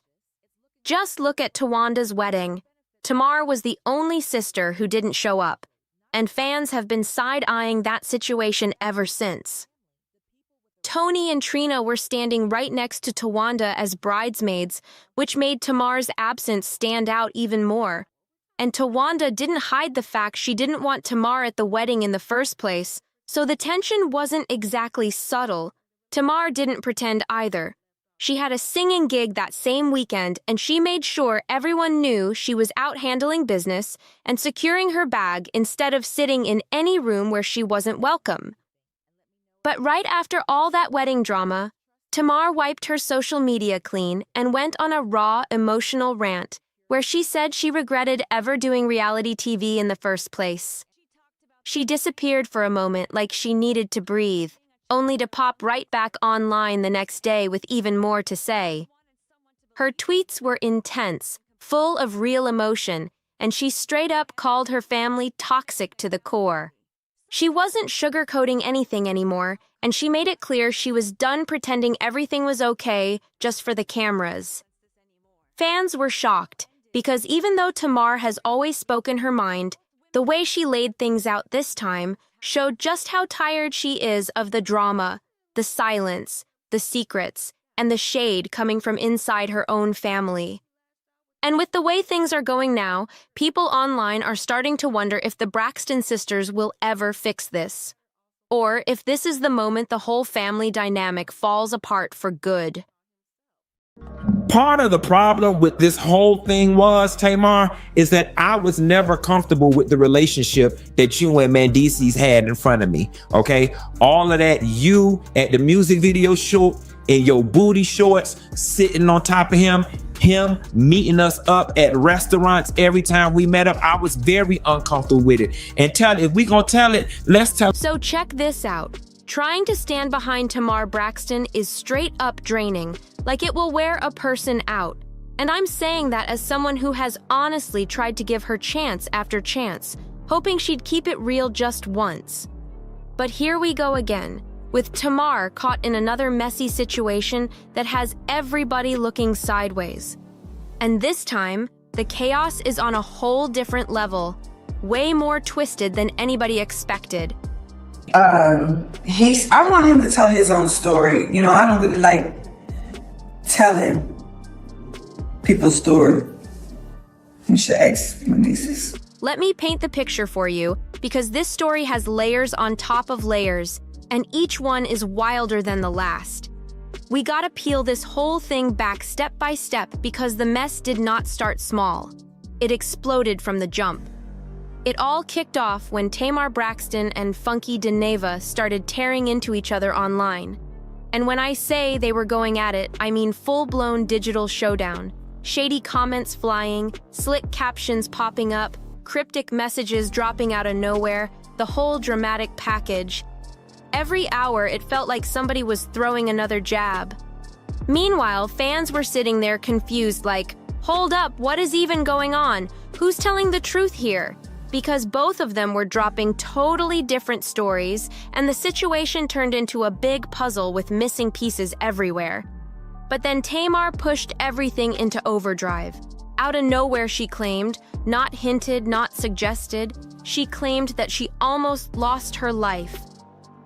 Just look at Tawanda's wedding. Tamar was the only sister who didn't show up, and fans have been side-eyeing that situation ever since. Toni and Trina were standing right next to Tawanda as bridesmaids, which made Tamar's absence stand out even more. And Tawanda didn't hide the fact she didn't want Tamar at the wedding in the first place, so the tension wasn't exactly subtle. Tamar didn't pretend either. She had a singing gig that same weekend, and she made sure everyone knew she was out handling business and securing her bag instead of sitting in any room where she wasn't welcome. But right after all that wedding drama, Tamar wiped her social media clean and went on a raw, emotional rant where she said she regretted ever doing reality TV in the first place. She disappeared for a moment like she needed to breathe, only to pop right back online the next day with even more to say. Her tweets were intense, full of real emotion, and she straight up called her family toxic to the core. She wasn't sugarcoating anything anymore, and she made it clear she was done pretending everything was okay just for the cameras. Fans were shocked, because even though Tamar has always spoken her mind, the way she laid things out this time showed just how tired she is of the drama, the silence, the secrets, and the shade coming from inside her own family. And with the way things are going now, people online are starting to wonder if the Braxton sisters will ever fix this, or if this is the moment the whole family dynamic falls apart for good. Part of the problem with this whole thing was, Tamar, is that I was never comfortable with the relationship that you and Mendeecees had in front of me, okay? All of that, you at the music video shoot in your booty shorts, sitting on top of him meeting us up at restaurants every time we met up, I was very uncomfortable with it. And if we gonna tell it, let's tell. So check this out. Trying to stand behind Tamar Braxton is straight up draining, like it will wear a person out. And I'm saying that as someone who has honestly tried to give her chance after chance, hoping she'd keep it real just once. But here we go again, with Tamar caught in another messy situation that has everybody looking sideways. And this time, the chaos is on a whole different level, way more twisted than anybody expected. I want him to tell his own story. You know, I don't really like telling people's story. You should ask my nieces. Let me paint the picture for you, because this story has layers on top of layers, and each one is wilder than the last. We gotta peel this whole thing back step by step because the mess did not start small. It exploded from the jump. It all kicked off when Tamar Braxton and Funky Deneva started tearing into each other online. And when I say they were going at it, I mean full-blown digital showdown. Shady comments flying, slick captions popping up, cryptic messages dropping out of nowhere, the whole dramatic package. Every hour, it felt like somebody was throwing another jab. Meanwhile, fans were sitting there confused like, hold up, what is even going on? Who's telling the truth here? because both of them were dropping totally different stories, and the situation turned into a big puzzle with missing pieces everywhere. But then Tamar pushed everything into overdrive. Out of nowhere, she claimed, not hinted, not suggested, she claimed that she almost lost her life.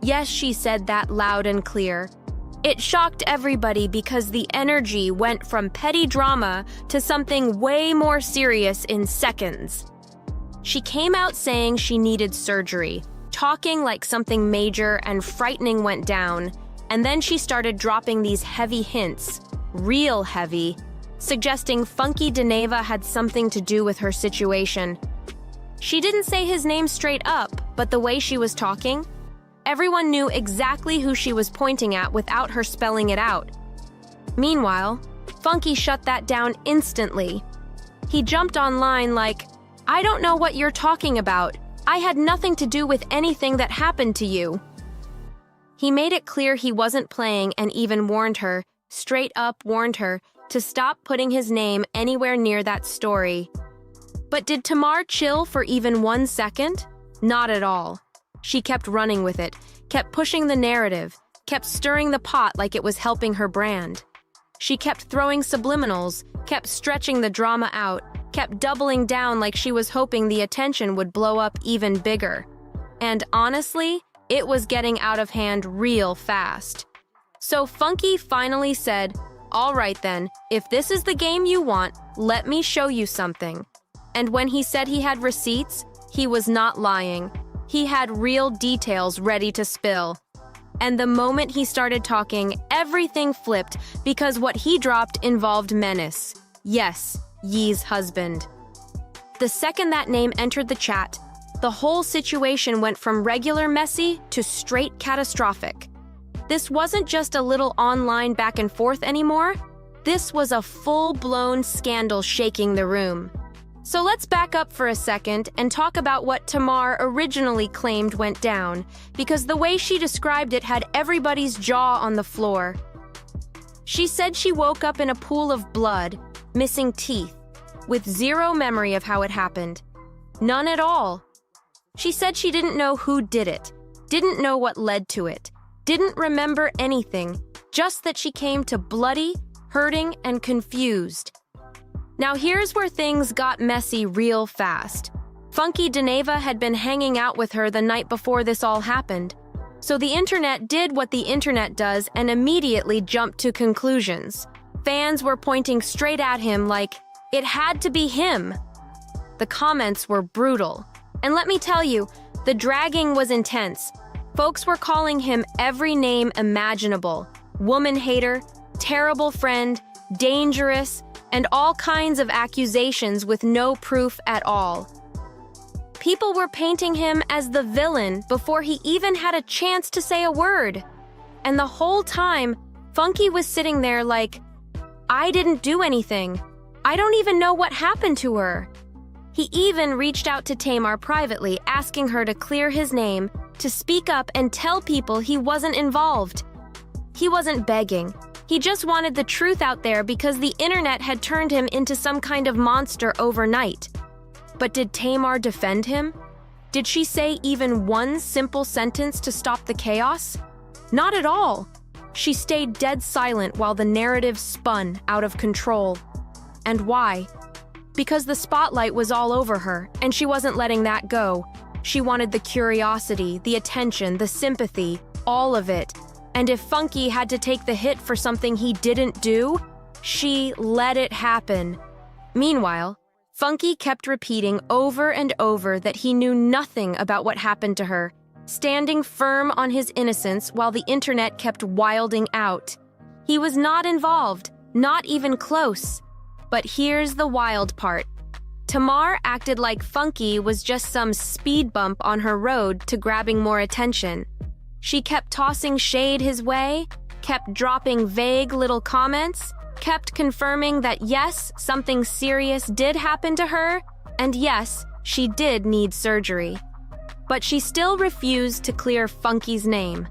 Yes, she said that loud and clear. It shocked everybody because the energy went from petty drama to something way more serious in seconds. She came out saying she needed surgery, talking like something major and frightening went down, and then she started dropping these heavy hints, real heavy, suggesting Funky DeNeva had something to do with her situation. She didn't say his name straight up, but the way she was talking, everyone knew exactly who she was pointing at without her spelling it out. Meanwhile, Funky shut that down instantly. He jumped online like, "I don't know what you're talking about. I had nothing to do with anything that happened to you." He made it clear he wasn't playing and even warned her, straight up warned her, to stop putting his name anywhere near that story. But did Tamar chill for even 1 second? Not at all. She kept running with it, kept pushing the narrative, kept stirring the pot like it was helping her brand. She kept throwing subliminals, kept stretching the drama out, kept doubling down like she was hoping the attention would blow up even bigger. And honestly, it was getting out of hand real fast. So Funky finally said, "All right then, if this is the game you want, let me show you something." And when he said he had receipts, he was not lying. He had real details ready to spill. And the moment he started talking, everything flipped because what he dropped involved Menace. Yes, Yee's husband. The second that name entered the chat, the whole situation went from regular messy to straight catastrophic. This wasn't just a little online back and forth anymore. This was a full-blown scandal shaking the room. So let's back up for a second and talk about what Tamar originally claimed went down, because the way she described it had everybody's jaw on the floor. She said she woke up in a pool of blood, missing teeth, with zero memory of how it happened. None at all. She said she didn't know who did it, didn't know what led to it, didn't remember anything, just that she came to bloody, hurting, and confused. Now here's where things got messy real fast. Funky DeNeva had been hanging out with her the night before this all happened. So the internet did what the internet does and immediately jumped to conclusions. Fans were pointing straight at him like, it had to be him. The comments were brutal. And let me tell you, the dragging was intense. Folks were calling him every name imaginable. Woman hater, terrible friend, dangerous, and all kinds of accusations with no proof at all. People were painting him as the villain before he even had a chance to say a word. And the whole time, Funky was sitting there like, I didn't do anything. I don't even know what happened to her. He even reached out to Tamar privately, asking her to clear his name, to speak up and tell people he wasn't involved. He wasn't begging. He just wanted the truth out there because the internet had turned him into some kind of monster overnight. But did Tamar defend him? Did she say even one simple sentence to stop the chaos? Not at all. She stayed dead silent while the narrative spun out of control. And why? Because the spotlight was all over her, and she wasn't letting that go. She wanted the curiosity, the attention, the sympathy, all of it. And if Funky had to take the hit for something he didn't do, she let it happen. Meanwhile, Funky kept repeating over and over that he knew nothing about what happened to her, standing firm on his innocence while the internet kept wilding out. He was not involved, not even close. But here's the wild part. Tamar acted like Funky was just some speed bump on her road to grabbing more attention. She kept tossing shade his way, kept dropping vague little comments, kept confirming that yes, something serious did happen to her, and yes, she did need surgery. But she still refused to clear Funky's name.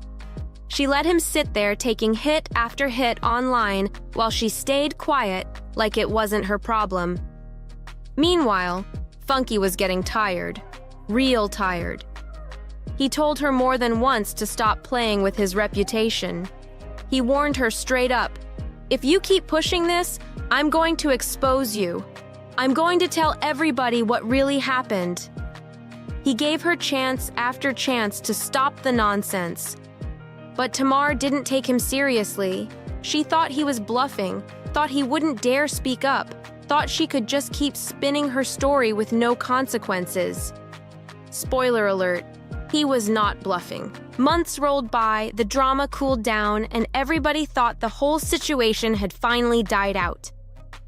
She let him sit there taking hit after hit online while she stayed quiet like it wasn't her problem. Meanwhile, Funky was getting tired. real tired. He told her more than once to stop playing with his reputation. He warned her straight up, "If you keep pushing this, I'm going to expose you. I'm going to tell everybody what really happened." He gave her chance after chance to stop the nonsense. But Tamar didn't take him seriously. She thought he was bluffing, thought he wouldn't dare speak up, thought she could just keep spinning her story with no consequences. Spoiler alert, he was not bluffing. Months rolled by, the drama cooled down, and everybody thought the whole situation had finally died out.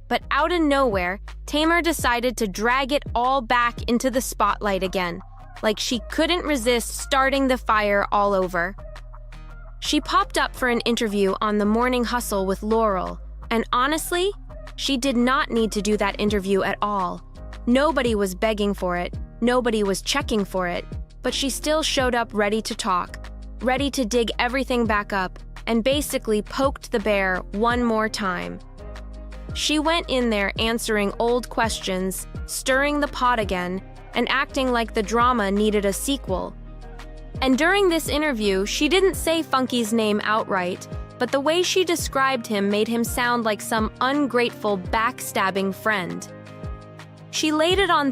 But out of nowhere, Tamar decided to drag it all back into the spotlight again, like she couldn't resist starting the fire all over. She popped up for an interview on The Morning Hustle with Laurel, and honestly, she did not need to do that interview at all. Nobody was begging for it, nobody was checking for it, but she still showed up ready to talk, ready to dig everything back up, and basically poked the bear one more time. She went in there answering old questions, stirring the pot again, and acting like the drama needed a sequel. And during this interview, she didn't say Funky's name outright, but the way she described him made him sound like some ungrateful, backstabbing friend. She laid it on